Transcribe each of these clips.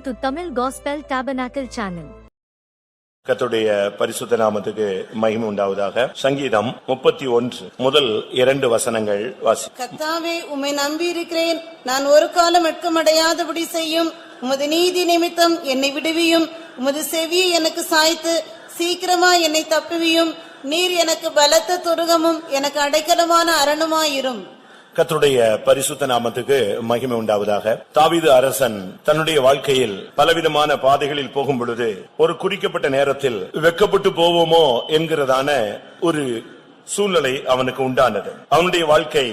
to Tamil Gospel Tabernacle channel. கர்த்தருடைய பரிசுத்த நாமத்துக்கு மகிமை உண்டாவதாக. சங்கீதம் 31 முதல் 2 வசனங்கள் வாசி. கர்த்தாவே, உம்மை நம்பி இருக்கிறேன். நான் ஒரு காலம் வெட்கமடையாதபடி செய்யும். உமது நீதி நிமித்தம் என்னை விடுவியும். உமது செவியை எனக்கு சாய்த்து சீக்கிரமா என்னை தப்புவியும். நீர் எனக்கு பலத்த துருகமும் எனக்கு அடைக்கலமான அரணுமாயிரும். கர்த்தருடைய பரிசுத்த நாமத்துக்கு மகிமை உண்டாவதாக. தாவீது அரசன் தன்னுடைய வாழ்க்கையில் பலவிதமான பாதைகளில் போகும் பொழுது ஒரு குறிக்கப்பட்ட நேரத்தில் வெட்கப்பட்டு போவோமோ என்கிறதான ஒரு சூழ்நிலை அவனுக்கு உண்டானது. அவனுடைய வாழ்க்கை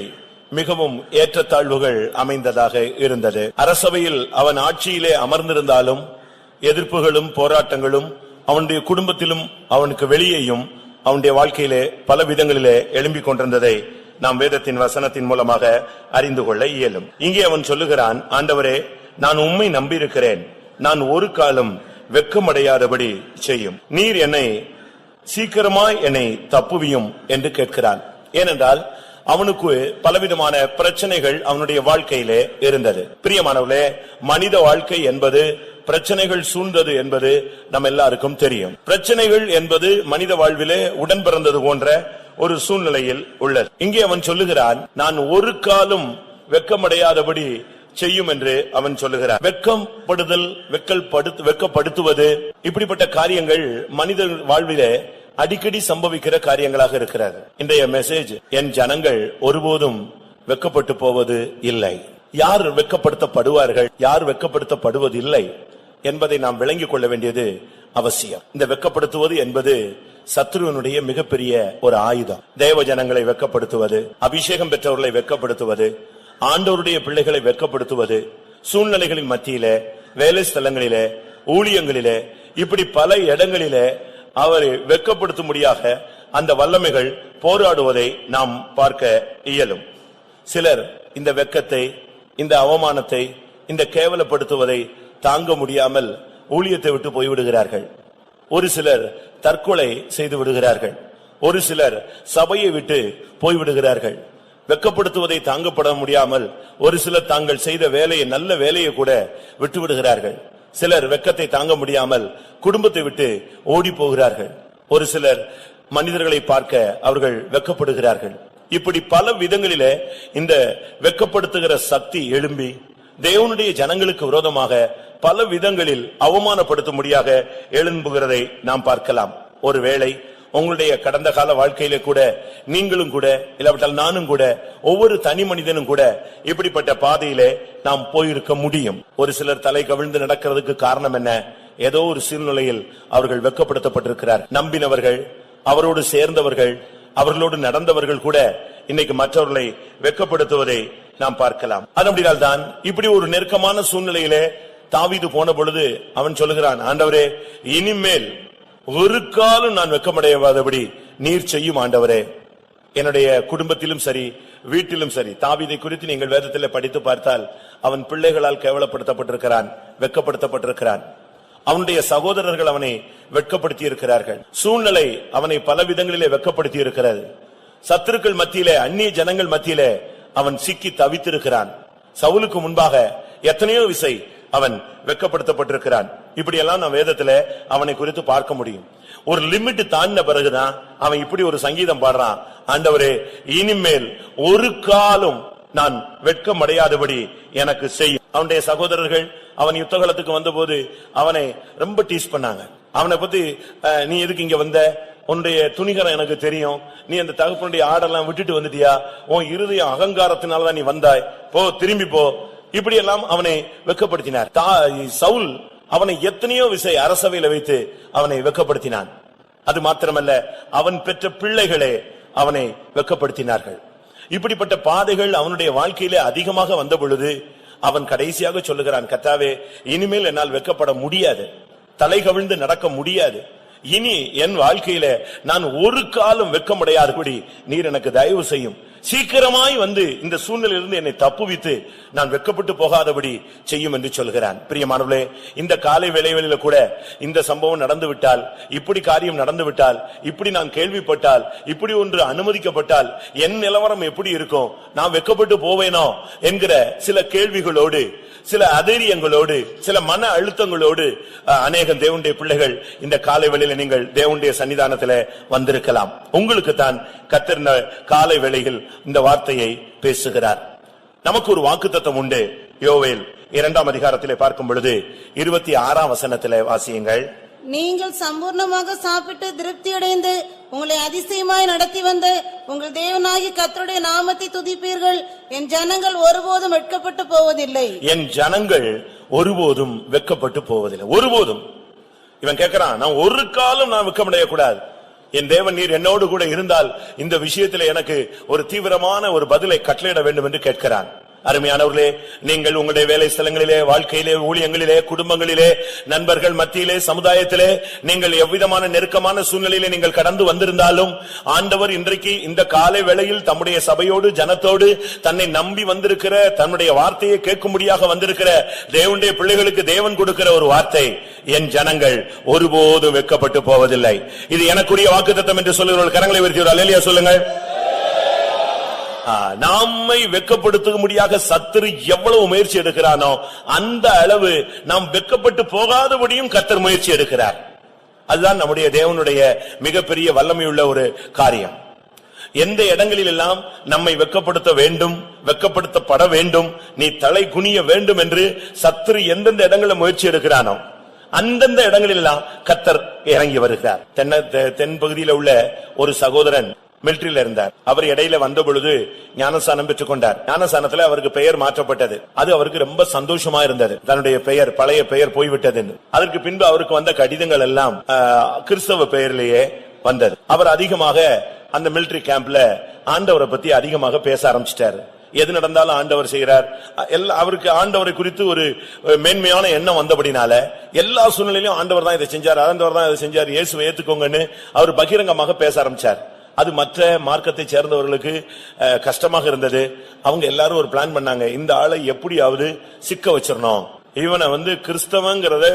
மிகவும் ஏற்றத்தாழ்வுகள் அமைந்ததாக இருந்தது. அரசவையில் அவன் ஆட்சியிலே அமர்ந்திருந்தாலும் எதிர்ப்புகளும் போராட்டங்களும் அவனுடைய குடும்பத்திலும் அவனுக்கு வெளியேயும் அவனுடைய வாழ்க்கையிலே பல விதங்களிலே எழும்பிக் கொண்டிருந்ததை நாம் வேதத்தின் வசனத்தின் மூலமாக அறிந்து கொள்ள இயலும். இங்கே அவன் சொல்லுகிறான், ஆண்டவரே, நான் உம்மை நம்பியிருக்கிறேன். நான் ஒரு காலம் வெட்கமடையாதபடி செய்யும். நீர் என்னை சீக்கிரமாய் என்னை தப்புவியும் என்று கேட்கிறான். ஏனென்றால் அவனுக்கு பலவிதமான பிரச்சனைகள் அவனுடைய வாழ்க்கையிலே இருந்தது. பிரியமானவர்களே, மனித வாழ்க்கை என்பது பிரச்சனைகள் சூழ்ந்தது என்பது நம்ம எல்லாருக்கும் தெரியும். பிரச்சனைகள் என்பது மனித வாழ்விலே உடன் பிறந்தது போன்ற ஒரு சூழ்நிலையில் உள்ளது. இங்கே அவன் சொல்லுகிறான், நான் ஒரு காலம் வெட்கமடையாதபடி செய்யும் என்று அவன் சொல்லுகிறான். வெட்கப்படுதல், வெட்கப்படுத்துவது, இப்படிப்பட்ட காரியங்கள் மனித வாழ்விலே அடிக்கடி சம்பவிக்கிற காரியங்களாக இருக்கிறது. இன்றைய மெசேஜ், என் ஜனங்கள் ஒருபோதும் வெட்கப்பட்டு போவது இல்லை. யார் வெட்கப்படுத்தப்படுவார்கள், யார் வெட்கப்படுத்தப்படுவதில்லை என்பதை நாம் விளங்கிக் கொள்ள வேண்டியது அவசியம். இந்த வெட்கப்படுத்துவது என்பது சத்ருவனுடைய மிகப்பெரிய ஒரு ஆயுதம். தேவ ஜனங்களை வெட்கப்படுத்துவது, அபிஷேகம் பெற்றவர்களை வெட்கப்படுத்துவது, ஆண்டவருடைய பிள்ளைகளை வெட்கப்படுத்துவது, சூழ்நிலைகளின் மத்தியிலே, வேலை ஸ்தலங்களிலே, ஊழியங்களிலே, இப்படி பல இடங்களிலே அவரை வெட்கப்படுத்தும்படியாக அந்த வல்லமைகள் போராடுவதை நாம் பார்க்க இயலும். சிலர் இந்த வெட்கத்தை, இந்த அவமானத்தை, இந்த கேவலப்படுத்துவதை தாங்க முடியாமல் ஊழியத்தை விட்டு போய்விடுகிறார்கள். ஒரு சிலர் தற்கொலை செய்து விடுகிறார்கள். ஒரு சிலர் சபையை விட்டு போய்விடுகிறார்கள். வெட்கப்படுத்துவதை தாங்கப்பட முடியாமல் ஒரு சிலர் தாங்கள் செய்த வேலையை, நல்ல வேலையை கூட விட்டு விடுகிறார்கள். சிலர் வெட்கத்தை தாங்க முடியாமல் குடும்பத்தை விட்டு ஓடி போகிறார்கள். ஒரு சிலர் மனிதர்களை பார்க்க அவர்கள் வெட்கப்படுகிறார்கள். இப்படி பல விதங்களிலே இந்த வெட்கப்படுத்துகிற சக்தி எழும்பி தேவனுடைய ஜனங்களுக்கு விரோதமாக பல விதங்களில் அவமானப்படுத்தும்படியாக எழும்புகிறதை நாம் பார்க்கலாம். ஒருவேளை உங்களுடைய கடந்த கால வாழ்க்கையிலே கூட நீங்களும் கூட, இல்லாவிட்டால் நானும் கூட, ஒவ்வொரு தனி மனிதனும் கூட இப்படிப்பட்ட பாதையிலே நாம் போயிருக்க முடியும். ஒரு சிலர் தலை கவிழ்ந்து நடக்கிறதுக்கு காரணம் என்ன? ஏதோ ஒரு சூழ்நிலையில் அவர்கள் வெட்கப்படுத்தப்பட்டிருக்கிறார். நம்பினவர்கள், அவரோடு சேர்ந்தவர்கள், அவர்களோடு நடந்தவர்கள் கூட இன்னைக்கு மற்றவர்களை வெட்கப்படுத்துவதை நாம் பார்க்கலாம். அதனால்தான் இப்படி ஒரு நெருக்கமான சூழ்நிலையிலே தாவீது போன பொழுது அவன் சொல்லுகிறான், ஆண்டவரே, இனிமேல் ஒரு காலம் நான் வெட்கமடையாதபடி நீர் செய்யும் ஆண்டவரே. என்னுடைய குடும்பத்திலும் சரி, வீட்டிலும் சரி. தாவீதை குறித்து நீங்கள் வேதத்திலே படித்து பார்த்தால் அவன் பிள்ளைகளால் கேவலப்படுத்தப்பட்டிருக்கிறான், வெட்கப்படுத்தப்பட்டிருக்கிறான். அவனுடைய சகோதரர்கள் அவனை வெட்கப்படுத்தி இருக்கிறார்கள். சூழ்நிலை அவனை பல விதங்களிலே வெட்கப்படுத்தி இருக்கிறது. சத்துருக்கள் மத்தியிலே, அந்நிய ஜனங்கள் மத்தியிலே அவன் சிக்கி தவித்திருக்கிறான். சவுலுக்கு முன்பாக எத்தனையோ விசை அவன் வெட்கப்படுத்தப்பட்டிருக்கிறான். இப்படியெல்லாம் நான் வேதத்துல அவனை குறித்து பார்க்க முடியும். ஒரு லிமிட் தாண்டின பிறகுதான் அவன் இப்படி ஒரு சங்கீதம் பாடுறான், ஆண்டவரே, இனிமேல் ஒரு காலம் நான் வெட்கமடையாதபடி எனக்கு செய்யும். அவனுடைய சகோதரர்கள் அவன் யுத்தகலத்துக்கு வந்த போது அவனை ரொம்ப டீஸ் பண்ணாங்க. அவனை பத்தி, நீ எதுக்கு இங்க வந்த, உன்னுடைய துணிகரம் எனக்கு தெரியும், நீ அந்த தகப்பனுடைய ஆடெல்லாம் விட்டுட்டு வந்துட்டியா, உன் இருதயம் அகங்காரத்தினாலதான் நீ வந்தாய், போ, திரும்பி போ. இப்படி எல்லாம் அவனை வெட்கப்படுத்தினார். சவுல் அவனை எத்தனையோ விசை அரசவையில வைத்து அவனை வெட்கப்படுத்தினான். அது மாத்திரமல்ல, அவன் பெற்ற பிள்ளைகளே அவனை வெட்கப்படுத்தினார்கள். இப்படிப்பட்ட பாதைகள் அவனுடைய வாழ்க்கையிலே அதிகமாக வந்த பொழுது அவன் கடைசியாக சொல்லுகிறான், கர்த்தாவே, இனிமேல் என்னால் வெட்கப்பட முடியாது, தலை கவிழ்ந்து நடக்க முடியாது. இனி என் வாழ்க்கையில நான் ஒரு காலம் வெட்கமடையாதபடி நீர் எனக்கு தயவு செய்யும். சீக்கிரமாய் வந்து இந்த சூழ்நிலையிலிருந்து என்னை தப்புவித்து நான் வெட்கப்பட்டு போகாதபடி செய்யும் என்று சொல்கிறான். பிரியமானவர்களே, இந்த காலை வேளைகளில கூட இந்த சம்பவம் நடந்து விட்டால், இப்படி காரியம் நடந்து விட்டால், இப்படி நான் கேள்விப்பட்டால், இப்படி ஒன்று அனுமதிக்கப்பட்டால் என் நிலவரம் எப்படி இருக்கும், நான் வெட்கப்பட்டு போவேனோ என்கிற சில கேள்விகளோடு, சில அதைரியங்களோடு, சில மன அழுத்தங்களோடு அநேகம் தேவனுடைய பிள்ளைகள் இந்த காலை வேளையில நீங்கள் தேவனுடைய சன்னிதானத்திலே வந்திருக்கலாம். உங்களுக்கு தான் கர்த்தர் காலை வேளையில் இந்த வார்த்தையை பேசுகிறார். நமக்கு ஒரு வாக்குத்தத்தம் உண்டு. யோவேல் 2ஆம் அதிகாரத்திலே பார்க்கும் பொழுது 26ஆம் வசனத்திலே வாசியுங்கள். நீங்கள் சம்பூர்ணமாக சாப்பிட்டு திருப்தி அடைந்து உங்களை அதிசயமாய் நடத்தி வந்த உங்கள் தேவனாகிய கர்த்தருடைய நாமத்தை துதிப்பீர்கள். என் ஜனங்கள் ஒருபோதும் வெட்கப்பட்டு போவதில்லை. என் ஜனங்கள் ஒருபோதும் வெட்கப்பட்டு போவதில்லை. ஒருபோதும். இவன் கேட்கிறான், நான் ஒரு காலம் நான் வெட்கமடைய கூடாது. என் தேவன் நீர் என்னோடு கூட இருந்தால் இந்த விஷயத்தில் எனக்கு ஒரு தீவிரமான ஒரு பதிலை கட்டளையிட வேண்டும் என்று கேட்கிறான். அருமையானவர்களே, நீங்கள் உங்களுடைய வேலை ஸ்தலங்களிலே, வாழ்க்கையிலே, ஊழியங்களிலே, குடும்பங்களிலே, நண்பர்கள் மத்தியிலே, சமுதாயத்திலே நீங்கள் எவ்விதமான நெருக்கமான சூழ்நிலையிலே நீங்கள் கடந்து வந்திருந்தாலும் ஆண்டவர் இன்றைக்கு இந்த காலை வேளையில் தம்முடைய சபையோடு ஜனத்தோடு தன்னை நம்பி வந்திருக்கிற, தன்னுடைய வார்த்தையை கேட்கும்படியாக வந்திருக்கிற தேவனுடைய பிள்ளைகளுக்கு தேவன் கொடுக்கிற ஒரு வார்த்தை, என் ஜனங்கள் ஒருபோதும் வெட்கப்பட்டு போவதில்லை. இது எனக்குரிய வாக்குத்தத்தம் என்று சொல்லுகிறவர்கள் கரங்களை உயர்த்தி அல்லேலூயா சொல்லுங்கள். நம்மை வெட்கப்படுத்தும்படியாக சத்துரு எவ்வளவு முயற்சி எடுக்கிறானோ அந்த அளவு நாம் வெட்கப்பட்டு போகாதபடியும் கர்த்தர் முயற்சி எடுக்கிறார். அதுதான் நம்முடைய தேவனுடைய மிகப்பெரிய வல்லமையுள்ள ஒரு காரியம். எந்த இடங்களில் எல்லாம் நம்மை வெட்கப்படுத்த வேண்டும், வெட்கப்படுத்தப்பட வேண்டும், நீ தலை குனிய வேண்டும் என்று சத்துரு எந்தெந்த இடங்களில் முயற்சி எடுக்கிறானோ அந்தந்த இடங்களில் எல்லாம் கர்த்தர் இறங்கி வருகிறார். தென் பகுதியில் உள்ள ஒரு சகோதரன் மிலிட்டரியில இருந்தார். அவர் இடையில வந்த பொழுது ஞானஸ்தானம் பெற்றுக் கொண்டார். ஞானஸ்தானத்துல அவருக்கு பெயர் மாற்றப்பட்டது. அது அவருக்கு ரொம்ப சந்தோஷமா இருந்தது. தன்னுடைய பெயர், பழைய பெயர் போய்விட்டது. அதற்கு பின்பு அவருக்கு வந்த கடிதங்கள் எல்லாம் கிறிஸ்தவ பெயரிலேயே வந்தது. அவர் அதிகமாக அந்த மிலிட்டரி கேம்ப்ல ஆண்டவரை பத்தி அதிகமாக பேச ஆரம்பிச்சிட்டாரு. எது நடந்தாலும் ஆண்டவர் செய்கிறார். அவருக்கு ஆண்டவரை குறித்து ஒரு மேன்மையான எண்ணம் வந்தபடினால எல்லா சூழ்நிலையிலும் ஆண்டவர் தான் இதை செஞ்சார், ஆண்டவர் தான் இதை செஞ்சார், இயேசுவை ஏத்துக்கோங்கன்னு அவர் பகிரங்கமாக பேச ஆரம்பிச்சார். அது மற்ற மார்க்கத்தை சேர்ந்தவர்களுக்கு கஷ்டமாக இருந்தது. அவங்க எல்லாரும் ஒரு பிளான் பண்ணாங்க, இந்த ஆளை எப்படியாவது சிக்க வச்சிடணும், இவனை கிறிஸ்தவங்கிறத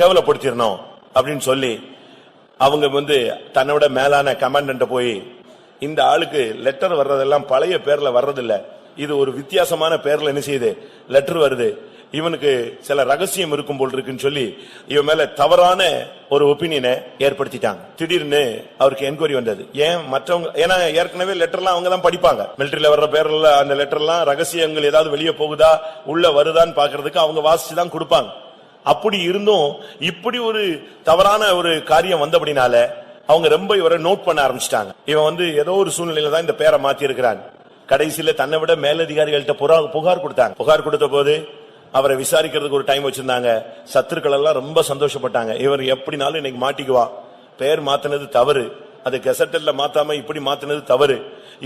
கேவலப்படுத்திடணும் அப்படின்னு சொல்லி அவங்க தன்னோட மேலான கமாண்டன்ட்ட போய், இந்த ஆளுக்கு லெட்டர் வர்றதெல்லாம் பழைய பேர்ல வர்றதில்ல, இது ஒரு வித்தியாசமான பேர்ல என்ன செய்யுது லெட்டர் வருது, இவனுக்கு சில ரகசியம் இருக்கும் போல் இருக்குன்னு சொல்லி இவன் மேல தவறான ஒரு ஒப்பீனியனை ஏற்படுத்திட்டாங்க. திடீர்னு அவருக்கு என்கொயரி வந்தது. ஏன் மற்றவங்க, ஏன்னா ஏற்கனவே லெட்டர்லாம் அவங்க தான் படிப்பாங்க. மிலிட்டரியில வர்ற பேர்ல அந்த லெட்டர்லாம் ரகசியங்கள் ஏதாவது வெளியே போகுதா உள்ள வருதான்னு பாக்குறதுக்கு அவங்க வாசிச்சுதான் கொடுப்பாங்க. அப்படி இருந்தும் இப்படி ஒரு தவறான ஒரு காரியம் வந்தபடினால அவங்க ரொம்ப இவரை நோட் பண்ண ஆரம்பிச்சிட்டாங்க. இவன் ஏதோ ஒரு சூழ்நிலையில தான் இந்த பேரை மாத்தி இருக்கிறான். கடைசியில தன்னை விட மேலதிகாரிகள்ட்ட புகார் கொடுத்தாங்க. புகார் கொடுத்த போது அவரை விசாரிக்கிறதுக்கு ஒரு டைம் வச்சிருந்தாங்க. சத்துருக்கள் எல்லாம் ரொம்ப சந்தோஷப்பட்டாங்க. இவர் எப்படினாலும் இன்னைக்கு மாட்டிக்குவா, பெயர் மாத்தினது தவறு, அது கெசட்டல்ல மாத்தாம இப்படி மாத்தினது தவறு,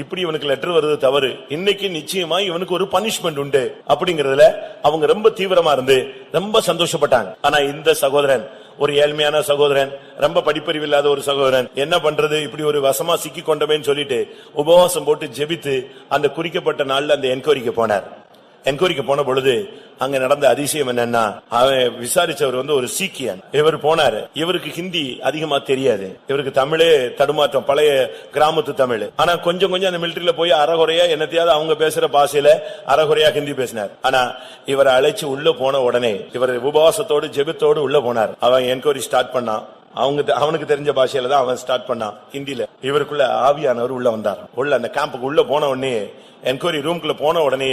இப்படி இவனுக்கு லெட்டர் வருது தவறு, இன்னைக்கு நிச்சயமா இவனுக்கு ஒரு பனிஷ்மெண்ட் உண்டு அப்படிங்கறதுல அவங்க ரொம்ப தீவிரமா இருந்து ரொம்ப சந்தோஷப்பட்டாங்க. ஆனா இந்த சகோதரன் ஒரு ஏழ்மையான சகோதரன், ரொம்ப படிப்பறிவு இல்லாத ஒரு சகோதரன், என்ன பண்றது, இப்படி ஒரு வசமா சிக்கி கொண்டமேன்னு சொல்லிட்டு உபவாசம் போட்டு ஜெபித்து அந்த குறிக்கப்பட்ட நாள்ல அந்த என்கொயரிக்கு போனார். என்கொயரிக்கு போன பொழுது அங்க நடந்த அதிசயம் என்னன்னா, அவன் விசாரிச்சவர் ஒரு சீக்கியன். இவர் போனாரு. இவருக்கு ஹிந்தி அதிகமா தெரியாது, இவருக்கு தமிழே தடுமாற்றம், பழைய கிராமத்து தமிழ். ஆனா கொஞ்சம் அந்த மிலிட்டரியில போய் அறகுறையா என்னத்தையாவது அவங்க பேசுற பாஷையில அறகுறையா ஹிந்தி பேசினார். ஆனா இவரை அழைச்சு உள்ள போன உடனே இவர் உபவாசத்தோடு ஜெபத்தோடு உள்ள போனார். அவன் என்கொயரி ஸ்டார்ட் பண்ணான். அவனுக்கு தெரிஞ்ச பாஷையில தான் அவன் ஸ்டார்ட் பண்ணான், ஹிந்தியில. இவருக்குள்ள ஆவியானவர் உள்ள வந்தார். உள்ள அந்த கேம்புக்கு உள்ள போன உடனே, என்கொயரி ரூம்குள்ள போன உடனே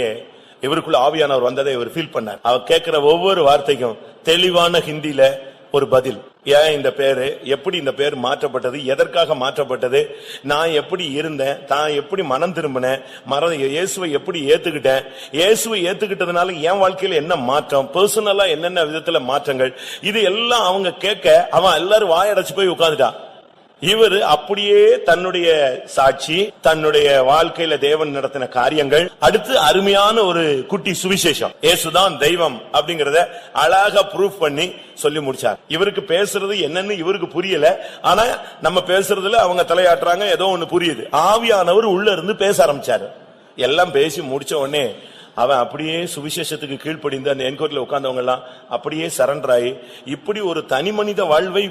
இவருக்குள்ள ஆவியானவர் வந்ததை இவர் ஃபீல் பண்ணார். அவர் கேட்கிற ஒவ்வொரு வார்த்தைக்கும் தெளிவான ஹிந்தியில ஒரு பதில். ஏன் இந்த பேரு, எப்படி இந்த பேர் மாற்றப்பட்டது, எதற்காக மாற்றப்பட்டது, நான் எப்படி இருந்தேன், தான் எப்படி மனம் திரும்பினேன், இயேசுவை எப்படி ஏத்துக்கிட்டேன், இயேசுவை ஏத்துக்கிட்டதுனால என் வாழ்க்கையில என்ன மாற்றம், பர்சனலா என்னென்ன விதத்துல மாற்றங்கள், இது எல்லாம் அவங்க கேட்க அவன் எல்லாரும் வாயடைச்சு போய் உட்கார்ந்துட்டான். இவர் அப்படியே தன்னுடைய சாட்சி, தன்னுடைய வாழ்க்கையில தேவன் நடத்தின காரியங்கள், அடுத்து அருமையான ஒரு குட்டி சுவிசேஷம், இயேசுதான் தெய்வம் அப்படிங்கறத அழகா ப்ரூஃப் பண்ணி சொல்லி முடிச்சார். இவருக்கு பேசுறது என்னன்னு இவருக்கு புரியல, ஆனா நம்ம பேசுறதுல அவங்க தலையாட்டுறாங்க, ஏதோ ஒண்ணு புரியுது. ஆவியானவர் உள்ள இருந்து பேச ஆரம்பிச்சாரு. எல்லாம் பேசி முடிச்ச உடனே அவன் அப்படியே சுவிசேஷத்துக்கு கீழ்ப்படிந்து அந்த என்கோர்ட்ல உட்கார்ந்தவங்க எல்லாம் அப்படியே சரண்டர் ஆகி, இப்படி ஒரு தனி மனித வாழ்வை,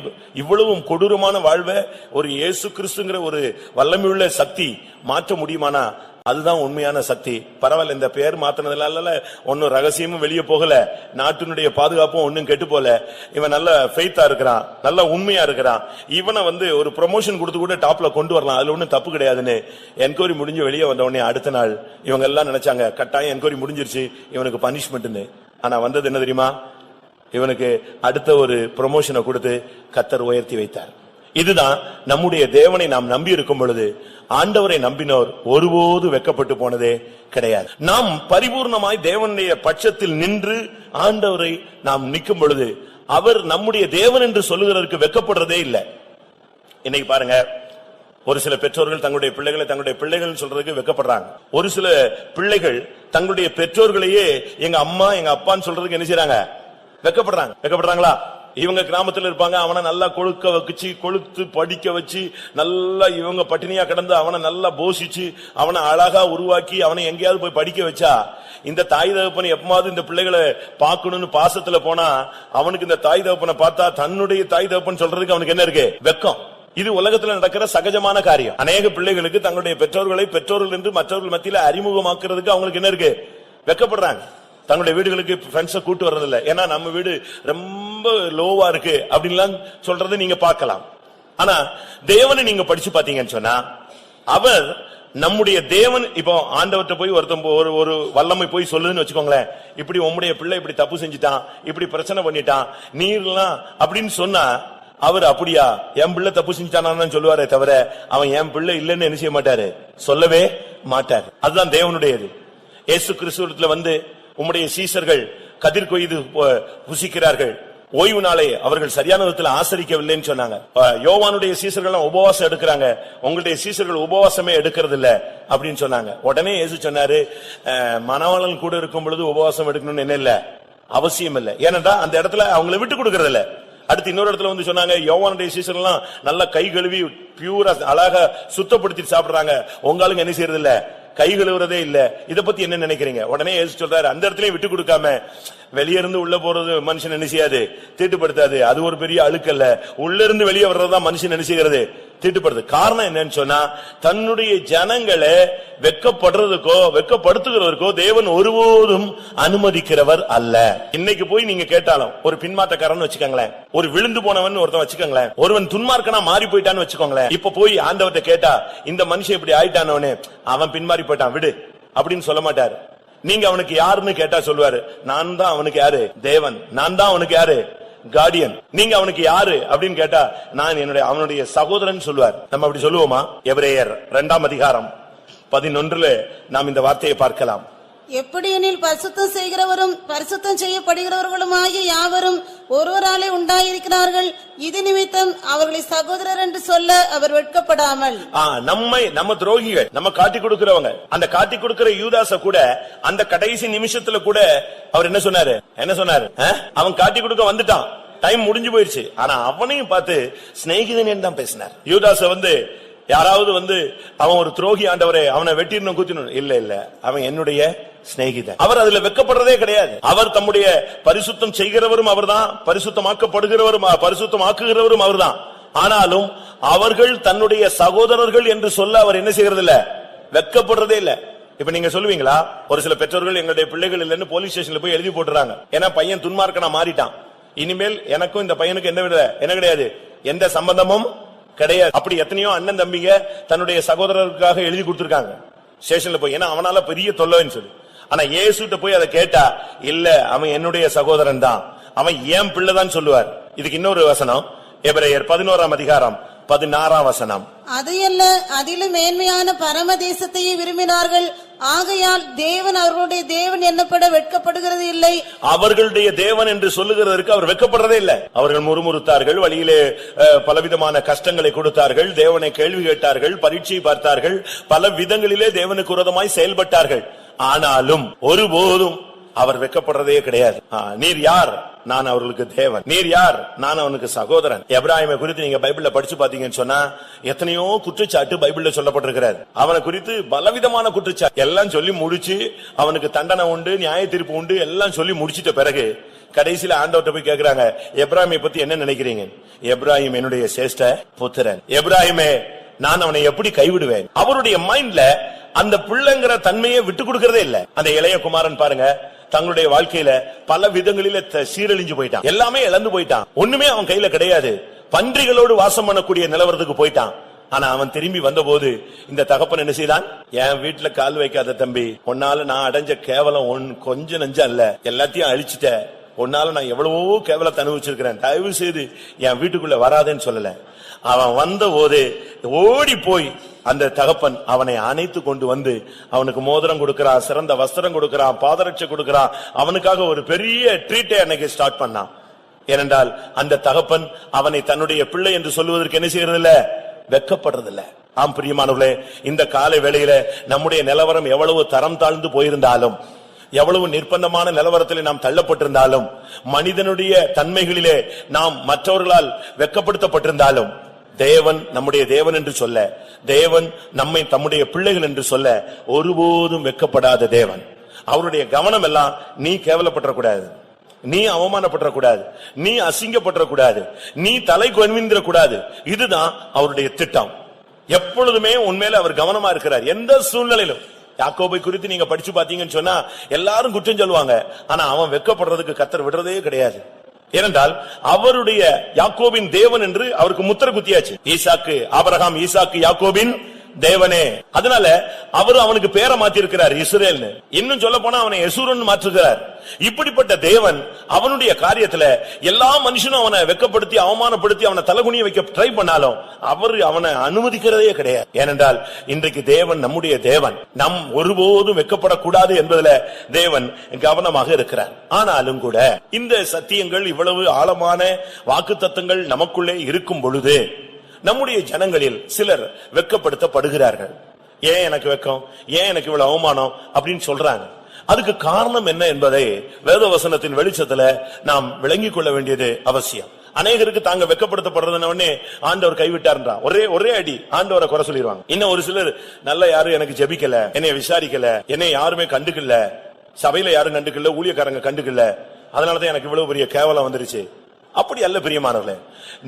இவ்வளவும் கொடூரமான வாழ்வை ஒரு இயேசு கிறிஸ்துங்கிற ஒரு வல்லமையுள்ள சக்தி மாற்ற முடியுமானா அதுதான் உண்மையான சக்தி. பரவாயில்ல, இந்த பேர் மாத்தினதுல ஒன்னும் ரகசியமும் வெளியே போகல, நாட்டினுடைய பாதுகாப்பும் ஒன்னும் கெட்டு போல, இவன் நல்ல ஃபெய்த்தா இருக்கிறான், நல்ல உண்மையா இருக்கிறான், இவனை ஒரு ப்ரமோஷன் கொடுத்து கூட டாப்ல கொண்டு வரலாம், அதுல ஒன்னும் தப்பு கிடையாதுன்னு என்கொயரி முடிஞ்சு வெளியே வந்த உடனே அடுத்த நாள் இவங்க எல்லாம் நினைச்சாங்க கட்டாயம் என்கொயரி முடிஞ்சிருச்சு, இவனுக்கு பனிஷ்மெண்ட்னு. ஆனா வந்தது என்ன தெரியுமா? இவனுக்கு அடுத்த ஒரு ப்ரமோஷனை கொடுத்து கர்த்தர் உயர்த்தி வைத்தார். இதுதான் நம்முடைய தேவனை நாம் நம்பி இருக்கும் பொழுது, ஆண்டவரை நம்பினோர் ஒருபோது வெட்கப்பட்டு போனதே கிடையாது. நாம் பரிபூர்ணமாய் தேவனுடைய பட்சத்தில் நின்று ஆண்டவரை நாம் நிற்கும் பொழுது அவர் நம்முடைய தேவன் என்று சொல்லுகிறதற்கு வெட்கப்படுறதே இல்லை. இன்னைக்கு பாருங்க, ஒரு சில பெற்றோர்கள் தங்களுடைய பிள்ளைகளை தங்களுடைய பிள்ளைகள் சொல்றதுக்கு வெட்கப்படுறாங்க. ஒரு சில பிள்ளைகள் தங்களுடைய பெற்றோர்களையே எங்க அம்மா எங்க அப்பான்னு சொல்றதுக்கு என்ன செய்றாங்க? வெட்கப்படுறாங்களா? இவங்க கிராமத்துல இருப்பாங்க, அவனை நல்லா கொழுக்க வச்சு கொழுத்து படிக்க வச்சு நல்லா இவங்க பட்டினியா கிடந்து அவனை நல்லா போஷிச்சு அவனை அழகா உருவாக்கி அவனை எங்கேயாவது போய் படிக்க வச்சா, இந்த தாய் தகப்பன் எப்பமாவது இந்த பிள்ளைகளை பார்க்கணும்னு பாசத்துல போனா அவனுக்கு இந்த தாய் தகப்பனை பார்த்தா தன்னுடைய தாய் தகப்பன் சொல்றதுக்கு அவனுக்கு என்ன இருக்கு? வெக்கம். இது உலகத்துல நடக்கிற சகஜமான காரியம். அநேக பிள்ளைகளுக்கு தங்களுடைய பெற்றோர்களை பெற்றோர்கள் என்று மற்றவர்கள் மத்தியில அறிமுகமாக்குறதுக்கு அவங்களுக்கு என்ன இருக்கு? வெக்கப்படுறாங்க. தங்களுடைய வீடுகளுக்கு ஃப்ரெண்ட்ஸை கூட்டு வர்றதில்ல, ஏன்னா நம்ம வீடு ரொம்ப லோவா இருக்கு அப்படின்லாம் சொல்றது நீங்க பார்க்கலாம். ஆனா தேவனை நீங்க படிச்சு பாத்தீங்கன்னு சொன்னா, அவர் நம்முடைய தேவன். இப்போ ஆண்டவர்கிட்ட போய் ஒருத்தன் ஒரு வல்லமை போய் சொல்லுதுன்னு வச்சுக்கோங்களேன், இப்படி உம்முடைய பிள்ளை இப்படி தப்பு செஞ்சுட்டான், இப்படி பிரச்சனை பண்ணிட்டான் நீர்லாம் அப்படின்னு சொன்னா, அவர் அப்படியா என் பிள்ளை தப்பு செஞ்சுட்டானான்னு சொல்லுவாரே தவிர அவன் என் பிள்ளை இல்லைன்னு என்ன செய்ய மாட்டாரு? சொல்லவே மாட்டாரு. அதுதான் தேவனுடையது. இயேசு கிறிஸ்துவிடத்துல உம்முடைய சீசர்கள் கதிர் கொய்து புசிக்கிறார்கள், ஓய்வு நாளை அவர்கள் சரியான விதத்தில் ஆசரிக்கவில்லைன்னு சொன்னாங்க. யோவானுடைய சீசர்கள் உபவாசம் எடுக்கிறாங்க, உங்களுடைய சீசர்கள் உபவாசமே எடுக்கிறது இல்ல அப்படின்னு சொன்னாங்க. உடனே இயேசு சொன்னாரு, மணவாளன் கூட இருக்கும் பொழுது உபவாசம் எடுக்கணும்னு என்ன இல்ல, அவசியம் இல்ல. ஏனென்றா அந்த இடத்துல அவங்களை விட்டு கொடுக்கறது இல்ல. அடுத்து இன்னொரு இடத்துல சொன்னாங்க, யோவானுடைய சீசர்கள் எல்லாம் நல்லா கை கழுவி பியூரா அழகா சுத்தப்படுத்தி சாப்பிடுறாங்க, உங்களுங்க என்ன செய்யறது இல்ல, கை கழுவுறதே இல்ல. இத பத்தி என்ன நினைக்கிறீங்க? உடனே இயேசு சொல்றாரு, அந்த இடத்துலயும் விட்டு கொடுக்காம வெளியே இருந்து உள்ள போறது மனுஷன் என்ன செய்யாது? தீட்டுப்படுத்தாது. அது ஒரு பெரிய அழுக்கல்ல. உள்ள இருந்து வெளியே வர்றதுதான் மனுஷன் என்ன செய்கிறது? தீட்டுப்படுது. காரணம் என்னன்னு சொன்னா, தன்னுடைய ஜனங்களை வெட்கப்படுறதுக்கோ வெட்கப்படுத்துகிறவருக்கோ தேவன் ஒருபோதும் அனுமதிக்கிறவர் அல்ல. இன்னைக்கு போய் நீங்க கேட்டாலும் ஒரு பின்மாற்றக்காரன் வச்சுக்கோங்களேன், ஒரு விழுந்து போனவன் ஒருத்தன் வச்சுக்கோங்களேன், ஒருவன் துன்மார்க்கனா மாறி போயிட்டான்னு வச்சுக்கோங்களேன், இப்ப போய் ஆண்டவர்கிட்ட கேட்டா இந்த மனுஷன் இப்படி ஆயிட்டானவனே அவன் பின்மாறி போயிட்டான் விடு அப்படின்னு சொல்ல மாட்டாரு. நீங்க அவனுக்கு யாருன்னு கேட்டா சொல்லுவாரு, நான் தான் அவனுக்கு யாரு? தேவன். நான் தான் அவனுக்கு யாரு? கார்டியன். நீங்க அவனுக்கு யாரு அப்படின்னு கேட்டா, நான் அவனுடைய சகோதரன் சொல்லுவார். நம்ம அப்படி சொல்லுவோமா? எபிரேயர் 2ஆம் அதிகாரம் 11 நாம் இந்த வார்த்தையை பார்க்கலாம். எப்படியெனில் பரிசுத்தம் செய்கிறவரும் பரிசுத்தம் செய்யப்படுகிறவர்களுமாகிய யாவரும் ஒருவராலே உண்டாயிருக்கிறார்கள், இது நிமித்தம் அவர்களை சகோதரர் என்று சொல்ல அவர் வெட்கப்படாமல். நம்ம துரோகிகள், நம்ம காட்டி கொடுக்கிறவங்க, அந்த காட்டி கொடுக்கிற யூதாச கூட அந்த கடைசி நிமிஷத்துல கூட அவர் என்ன சொன்னாரு? அவன் காட்டி கொடுக்க வந்துட்டான், டைம் முடிஞ்சு போயிருச்சு. ஆனா அவனையும் பார்த்து சிநேகிதன் தான் பேசினார். யூதாச யாராவது அவன் ஒரு துரோகி, ஆண்டவரே அவனை வெட்டிடணும் குத்திடணும், இல்ல அவன் என்னுடைய சிநேகிதன். அவர் அதுல வெட்கப்படுறதே கிடையாது. அவர் தம்முடைய பரிசுத்தம் செய்கிறவரும் அவர்தான், பரிசுத்தமாக்கப்படுகிறவரும் பரிசுத்தமாக்குகிறவரும் அவர்தான். ஆனாலும் அவர்கள் தன்னுடைய சகோதரர்கள் என்று சொல்ல அவர் என்ன செய்யறது இல்ல, வெட்கப்படுறதே இல்ல. இப்ப நீங்க சொல்லுவீங்களா, ஒரு சில பெற்றோர்கள் எங்களுடைய பிள்ளைகள் இல்லன்னு போலீஸ் ஸ்டேஷன்ல போய் எழுதி போட்டுறாங்க, ஏன்னா பையன் துன்மார்க்கனா மாறிட்டான், இனிமேல் எனக்கும் இந்த பையனுக்கு என்ன கிடையாது, எந்த சம்பந்தமும் கிடையாது. அப்படி எத்தனையோ அண்ணன் தம்பிங்க தன்னுடைய சகோதரருக்காக எழுதி கொடுத்திருக்காங்க ஸ்டேஷன்ல போய், ஏன்னா அவனால பெரிய தொல்லைன்னு சொல்லி. ஆனா இயேசுட்ட போய் அதை கேட்டா, இல்ல அவன் என்னுடைய சகோதரன் தான், அவன் ஏன் பிள்ளைதான் சொல்லுவார். இதுக்கு இன்னொரு வசனம், எபிரேயர் 11ஆம் அதிகாரம் 16ஆம் வசனம். அதையல்ல, அதிலும் மேன்மையான பரமதேசத்தையே விரும்பினார்கள். ஆகையால் தேவன் அவர்களுடைய தேவன் என்னப்பட வெட்கப்படுகிறது இல்லை. அவர்களுடைய தேவன் என்று சொல்லுகிறதற்கு அவர் வெட்கப்படுறதே இல்லை. அவர்கள் முறுமுறுத்தார்கள், வழியிலே பலவிதமான கஷ்டங்களை கொடுத்தார்கள், தேவனை கேள்வி கேட்டார்கள், பரீட்சை பார்த்தார்கள், பல விதங்களிலே தேவனுக்கு விரோதமாய் செயல்பட்டார்கள். ஆனாலும் ஒருபோதும் அவர் வெட்கப்படுறதே கிடையாது. நீர் யார்? நான் அவர்களுக்கு தேவன். நீர் யார்? நான் அவனுக்கு சகோதரன். எப்ராஹிமை குறித்து நீங்க பைபிள்ல படிச்சு பாத்தீங்கன்னு சொன்னா எத்தனையோ குற்றச்சாட்டு பைபிள்ல சொல்லப்பட்டிருக்கிறார். அவனை குறித்து பலவிதமான குற்றச்சாட்டு எல்லாம் சொல்லி முடிச்சு அவனுக்கு தண்டனை உண்டு, நியாய தீர்ப்பு உண்டு, எல்லாம் சொல்லி முடிச்சிட்ட பிறகு கடைசியில ஆண்டவர்ட்ட போய் கேக்குறாங்க, எப்ராஹிமை பத்தி என்ன நினைக்கிறீங்க? எப்ராஹிம் என்னுடைய சேஷ்ட புத்திரன். எப்ராஹிமே, நான் அவனை எப்படி கைவிடுவேன்? அவருடைய மைண்ட்ல அந்த பிள்ளைங்கிற தன்மையை விட்டு கொடுக்கறதே இல்ல. அந்த இளைய குமாரன் பாருங்க, தங்களுடைய வாழ்க்கையில பல விதங்களில சீரழிஞ்சு போயிட்டான், எல்லாமே இழந்து போயிட்டான், ஒண்ணுமே அவன் கையில கிடையாது, பன்றிகளோடு வாசம் பண்ணக்கூடிய நிலவரத்துக்கு போயிட்டான். ஆனா அவன் திரும்பி வந்தபோது இந்த தகப்பன் என்ன செய்தான்? என் வீட்டுல கால் வைக்காத தம்பி, உன்னால நான் அடைஞ்ச கேவலம் கொஞ்சம் நஞ்சம் அல்ல, எல்லாத்தையும் அழிச்சிட்ட, உன்னால நான் எவ்வளவோ கேவலத்தை அனுபவிச்சிருக்கிறேன், தயவு செய்து என் வீட்டுக்குள்ள வராதேன்னு சொல்லல. அவன் வந்த போது ஓடி போய் அந்த தகப்பன் அவனை அணைத்து கொண்டு வந்து அவனுக்கு மோதிரம் கொடுக்கிறான், சிறந்த வஸ்திரம் கொடுக்கிறான், பாதரட்சை கொடுக்கிறான், அவனுக்காக ஒரு பெரிய ட்ரீட்டை அன்னைக்கு ஸ்டார்ட் பண்ணான். ஏனென்றால் அந்த தகப்பன் அவனை தன்னுடைய பிள்ளை என்று சொல்வதற்கு என்ன செய்யறது இல்ல, வெட்கப்படுறது இல்ல. ஆம் பிரியமானவர்களே, இந்த காலை வேளையில நம்முடைய நிலவரம் எவ்வளவு தரம் தாழ்ந்து போயிருந்தாலும், எவ்வளவு நிர்பந்தமான நிலவரத்தில் நாம் தள்ளப்பட்டிருந்தாலும், மனிதனுடைய தன்மைகளிலே நாம் மற்றவர்களால் வெட்கப்படுத்தப்பட்டிருந்தாலும், தேவன் நம்முடைய தேவன் என்று சொல்ல, தேவன் நம்மை தம்முடைய பிள்ளைகள் என்று சொல்ல ஒருபோதும் வெட்கப்படாத தேவன். அவருடைய கவனம் எல்லாம் நீ கேவலப்படக்கூடாது, நீ அவமானப்படக்கூடாது, நீ அசிங்கப்படக்கூடாது, நீ தலை குனிந்திரக்கூடாது. இதுதான் அவருடைய திட்டம். எப்பொழுதுமே உண்மையில அவர் கவனமா இருக்கிறார் எந்த சூழ்நிலையிலும். யாக்கோபை குறித்து நீங்க படிச்சு பாத்தீங்கன்னு சொன்னா எல்லாரும் குற்றம் சொல்லுவாங்க, ஆனா அவன் வெட்கப்படுறதுக்கு கர்த்தர் விடுறதே கிடையாது. ஏனென்றால் அவருடைய யாக்கோபின் தேவன் என்று அவருக்கு முத்திரை குத்தியாச்சு. ஈசாக்கு ஆபிரகாம், ஈசாக்கு யாக்கோபின் தேவனே. அதனால அவரு அவனுக்கு பேரை மாத்தி இருக்கிறார் இஸ்ரேல்னு. இன்னும் சொல்ல போனா அவனை யெசூரன் மாற்றுகிறார். இப்படிப்பட்ட தேவன் அவனுடைய காரியத்துல எல்லா மனுஷனும் அவனை வெட்கப்படுத்தி அவமானப்படுத்தி அவனை தலகுனிய வைக்க ட்ரை பண்ணாலும் அவர் அவனை அனுமதிக்கிறதே கிடையாது. ஏனென்றால் இன்றைக்கு தேவன் நம்முடைய தேவன், நம் ஒருபோதும் வெட்கப்படக்கூடாது என்பதுல தேவன் கவனமாக இருக்கிறார். ஆனாலும் கூட இந்த சத்தியங்கள் இவ்வளவு ஆழமான வாக்குத்தத்தங்கள் நமக்குள்ளே இருக்கும் பொழுது நம்முடைய ஜனங்களில் சிலர் வெட்கப்படுத்தப்படுகிறார்கள். ஏன் எனக்கு வெட்கம், ஏன் எனக்கு இவ்வளவு அவமானம் அப்படின்னு சொல்றாங்க. அதுக்கு காரணம் என்ன என்பதை வேதவசனத்தின் வெளிச்சத்துல நாம் விளங்கிக் கொள்ள வேண்டியது அவசியம். அநேகருக்கு தாங்க வெட்கப்படுத்தப்படுறதுன்னு ஆண்டவர் கைவிட்டார்ன்றா ஒரே அடி ஆண்டவரை குறை சொல்லிடுவாங்க. இன்னும் ஒரு சிலர் நல்ல யாரும் எனக்கு ஜெபிக்கல, என்னை விசாரிக்கல, என்னை யாருமே கண்டுக்கல, சபையில யாரும் கண்டுக்கல, ஊழியக்காரங்க கண்டுக்கல, அதனாலதான் எனக்கு இவ்வளவு பெரிய கேவலம் வந்துருச்சு. அப்படி அல்ல பிரியமானவர்களே.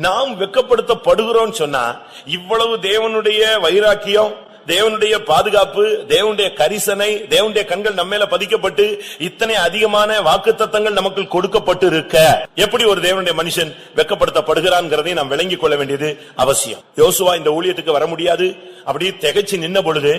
நாம் வெட்கப்படுத்தப்படுகிறோம் சொன்னா இவ்வளவு தேவனுடைய வைராக்கியம், தேவனுடைய பாதுகாப்பு, தேவனுடைய கரிசனை, தேவனுடைய கண்கள் நம்ம மேல பதிக்கப்பட்டு இத்தனை அதிகமான வாக்குத்தத்தங்கள் நமக்கு கொடுக்கப்பட்டு இருக்க எப்படி ஒரு தேவனுடைய மனுஷன் வெட்கப்படுத்தப்படுகிறான்ங்கிறதை நாம் விளங்கிக் கொள்ள வேண்டியது அவசியம். யோசுவா இந்த ஊழியத்துக்கு வர முடியாது அப்படி திகைச்சு நின்ன பொழுது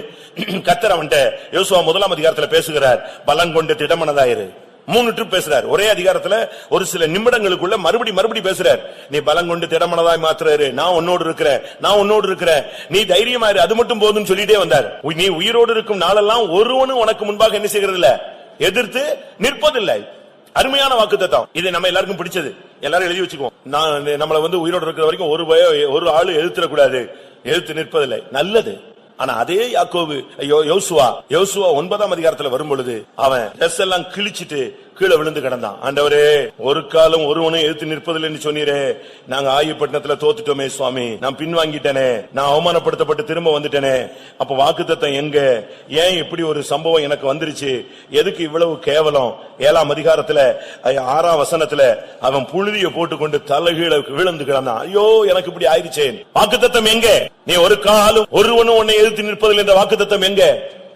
கர்த்தர் அவன்கிட்ட யோசுவா 1ஆம் அதிகாரத்துல பேசுகிறார், பலன் கொண்டு திடமனதாயிரு. 3 ட்ரிப் பேசுறார் ஒரே அதிகாரத்துல. ஒரு சில நிமிடங்களுக்குள்ள மறுபடி பேசுறார். நீ பலம் கொண்டு திடமனதாய் மாத்திராரு, நான் உன்னோடு இருக்கிறேன், நான் உன்னோடு இருக்கிறேன், நீ தைரியமாயிரு, அது மட்டும் போதும்னு சொல்லிட்டே வந்தார். நீ உயிரோடு இருக்கும் நாளெல்லாம் ஒருவனும் உனக்கு முன்பாக என்ன செய்கிறது இல்ல, எதிர்த்து நிற்பதில்லை. அருமையான வாக்குத்தத்தம். இது நம்ம எல்லாருக்கும் பிடிச்சது, எல்லாரும் எழுதி வச்சுக்குவோம். நம்மள உயிரோடு இருக்கிற வரைக்கும் ஒரு ஆளு எதிர்த்திடக்கூடாது, எதிர்த்து நிற்பதில்லை, நல்லது. ஆனா அதே யாக்கோபு யோசுவா 9ஆம் அதிகாரத்துல வரும் பொழுது அவன் ட்ரெஸ் எல்லாம் கிழிச்சிட்டு கீழே விழுந்து கிடந்தான். ஆண்டவரே, ஒரு காலம் ஒருவனும் எதிர்த்து நிற்பதில்லைன்னு சொன்னீரே, நாங்க ஆயுப்பட்டினத்துல தோத்துட்டோமே சுவாமி, நான் பின்வாங்கிட்டேனே, நான் அவமானப்படுத்தப்பட்டு திரும்ப வந்துட்டேனே, அப்ப வாக்குத்தத்தம் எங்க? ஏன் இப்படி ஒரு சம்பவம் எனக்கு வந்துருச்சு? எதுக்கு இவ்வளவு கேவலம்? 7ஆம் அதிகாரத்துல 6ஆம் வசனத்துல அவன் புழுதியை போட்டுக்கொண்டு தலைகீழ விழுந்து கிடந்தான். ஐயோ, எனக்கு இப்படி ஆயிடுச்சேன். வாக்குத்தத்தம் எங்க? நீ ஒரு காலம் ஒருவனும் உன்னை எதிர்த்து நிற்பதில்லை என்ற வாக்குத்தத்தம் எங்க?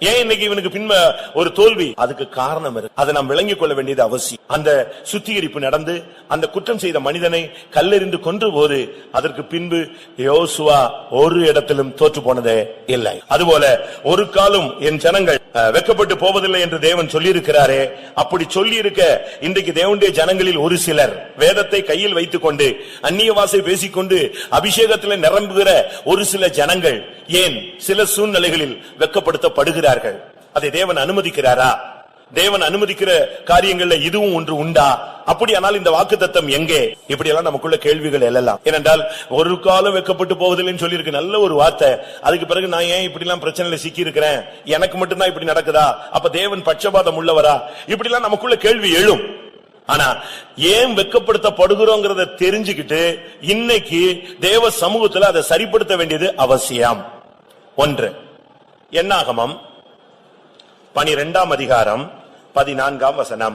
ஏன் இன்னைக்கு இவனுக்கு பின்ப ஒரு தோல்வி? அதுக்கு காரணம் இருக்கு. அதை நாம் விளங்கிக் கொள்ள வேண்டியது அவசியம். அந்த சுத்திகரிப்பு நடந்து அந்த குற்றம் செய்த மனிதனை கல்லெறிந்து கொன்ற போது அதற்கு பின்பு யோசுவா ஒரு இடத்திலும் தோற்று போனதே இல்லை. அதுபோல ஒரு காலம் என் ஜனங்கள் வெட்கப்பட்டு போவதில்லை என்று தேவன் சொல்லியிருக்கிறாரே, அப்படி சொல்லி இருக்க இன்றைக்கு தேவனுடைய ஜனங்களில் ஒரு சிலர் வேதத்தை கையில் வைத்துக் கொண்டு அந்நிய பாஷை பேசிக்கொண்டு அபிஷேகத்தில் நிரம்புகிற ஒரு சில ஜனங்கள் ஏன் சில சூழ்நிலைகளில் வெட்கப்படுத்தப்படுகிறார்கள்? அதை தேவன் அனுமதிக்கிறாரா? தேவன் அனுமதிக்கிற காரியங்கள்ல இதுவும் ஒன்று உண்டா? அப்படியானால் இந்த வாக்குத்தத்தம் எங்கே? இப்படி எல்லாம் நமக்குள்ள கேள்விகள் எழலாம். ஏனென்றால் ஒரு காலம் வெட்கப்பட்டு போவதில்லைன்னு சொல்லி இருக்கு, நல்ல ஒரு வார்த்தை. அதுக்கு பிறகு நான் ஏன் இப்படி எல்லாம் பிரச்சனையில சிக்கி இருக்கிறேன், எனக்கு மட்டும்தான் இப்படி நடக்குதா, அப்ப தேவன் பட்சபாதம் உள்ளவரா? இப்படி எல்லாம் நமக்குள்ள கேள்வி எழும். ஆனா ஏன் வெட்கப்படுத்தப்படுகிறோங்கிறத தெரிஞ்சுக்கிட்டு இன்னைக்கு தேவ சமூகத்துல அதை சரிப்படுத்த வேண்டியது அவசியம். 1 என்னாகமம் 12ஆம் அதிகாரம் 14ஆம் வசனம்.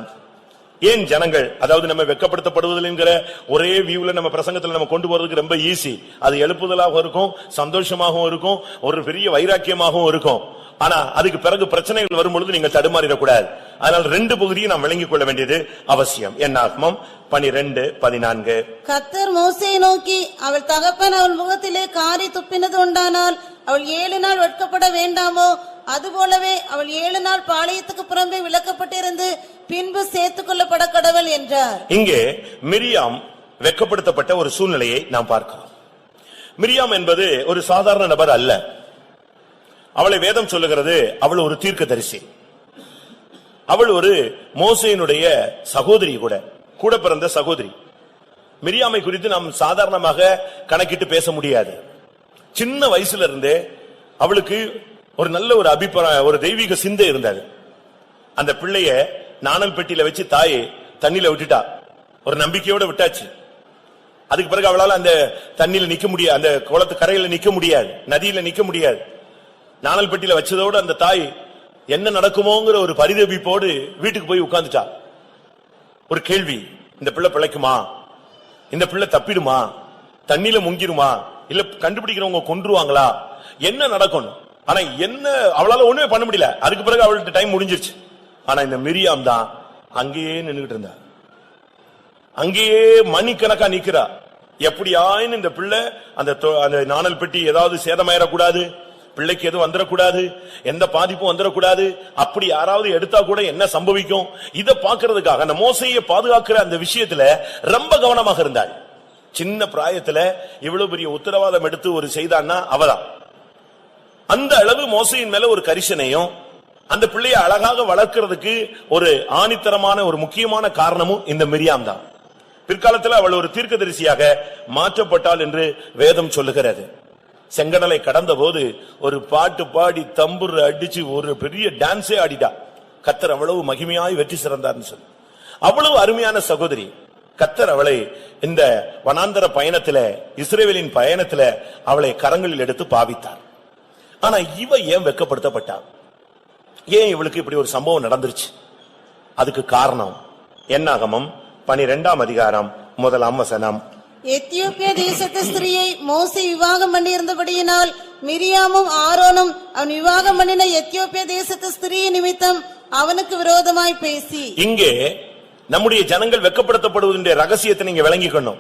ஏன் ஜனங்கள், அதாவது நம்ம வெட்கப்படுத்தப்படுவதில்லைங்கிற ஒரே வியூல நம்ம பிரசங்கத்துல நம்ம கொண்டு போறதுக்கு ரொம்ப ஈஸி. அது எழுப்புதலாகவும் இருக்கும், சந்தோஷமாகவும் இருக்கும், ஒரு பெரிய வைராக்கியமாகவும் இருக்கும். ஆனா அதுக்கு பிறகு பிரச்சனைகள் வரும்பொழுது நீங்கள் தடுமாறிடக்கூடாது. அதனால் 2 பகுதியை நாம் விளங்கிக் கொள்ள வேண்டியது அவசியம். என்னாகமம் 12:14. கர்த்தர் மோசேயை நோக்கி, அவள் தகப்பன் அவள் முகத்திலே காரி துப்பினது உண்டானால் அவள் 7 நாள் வெட்கப்பட வேண்டாமோ? அதுபோலவே அவள் 7 நாள் பாளையத்துக்கு புறம்பே விலக்கப்பட்டிருந்து பின்பு சேர்த்துக் கொள்ளப்பட கடவுள் என்றார். இங்கே மிரியாம் வெட்கப்படுத்தப்பட்ட ஒரு சூழ்நிலையை நாம் பார்க்கிறோம். மிரியாம் என்பது ஒரு சாதாரண நபர் அல்ல. அவளை வேதம் சொல்லுகிறது அவள் ஒரு தீர்க்கதரிசி. அவள் ஒரு மோசேயினுடைய சகோதரி, கூட பிறந்த சகோதரி. மிரியாமை குறித்து நாம் சாதாரணமாக கணக்கிட்டு பேச முடியாது. சின்ன வயசுல இருந்தே அவளுக்கு ஒரு நல்ல ஒரு அபிப்பிராயம், ஒரு தெய்வீக சிந்தை இருந்தது. அந்த பிள்ளைய நாணல் பெட்டியில வச்சு தாயை தண்ணியில விட்டுட்டா, ஒரு நம்பிக்கையோட விட்டாச்சு. அதுக்கு பிறகு அவளால் அந்த தண்ணியில நிக்க முடியாது, அந்த குளத்து கரையில நிக்க முடியாது, நதியில நிக்க முடியாது. நாணல் பெட்டியில வச்சதோடு அந்த தாய் என்ன நடக்குமோங்கிற ஒரு பரிதபிப்போடு வீட்டுக்கு போய் உட்கார்ந்துட்டா. ஒரு கேள்வி, இந்த பிள்ளை பிழைக்குமா, இந்த பிள்ளை தப்பிடுமா, தண்ணியில முங்கிருமா, இல்ல கண்டுபிடிக்கிறவங்க கொன்றுவாங்களா, என்ன நடக்கும்? ஆனா என்ன அவளால ஒண்ணுமே பண்ண முடியல. அதுக்கு பிறகு அவள்கிட்ட டைம் முடிஞ்சிருச்சு. ஆனா இந்த மிரியாம் தான் அங்கேயே நின்னுகிட்டு இருந்தா, அங்கேயே மணிக்கணக்கா நிக்கிறா. எப்படியாயின்னு இந்த பிள்ளை அந்த நாணல் பெட்டி ஏதாவது சேதமாயிடக்கூடாது, பிள்ளைக்கு எதுவும் வந்துடக்கூடாது, எந்த பாதிப்பும் வந்துடக்கூடாது, அப்படி யாராவது எடுத்தா கூட என்ன சம்பவிக்கும், இதை பாக்குறதுக்காக அந்த மோசையை பாதுகாக்கிற அந்த விஷயத்துல ரொம்ப கவனமாக இருந்தாள். சின்ன பிராயத்துல இவ்வளவு பெரிய உத்தரவாதம் எடுத்து ஒரு செய்தான்னா அவதான். அந்த அளவு மோசையின் மேல ஒரு கரிசனையும் அந்த பிள்ளையை அழகாக வளர்க்கிறதுக்கு ஒரு ஆணித்தரமான ஒரு முக்கியமான காரணமும் இந்த மிரியாம் தான். பிற்காலத்தில் அவள் ஒரு தீர்க்கதரிசியாக மாற்றப்பட்டாள் என்று வேதம் சொல்லுகிறது. செங்கடலை கடந்த போது ஒரு பாட்டு பாடி தம்புர் அடிச்சு ஒரு பெரிய டான்ஸே ஆடிட்டா. கர்த்தர் அவ்வளவு மகிமையாய் வெற்றி சிறந்தார்னு சொல்லி, அவ்வளவு அருமையான சகோதரி. கர்த்தர் அவளை இந்த வனாந்தர பயணத்தில, இஸ்ரவேலின் பயணத்தில அவளை கரங்களில் எடுத்து பாவித்தார். ஆனா இவ ஏன் வெட்கப்படுத்தப்பட்டாள்? ஏன் இவளுக்கு இப்படி ஒரு சம்பவம் நடந்துருச்சு? அதுக்கு காரணம் என்னாகமம் 12ஆம் அதிகாரம் 1ஆம் வசனம். எத்தியோப்பியா தேசத்து ஸ்திரியை மோசே விவாகம் பண்ணியிருந்தபடியினால் மிரியாமும் ஆரோனும் அவன் விவாகம் பண்ணின எத்தியோப்பியா தேசத்து ஸ்திரியை நிமித்தம் அவனுக்கு விரோதமாய் பேசி. இங்கே நம்முடைய ஜனங்கள் வெட்கப்படுத்தப்படுவதற்குரிய ரகசியத்தை நீங்க விளங்கிக்கணும்.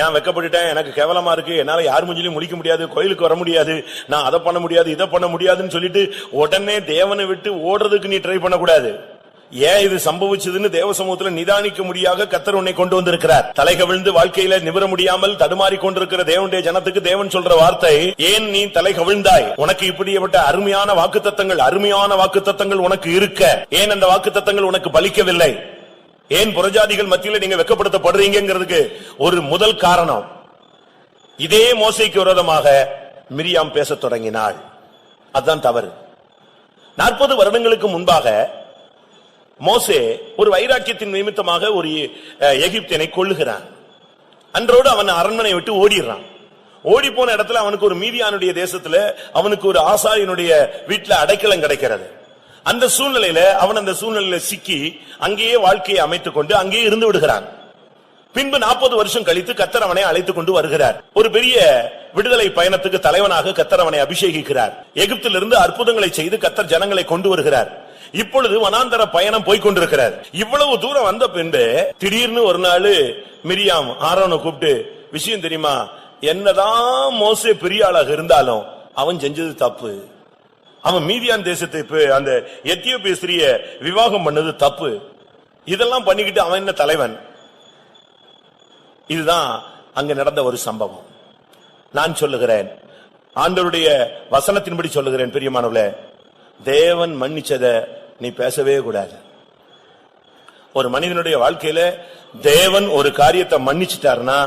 ஏன் வெட்கப்பட்டுட்டேன், எனக்கு கேவலமா இருக்கு, என்னால யார் மூஞ்சிலையும் முழிக்க முடியாது, கோயிலுக்கு வர முடியாது, நான் அதை பண்ண முடியாது இதை பண்ண முடியாதுன்னு சொல்லிட்டு உடனே தேவனை விட்டு ஓடுறதுக்கு நீ ட்ரை பண்ணக்கூடாது. ஏன் இது சம்பவிச்சதுன்னு தேவ சமூகத்துல நிதானிக்க முடியாத கர்த்தர் உன்னை கொண்டு வந்திருக்கிறார். தலை கவிழ்ந்து வாழ்க்கையில நிபுற முடியாமல் தடுமாறி கொண்டிருக்கிற தேவனுடைய ஜனத்துக்கு தேவன் சொல்ற வார்த்தை, ஏன் நீ தலை கவிழ்ந்தாய்? உனக்கு இப்படிப்பட்ட அருமையான வாக்குத்தத்தங்கள் உனக்கு இருக்க, ஏன் அந்த வாக்குத்தத்தங்கள் உனக்கு பலிக்கவில்லை? ஏன் புறஜாதிகள் மத்தியில நீங்க வெட்கப்படுத்தப்படுறீங்கிறதுக்கு ஒரு முதல் காரணம், இதே மோசேக்கு விரோதமாக மிரியாம் பேசத் தொடங்கினாள். அதுதான் தவறு. 40 வருடங்களுக்கு முன்பாக மோசே ஒரு வைராக்கியத்தின் நிமித்தமாக ஒரு எகிப்தியனை கொல்லுகிறான். அன்றோடு அவன் அரண்மனை விட்டு ஓடிடுறான். ஓடி போன இடத்துல அவனுக்கு ஒரு மீதியானுடைய தேசத்துல அவனுக்கு ஒரு ஆசாரியனுடைய வீட்டுல அடைக்கலம் கிடைக்கிறது. அந்த சூழ்நிலையில அவன் அந்த சூழ்நிலையில சிக்கி அங்கேயே வாழ்க்கையை அமைத்துக் கொண்டு அங்கேயே இருந்து விடுகிறான். பின்பு 40 வருஷம் கழித்து கர்த்தர் அவனை அழைத்துக் கொண்டு வருகிறார். ஒரு பெரிய விடுதலை பயணத்துக்கு தலைவனாக கர்த்தர் அவனை அபிஷேகிக்கிறார். எகிப்திலிருந்து அற்புதங்களை செய்து கர்த்தர் ஜனங்களை கொண்டு வருகிறார். இப்பொழுது வனாந்தர பயணம் போய்கொண்டிருக்கிறார். இவ்வளவு தூரம் வந்த பின்பு திடீர்னு ஒரு நாள் மிரியாம் ஆரோனை கூப்பிட்டு, விஷயம் தெரியுமா, என்னதான் மோசே பெரிய ஆளாக இருந்தாலும் அவன் செஞ்சது தப்பு. அவன் மீதியான் தேசத்தை அந்த எத்தியோப்பிய ஸ்திரிய விவாகம் பண்ணது தப்பு. இதெல்லாம் பண்ணிக்கிட்டு அவன் என்ன தலைவன்? இதுதான் அங்க நடந்த ஒரு சம்பவம். நான் சொல்லுகிறேன், ஆண்டவருடைய வசனத்தின்படி சொல்லுகிறேன், பிரியமானவர்களே, தேவன் மன்னிச்சத நீ பேசவே கூடாது. ஒரு மனிதனுடைய வாழ்க்கையில தேவன் ஒரு காரியத்தை மன்னிச்சிட்டாருன்னா,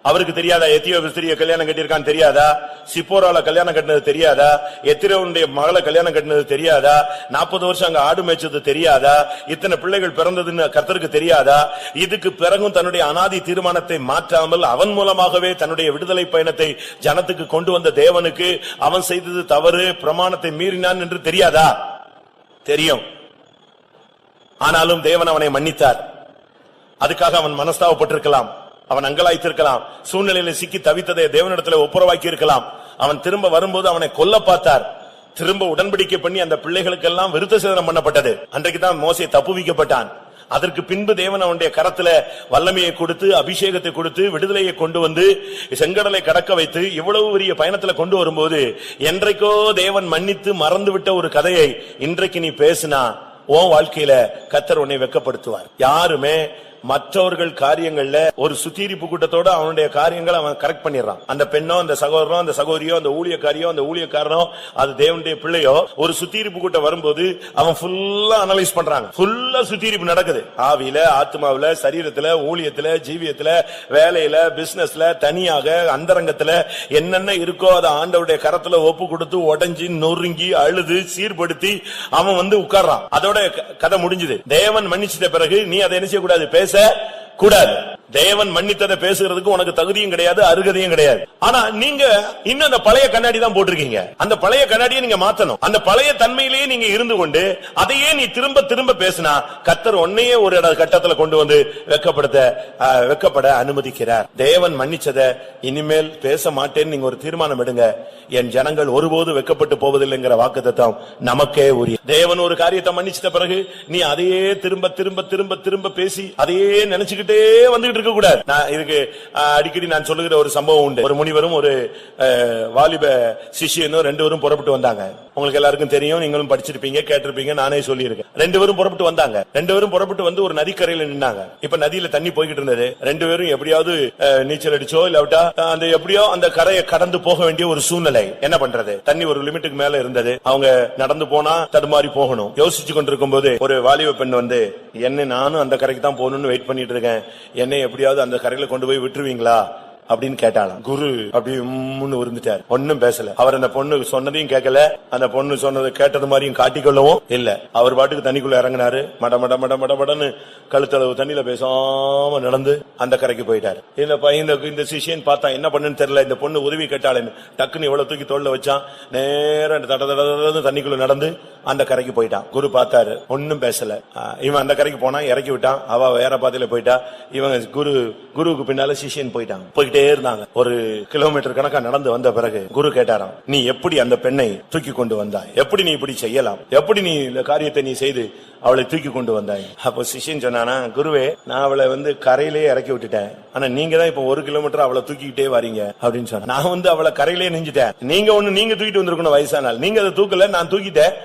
அவருக்கு தெரியாதா எத்தியோப்பிய ஸ்திரியை கல்யாணம் கட்டியிருக்கான்னு தெரியாதா? சிப்போரால கல்யாணம் கட்டினது தெரியாதா? எத்திரோனுடைய மகளை கல்யாணம் கட்டினது தெரியாதா? 40 வருஷம் அங்க ஆடு மேய்ச்சது தெரியாதா? இத்தனை பிள்ளைகள் பிறந்ததுன்னு கர்த்தருக்கு தெரியாதா? இதுக்கு பிறகும் தன்னுடைய அனாதி தீர்மானத்தை மாற்றாமல் அவன் மூலமாகவே தன்னுடைய விடுதலை பயணத்தை ஜனத்துக்கு கொண்டு வந்த தேவனுக்கு அவன் செய்தது தவறு, பிரமாணத்தை மீறினான் என்று தெரியாதா? தெரியும். ஆனாலும் தேவன் அவனை மன்னித்தார். அதுக்காக அவன் மனஸ்தாபப்பட்டிருக்கலாம், அவன் அங்கலாய்த்திருக்கலாம், சூழ்நிலையில சிக்கி தவித்ததை தேவனிடத்துல ஒப்புரவாக்கி இருக்கலாம். அவன் திரும்ப வரும்போது அவனை கொல்ல பார்த்தார். திரும்ப உடன்படிக்கை பண்ணி அந்த பிள்ளைகளுக்கெல்லாம் விருத்த சேதனம் பண்ணப்பட்டது. அன்றைக்குதான் மோசே தப்புவிக்கப்பட்டான். அதற்கு பின்பு தேவன் அவனுடைய கரத்துல வல்லமையை கொடுத்து, அபிஷேகத்தை கொடுத்து, விடுதலையை கொண்டு வந்து செங்கடலை கடக்க வைத்து இவ்வளவு பெரிய பயணத்துல கொண்டு வரும்போது, என்றைக்கோ தேவன் மன்னித்து மறந்து விட்ட ஒரு கதையை இன்றைக்கு நீ பேசினா உன் வாழ்க்கையில கர்த்தர் உன்னை வெட்கப்படுத்துவார். யாருமே மற்றவர்கள் காரியங்கள்ல ஒரு சுத்திரிப்பு கூட்டத்தோட அவனுடைய காரியங்களை அவன் கரெக்ட் பண்ணிடுறான். அந்த பெண்ணோ, அந்த சகோதரனோ, அந்த சகோதரியோ, அந்த ஊழியக்காரியோ, அந்த ஊழியக்காரனோ, அது தேவனுடைய பிள்ளையோ, ஒரு சுத்திரிப்பு கூட்டம் வரும்போது அவன் ஃபுல்லா அனலைஸ் பண்றாங்க. ஃபுல்லா சுத்திரிப்பு நடக்குது. ஆவியில, ஆத்மாவில, சரீரத்துல, ஊழியத்துல, ஜீவியத்துல, வேலையில, பிசினஸ்ல, தனியாக அந்தரங்கத்துல என்னென்ன இருக்கோ அதை ஆண்டவருடைய கரத்துல ஒப்பு கொடுத்து உடைஞ்சி நொறுங்கி அழுது சீர்படுத்தி அவன் உட்கார்றான். அதோட கதை முடிஞ்சது. தேவன் மன்னிச்சிட்ட பிறகு நீ அதை என்ன செய்யக்கூடாது, பேச கூடாது. தேவன் மன்னித்ததை பேசுறதுக்கு உனக்கு தகுதியும் கிடையாது, அருகதையும் கிடையாது. ஆனா நீங்க இன்னும் அந்த பழைய கண்ணாடி தான் போட்டிருக்கீங்க. அந்த பழைய கண்ணாடியை நீங்க மாத்தணும். அந்த பழைய தன்மையிலேயே நீங்க இருந்து கொண்டு அதையே நீ திரும்ப திரும்ப பேசினா கர்த்தர் உன்னையே ஒரு கட்டத்துல கொண்டு வந்து வெக்கப்பட அனுமதிக்கிறார். தேவன் மன்னிச்சதை இனிமேல் பேச மாட்டேன்னு நீங்க ஒரு தீர்மானம் எடுங்க. என் ஜனங்கள் ஒருபோது வெக்கப்பட்டு போவதில்லைங்கிற வாக்குத்தத்தம் நமக்கே உரிய. தேவன் ஒரு காரியத்தை மன்னிச்சிட்ட பிறகு நீ அதையே திரும்ப திரும்ப திரும்ப திரும்ப பேசி அதையே நினைச்சுக்கிட்டே வந்துகிட்டு இருக்க கூடாது. இதுக்கு அடிக்கடி நான் சொல்லுகிற ஒரு சம்பவம் உண்டு. ஒரு முனிவரும் ஒரு வாலிப சிஷ்யனும் 2 பேரும் புறப்பட்டு வந்தாங்க. உங்களுக்கு எல்லாருக்கும் தெரியும், நீங்களும் படிச்சிருப்பீங்க, கேட்டிருப்பீங்க, நானே சொல்லியிருக்கேன். 2 பேரும் புறப்பட்டு வந்தாங்க. 2 பேரும் புறப்பட்டு வந்து ஒரு நதிக்கரையில நின்னாங்க. இப்ப நதியில தண்ணி போய்கிட்டு இருந்தது. 2 பேரும் எப்படியாவது நீச்சல் அடிச்சோ இல்லாவிட்டா அந்த எப்படியோ அந்த கரையை கடந்து போக வேண்டிய ஒரு சூழ்நிலை. என்ன பண்றது, தண்ணி ஒரு லிமிட்டுக்கு மேல இருந்தது. அவங்க நடந்து போனா தடுமாறி போகணும். யோசிச்சு கொண்டிருக்கும் போது ஒரு வாலிப பெண் என்ன நானும் அந்த கரைக்கு தான் போகணும்னு வெயிட் பண்ணிட்டு இருக்கேன், என்னை எப்படியாவது அந்த கரையில கொண்டு போய் விட்டுருவீங்களா அப்படின்னு கேட்டாலும் குரு அப்படி இருந்துட்டார். ஒன்னும் பேசல. அவர் அந்த பொண்ணு சொன்னதையும் கேட்கல, அந்த பொண்ணு சொன்னதை கேட்டது மாதிரியும் காட்டிக்கொள்ளவும் இல்ல. அவர் பாட்டுக்கு தண்ணிக்குள்ள இறங்கினாரு. மட மட மட மட மடன்னு கழுத்தளவு தண்ணியில பேசாம நடந்து அந்த கரைக்கு போயிட்டாரு. இந்த சிஷியன் பார்த்தா என்ன பண்ணுன்னு தெரியல. இந்த பொண்ணு உதவி கேட்டாளேன்னு டக்குன்னு இவ்வளவு தூக்கி தோல்ல வச்சான். நேரம் தண்ணிக்குள்ள நடந்து அந்த கரைக்கு போயிட்டான். குரு பார்த்தாரு, ஒன்னும் பேசல. இவன் அந்த கரைக்கு போனா இறக்கி விட்டான். அவ வேற பாதையில போயிட்டா. இவங்க குருவுக்கு பின்னால சிஷியன் போயிட்டான். போய்கிட்டே இருந்தாங்க. ஒரு கிலோமீட்டர் கணக்கா நடந்து வந்த பிறகு குரு கேட்டாராம், நீ எப்படி அந்த பெண்ணை தூக்கி கொண்டு வந்தாய்? எப்படி நீ இப்படி செய்யலாம்? எப்படி நீ இந்த காரியத்தை நீ செய்து அவளை தூக்கி கொண்டு வந்தாய்? அப்போ சிஷ்யன் சொன்னானா, குருவே, நான் அவளை கரையிலே இறக்கி விட்டுட்டேன். ஆனா நீங்க தான் இப்ப 1 கிலோமீட்டர் அவளை தூக்கிக்கிட்டே வரீங்க அப்படின்னு சொன்ன. நான் அவளை கரையிலே நெஞ்சிட்டேன். நீங்க தூக்கிட்டு வந்திருக்கணும் வயசானால். நீங்க அதை தூக்கல, நான் தூக்கிட்டேன்.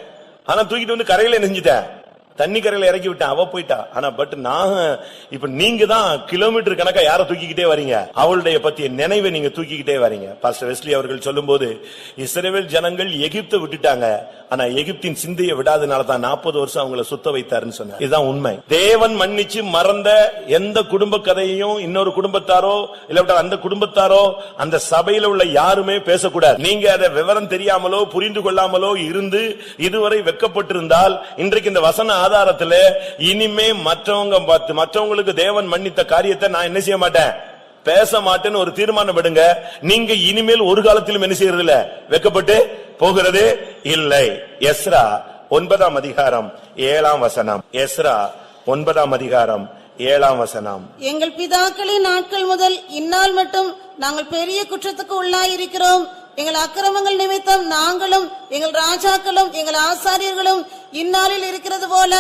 ஆனா தூக்கிட்டு கரையில நெஞ்சிட்டேன். தண்ணி கரையில இறக்கி விட்டேன், அவ போயிட்டா. ஆனா நான் இப்ப நீங்க தான் கிலோமீட்டர் கணக்கா யார தூக்கிக்கிட்டே வரீங்க? அவளுடைய பத்திய நினைவை நீங்க தூக்கிக்கிட்டே வரீங்க. பாஸ்டர் வெஸ்லி அவர்கள் சொல்லும் போது, இஸ்ரவேல் ஜனங்கள் எகிப்தை விட்டுட்டாங்க, ஆனா எகிப்தின் சிந்தையை விடாதனால தான் 40 வருஷம் அவங்களை சுத்த வைத்தாருன்னு சொன்னார். இதுதான் உண்மை. தேவன் மன்னிச்சு மறந்த எந்த குடும்ப கதையையும் இன்னொரு குடும்பத்தாரோ இல்ல அந்த குடும்பத்தாரோ அந்த சபையில உள்ள யாருமே பேசக்கூடாது. நீங்க அதை விவரம் தெரியாமலோ புரிந்து கொள்ளாமலோ இருந்து இதுவரை வெட்கப்பட்டிருந்தால் இன்றைக்கு இந்த வசன ஆதாரத்துல இனிமே மற்றவங்களுக்கு தேவன் மன்னித்த காரியத்தை நான் என்ன செய்ய மாட்டேன், பேச மாட்டேன்னு ஒரு தீர்மானம் எடுங்க. நீங்க இனிமேல் ஒரு காலத்திலும் என்ன செய்யறது இல்ல, வெட்கப்பட்டு போகிறது இல்லை. எஸ்ரா 9 அதிகாரம் 7 வசனம். எஸ்ரா 9 அதிகாரம் 7ஆம் வசனம். எங்கள் பிதாக்களின் நாட்கள் முதல் இந்நாள் மட்டும் நாங்கள் பெரிய குற்றத்துக்கு உள்ளாயிருக்கிறோம். எங்கள் அக்கிரமங்கள் நிமித்தம் நாங்களும் எங்கள் ராஜாக்களும் எங்கள் ஆசாரியர்களும் இந்நாளில் இருக்கிறது போல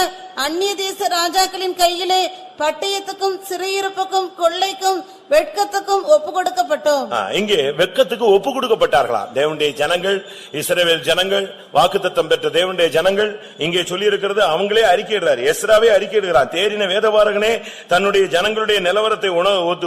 அந்நிய தேச ராஜாக்களின் கையிலே பட்டயத்துக்கும் சிறையிருப்புக்கும் கொள்ளைக்கும் வெட்கத்துக்கும் ஒப்பு கொடுக்கப்பட்டோம். இங்கே வெட்கத்துக்கு ஒப்பு கொடுக்கப்பட்டார்களா தேவனுடைய ஜனங்கள், இஸ்ரவேல் ஜனங்கள், வாக்குத்தத்தம் பெற்ற தேவனுடைய ஜனங்கள். இங்கே சொல்லி இருக்கிறது அவங்களே அறிக்கையிடுறாரு, எஸ்ராவே அறிக்கையிடுகிறான். தேறின வேதபாரகனே தன்னுடைய ஜனங்களுடைய நிலவரத்தை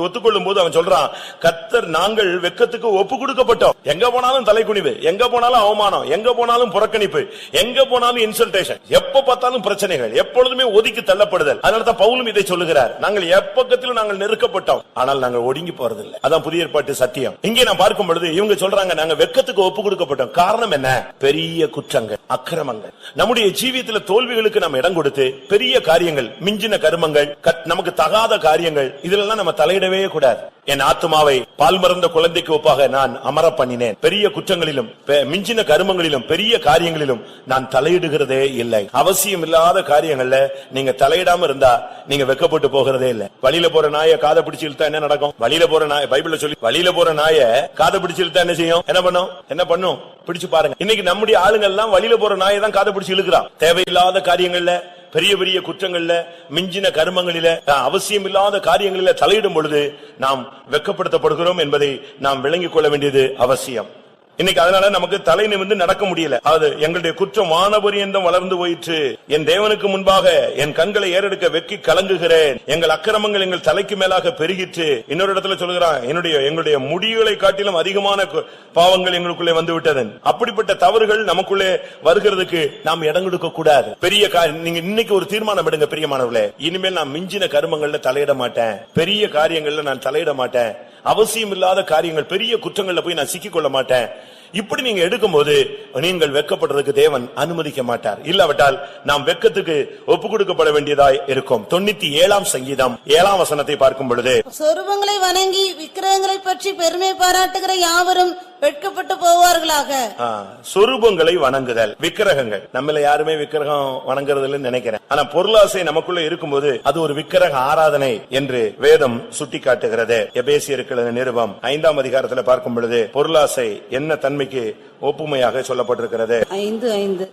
ஒத்துக்கொள்ளும் போது அவன் சொல்றான், கர்த்தர் நாங்கள் வெட்கத்துக்கு ஒப்பு கொடுக்கப்பட்டோம். எங்க போனாலும் தலைக்குனிவு, எங்க போனாலும் அவமானம், எங்க போனாலும் புறக்கணிப்பு, எங்க போனாலும் இன்சல்டேஷன், எப்ப பார்த்தாலும் பிரச்சனைகள், எப்பொழுதுமே ஒதுக்கி தள்ளப்படுதல். அதனாலதான் பவுலும் இதை சொல்லுகிறார், நாங்கள் எப்பக்கத்திலும் நாங்கள் நெருக்கப்பட்டோம், ஆனால் நாங்கள் ஒடுங்கி போறதில்லை. அதான் புதிய ஏற்பாட்டு சத்தியம். இங்கே நான் பார்க்கும் பொழுது இவங்க சொல்றாங்க நாங்க வெட்கத்துக்கு ஒப்பு கொடுக்கப்பட்டோம். காரணம் என்ன? பெரிய குற்றங்கள், அக்கிரமங்கள், நம்முடைய ஜீவியத்தில் தோல்விகளுக்கு நம்ம இடம் கொடுத்து பெரிய காரியங்கள், மிஞ்சின கருமங்கள், நமக்கு தகாத காரியங்கள், இதெல்லாம் நம்ம தலையிடவே கூடாது. என் ஆத்துமாவை பால் மறந்த குழந்தைக்கு ஒப்பாக நான் அமர பண்ணினேன். பெரிய குற்றங்களிலும் மிஞ்சின கருமங்களிலும் பெரிய காரியங்களிலும் நான் தலையிடுகிறதே இல்லை. அவசியம் இல்லாத காரியங்கள்ல நீங்க தலையிடாம இருந்தா நீங்க வெட்கப்பட்டு போகிறதே இல்லை. வழியில போற நாயை காதை பிடிச்சு இழுத்தா என்ன நடக்கும்? வழியில போற நாய், பைபிள்ல சொல்லி வழியில போற நாயை காதை பிடிச்சு இழுத்தா என்ன செய்யும்? என்ன பண்ணும்? பிடிச்சு பாருங்க. இன்னைக்கு நம்முடைய ஆளுங்கள் எல்லாம் வழியில போற நாயை தான் காதை பிடிச்சு இழுக்கிறான். தேவையில்லாத காரியங்கள்ல, பெரிய பெரிய குற்றங்கள்ல, மிஞ்சின கருமங்களில, அவசியம் இல்லாத காரியங்களில தலையிடும் பொழுது நாம் வெட்கப்படுத்தப்படுகிறோம் என்பதை நாம் விளங்கிக் கொள்ள வேண்டியது அவசியம். இன்னைக்கு அதனால நமக்கு தலை நிமிர்ந்து நடக்க முடியல. அது எங்களுடைய குற்றம் வானபரியந்தம் வளர்ந்து போயிற்று. என் தேவனுக்கு முன்பாக என் கண்களை ஏறெடுக்க வெக்கி கலங்குகிறேன். எங்கள் அக்கிரமங்கள் எங்கள் தலைக்கு மேலாக பெருகிற்று. இன்னொரு இடத்துல சொல்கிறான், எங்களுடைய முடிகளை காட்டிலும் அதிகமான பாவங்கள் எங்களுக்குள்ளே வந்து விட்டது. அப்படிப்பட்ட தவறுகள் நமக்குள்ளே வருகிறதுக்கு நாம் இடம் கொடுக்க கூடாது. பெரிய நீங்க இன்னைக்கு ஒரு தீர்மானம் எடுங்க பிரியமானவர்களே, இனிமேல் நான் மிஞ்சின கருமங்கள்ல தலையிட மாட்டேன், பெரிய காரியங்கள்ல நான் தலையிட மாட்டேன், அவசியம் இல்லாத காரியங்கள், பெரிய குற்றங்கள்ல போய் நான் சிக்கிக் கொள்ள மாட்டேன். இப்படி நீங்க எடுக்கும்போது நீங்கள் வெட்கப்படுறதுக்கு தேவன் அனுமதிக்க மாட்டார். இல்லாவிட்டால் நாம் வெட்கத்துக்கு ஒப்பு கொடுக்கப்பட வேண்டியதாய் இருக்கும். 97ஆம் சங்கீதம் 7ஆம் வசனத்தை பார்க்கும் பொழுது, சொரூபங்களை வணங்கி விக்கிரகங்களை பற்றி பெருமை பாராட்டுகிற யாவரும் வெட்கப்பட்டு போவார்களாக. சொரூபங்களை வணங்குதல், விக்கிரகங்கள், நம்மள யாருமே விக்கிரகம் வணங்குறதுன்னு நினைக்கிறேன். ஆனா பொருளாசை நமக்குள்ள இருக்கும்போது அது ஒரு விக்கிரக ஆராதனை என்று வேதம் சுட்டி காட்டுகிறது. எபேசியருக்கு நிருபம் 5ஆம் அதிகாரத்தில் பார்க்கும் பொழுது பொருளாசை என்ன தன்மைக்கு ஒப்புமையாக சொல்லப்பட்டிருக்கிறது. 5:5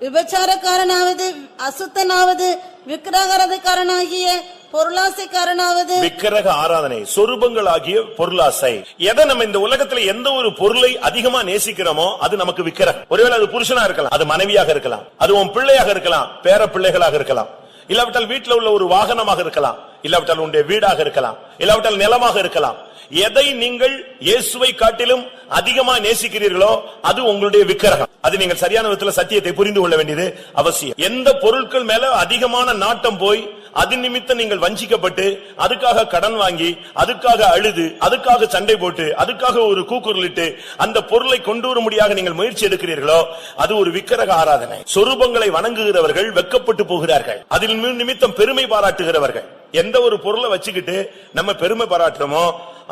விபச்சாரக்காரனாவது, அசுத்தனாவது, விக்கிரகாராதனைக்காரனாகிய பொருளாசைக்காரனாவது. விக்கிரக ஆராதனை, சொரூபங்களாகிய பொருளாசை. எதை நம்ம இந்த உலகத்துல எந்த ஒரு பொருளை அதிகமா நேசிக்கிறோமோ அது நமக்கு விக்கிரகம். ஒருவேளை அது புருஷனா இருக்கலாம், அது மனைவியாக இருக்கலாம், அது உன் பிள்ளையாக இருக்கலாம், பேர பிள்ளைகளாக இருக்கலாம், இல்லாவிட்டால் வீட்டில் உள்ள ஒரு வாகனமாக இருக்கலாம், இல்லாவிட்டால் உன்னுடைய வீடாக இருக்கலாம், இல்லாவிட்டால் நிலமாக இருக்கலாம். எதை நீங்கள் இயேசுவை காட்டிலும் அதிகமா நேசிக்கிறீர்களோ அது உங்களுடைய விக்கிரகம். அது நீங்கள் சரியான விதத்தில் சத்தியத்தை புரிந்து கொள்ள வேண்டியது அவசியம். எந்த பொருட்கள் மேல அதிகமான நாட்டம் போய் அது நிமித்தம் நீங்கள் வஞ்சிக்கப்பட்டு அதுக்காக கடன் வாங்கி அதுக்காக அழுது அதுக்காக சண்டை போட்டு அதுக்காக ஒரு கூக்குரலிட்டு அந்த பொருளை கொண்டு வர முடியாத நீங்கள் முயற்சி எடுக்கிறீர்களோ அது ஒரு விக்கிரக ஆராதனை. சொரூபங்களை வணங்குகிறவர்கள் வெட்கப்பட்டு போகிறார்கள். அதில் நிமித்தம் பெருமை பாராட்டுகிறவர்கள். எந்த ஒரு பொருளை வச்சுக்கிட்டு நம்ம பெருமை பாராட்டுறோமோ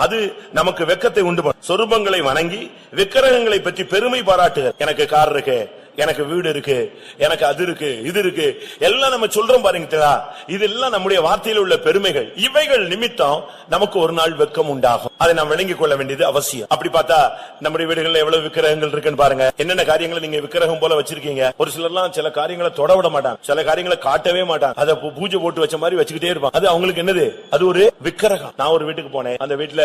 அது நமக்கு வெட்கத்தை உண்டு பண்ணும். சொரூபங்களை வணங்கி விக்கிரகங்களை பற்றி பெருமை பாராட்டுகிற, எனக்கு கார் இருக்கு, எனக்கு வீடு இருக்கு, எனக்கு அது இருக்கு, இது இருக்கு, எல்லாம் நம்ம சொல்றோம் பாருங்க. இதெல்லாம் நம்முடைய வார்த்தையில் உள்ள பெருமைகள். இவைகள் நிமித்தம் நமக்கு ஒரு நாள் வெட்கம் உண்டாகும். அதை நாம் விளங்கிக் கொள்ள வேண்டியது அவசியம். அப்படி பார்த்தா நம்முடைய வீடுகளில் எவ்வளவு விக்கிரகங்கள் இருக்குன்னு பாருங்க. என்னென்ன காரியங்களை நீங்க விக்கிரகம் போல வச்சிருக்கீங்க. ஒரு சிலர்லாம் சில காரியங்களை தொட விட மாட்டாங்க, சில காரியங்களை காட்டவே மாட்டாங்க, அதை பூஜை போட்டு வச்ச மாதிரி வச்சுக்கிட்டே இருப்பாங்க. அது அவங்களுக்கு என்னது? அது ஒரு விக்கிரகம். நான் ஒரு வீட்டுக்கு போனேன், அந்த வீட்டுல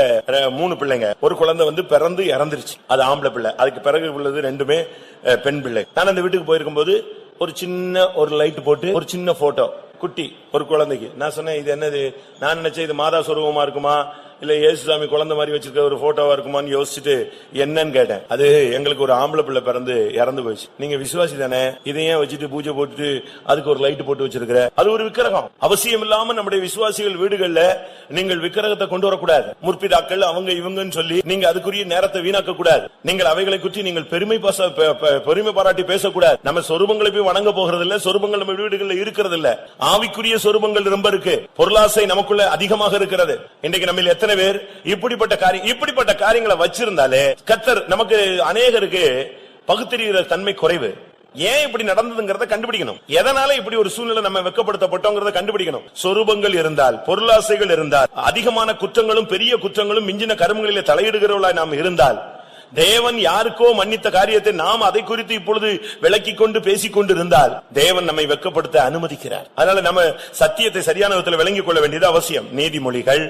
3 பிள்ளைங்க. ஒரு குழந்தை பிறந்து இறந்துருச்சு, அது ஆம்பளை பிள்ளை. அதுக்கு பிறகு உள்ளது 2மே பெண் பிள்ளை. நான் அந்த வீட்டுக்கு போயிருக்கும் போது ஒரு சின்ன ஒரு லைட் போட்டு ஒரு சின்ன போட்டோ குட்டி ஒரு குழந்தைக்கு. நான் சொன்னேன், இது என்னது? நான் நினைச்சேன் இது மாதா சொரூபமா இருக்குமா இல்ல இயேசுசாமி குழந்தை மாதிரி வச்சிருக்க ஒரு போட்டோவா இருக்குமான்னு யோசிச்சுட்டு என்னன்னு கேட்டேன். அது எங்களுக்கு ஒரு ஆம்பளை பிள்ளை பிறந்து இறந்து போயிடுச்சு. நீங்க விசுவாசி தானே, இதையே வச்சுட்டு பூஜை போட்டுட்டு அதுக்கு ஒரு லைட் போட்டு வச்சிருக்கிற, அது ஒரு விக்கிரகம். அவசியம் இல்லாம நம்முடைய விசுவாசிகள் வீடுகள்ல நீங்கள் விக்கிரகத்தை கொண்டு வரக்கூடாது. முற்பிதாக்கள் அவங்க இவங்கன்னு சொல்லி நீங்க அதுக்குரிய நேரத்தை வீணாக்க கூடாது. நீங்கள் அவைகளை குறித்து நீங்கள் பெருமை பாராட்டி பேசக்கூடாது. நம்ம சொரூபங்களை போய் வணங்க போகிறது இல்ல, சொரூபங்கள் நம்ம வீடுகளில் இருக்கிறது இல்ல. ஆவிக்குரிய சொரூபங்கள் ரொம்ப இருக்கு. பொருளாசை நமக்குள்ள அதிகமாக இருக்கிறது. இன்றைக்கு நம்ம எத்தனை பேர் இப்படிப்பட்ட காரியங்களை வச்சிருந்தாலே கர்த்தர் நமக்கு அநேகருக்கு பகுத்தறிகிற தன்மை குறைவு. ஏன் இப்படி நடந்ததுங்கிறத கண்டுபிடிக்கணும். எதனால இப்படி ஒரு சூழ்நிலை நம்ம வெட்கப்படுத்தப்பட்டோங்கிறத கண்டுபிடிக்கணும். சொரூபங்கள் இருந்தால், பொருளாசைகள் இருந்தால், அதிகமான குற்றங்களும் பெரிய குற்றங்களும் மிஞ்சின கருமங்களிலே தலையிடுகிறவர்களாய் நாம் இருந்தால், தேவன் யாருக்கோ மன்னித்த காரியத்தை நாம் அதை குறித்து இப்பொழுது விளக்கிக் கொண்டு பேசிக் கொண்டு இருந்தால் தேவன் நம்மை வெட்கப்படுத்த அனுமதிக்கிறார். அதனால நம்ம சத்தியத்தை சரியான விதத்தில் விளங்கிக் கொள்ள வேண்டியது அவசியம். நீதிமொழிகள்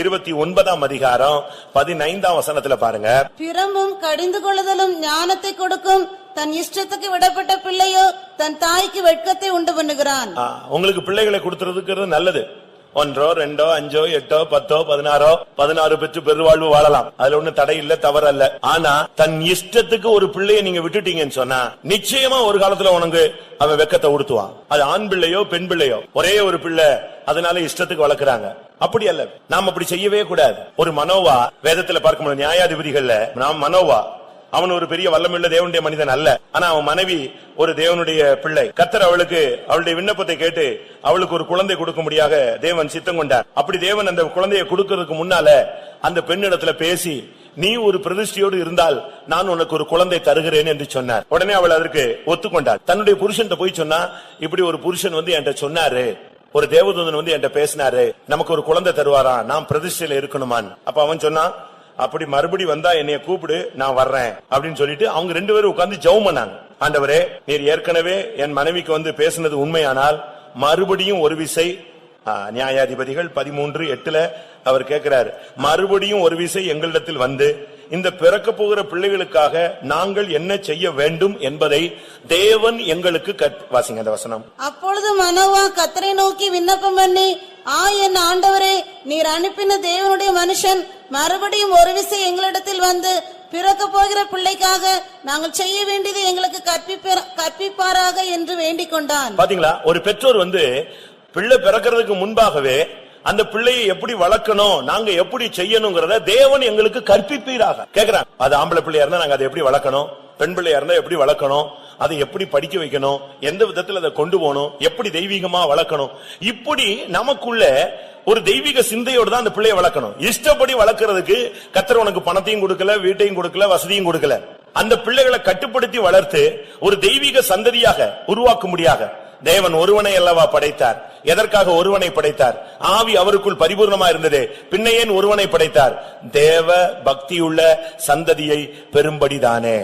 29ஆம் அதிகாரம் 15ஆம் வசனத்துல பாருங்க. பிரமும் கடிந்து கொள்ளுதலும் ஞானத்தை கொடுக்கும், தன் இஷ்டத்துக்கு விடப்பட்ட பிள்ளையோ தன் தாய்க்கு வெட்கத்தை உண்டு பண்ணுகிறான். உங்களுக்கு பிள்ளைகளை கொடுத்துறதுக்கு நல்லது. 1, 2, 5, 8, 10, 16 பெற்று பெருவாழ்வு வாழலாம். அதுல ஒண்ணு தடை இல்ல, தவறல்ல. ஆனா தன் இஷ்டத்துக்கு ஒரு பிள்ளைய நீங்க விட்டுட்டீங்கன்னு சொன்னா நிச்சயமா ஒரு காலத்துல உனக்கு அவன் வெக்கத்தை உடுத்துவான். அது ஆண் பிள்ளையோ பெண் பிள்ளையோ, ஒரே ஒரு பிள்ளை, அதனால இஷ்டத்துக்கு வளர்க்கறாங்க. அப்படி அல்ல, நாம் அப்படி செய்யவே கூடாது. ஒரு மனோவா வேதத்துல பார்க்க முடியும். நியாயாதிபதிகள்ல நாம் மனோவா, அவன் ஒரு பெரிய வல்லமுள்ள தேவனுடைய மனிதன் அல்ல. ஆனா அவன் மனைவி ஒரு தேவனுடைய பிள்ளை. கர்த்தர் அவளுக்கு அவளுடைய விண்ணப்பத்தை கேட்டு அவளுக்கு ஒரு குழந்தை கொடுக்கும்படியாக தேவன் சித்தம் கொண்டார். அப்படி தேவன் அந்த குழந்தையை கொடுக்கிறதுக்கு முன்னால அந்த பெண்ணிடத்துல பேசி, நீ ஒரு பிரதிஷ்டையோடு இருந்தால் நான் உனக்கு ஒரு குழந்தை தருகிறேன் என்று சொன்னார். உடனே அவள் அதற்கு ஒத்துக்கொண்டாள். தன்னுடைய புருஷன் போய் சொன்னா, இப்படி ஒரு புருஷன் என்கிட்ட சொன்னாரு, ஒரு தேவதூதன் என்கிட்ட பேசினாரு, நமக்கு ஒரு குழந்தை தருவாரா, நான் பிரதிஷ்டையில இருக்கணுமான். அப்ப அவன் சொன்னான், அப்படி மறுபடி வந்தா என்னைய கூப்பிடு, நான் வர்றேன் அப்படின்னு சொல்லிட்டு அவங்க 2 பேரும் உட்கார்ந்து ஜெபம் பண்ணாங்க. ஆண்டவரே, நீர் ஏற்கனவே என் மனைவிக்கு பேசினது உண்மையானால் மறுபடியும் ஒரு விசை, நியாயாதிபதிகள் 13:8 அவர் கேட்கிறார், மறுபடியும் ஒரு விசை எங்களிடத்தில் வந்து இந்த பிறக்க போகிற பிள்ளைகளுக்காக நாங்கள் என்ன செய்ய வேண்டும் என்பதை தேவன் எங்களுக்கு வாசிங்க அந்த வசனம். அப்பொழுது மனோவா கர்த்தரை நோக்கி விண்ணப்பம் பண்ணி, என் ஆண்டவரே, நீர் அனுப்பின தேவனுடைய மனுஷன் மறுபடியும் ஒரு விசை எங்களிடத்தில் வந்து பிறக்க போகிற பிள்ளைக்காக நாங்கள் செய்ய வேண்டியது எங்களுக்கு கற்பிப்பாராக என்று வேண்டிக் கொண்டான். பாத்தீங்களா, ஒரு பெற்றோர் பிள்ளை பிறக்கிறதுக்கு முன்பாகவே அந்த பிள்ளையை எப்படி வளர்க்கணும், நாங்க எப்படி செய்யணுங்கிறத தேவன் எங்களுக்கு கற்பிப்பீராக கேக்குறாங்க. அது ஆம்பளை பிள்ளையா இருந்தா நாங்க அதை எப்படி வளர்க்கணும், பெண் பிள்ளையா இருந்தா எப்படி வளர்க்கணும், அதை எப்படி படிக்க வைக்கணும், எந்த விதத்தில் அதை கொண்டு போகணும், எப்படி தெய்வீகமா வளர்க்கணும். இப்படி நமக்குள்ள ஒரு தெய்வீக சிந்தையோடு தான் அந்த பிள்ளையை வளர்க்கணும். இஷ்டப்படி வளர்க்கறதுக்கு கர்த்தர் உனக்கு பணத்தையும் கொடுக்கல, வீட்டையும் கொடுக்கல, வசதியும் கொடுக்கல. அந்த பிள்ளைகளை கட்டுப்படுத்தி வளர்த்து ஒரு தெய்வீக சந்ததியாக உருவாக்கும்படியாக தேவன் ஒருவனை அல்லவா படைத்தார். எதற்காக ஒருவனை படைத்தார்? ஆவி அவருக்குள் பரிபூர்ணமா இருந்தது. பின்ன ஏன் ஒருவனை படைத்தார்? தேவ பக்தியுள்ள சந்ததியை பெரும்படிதானே.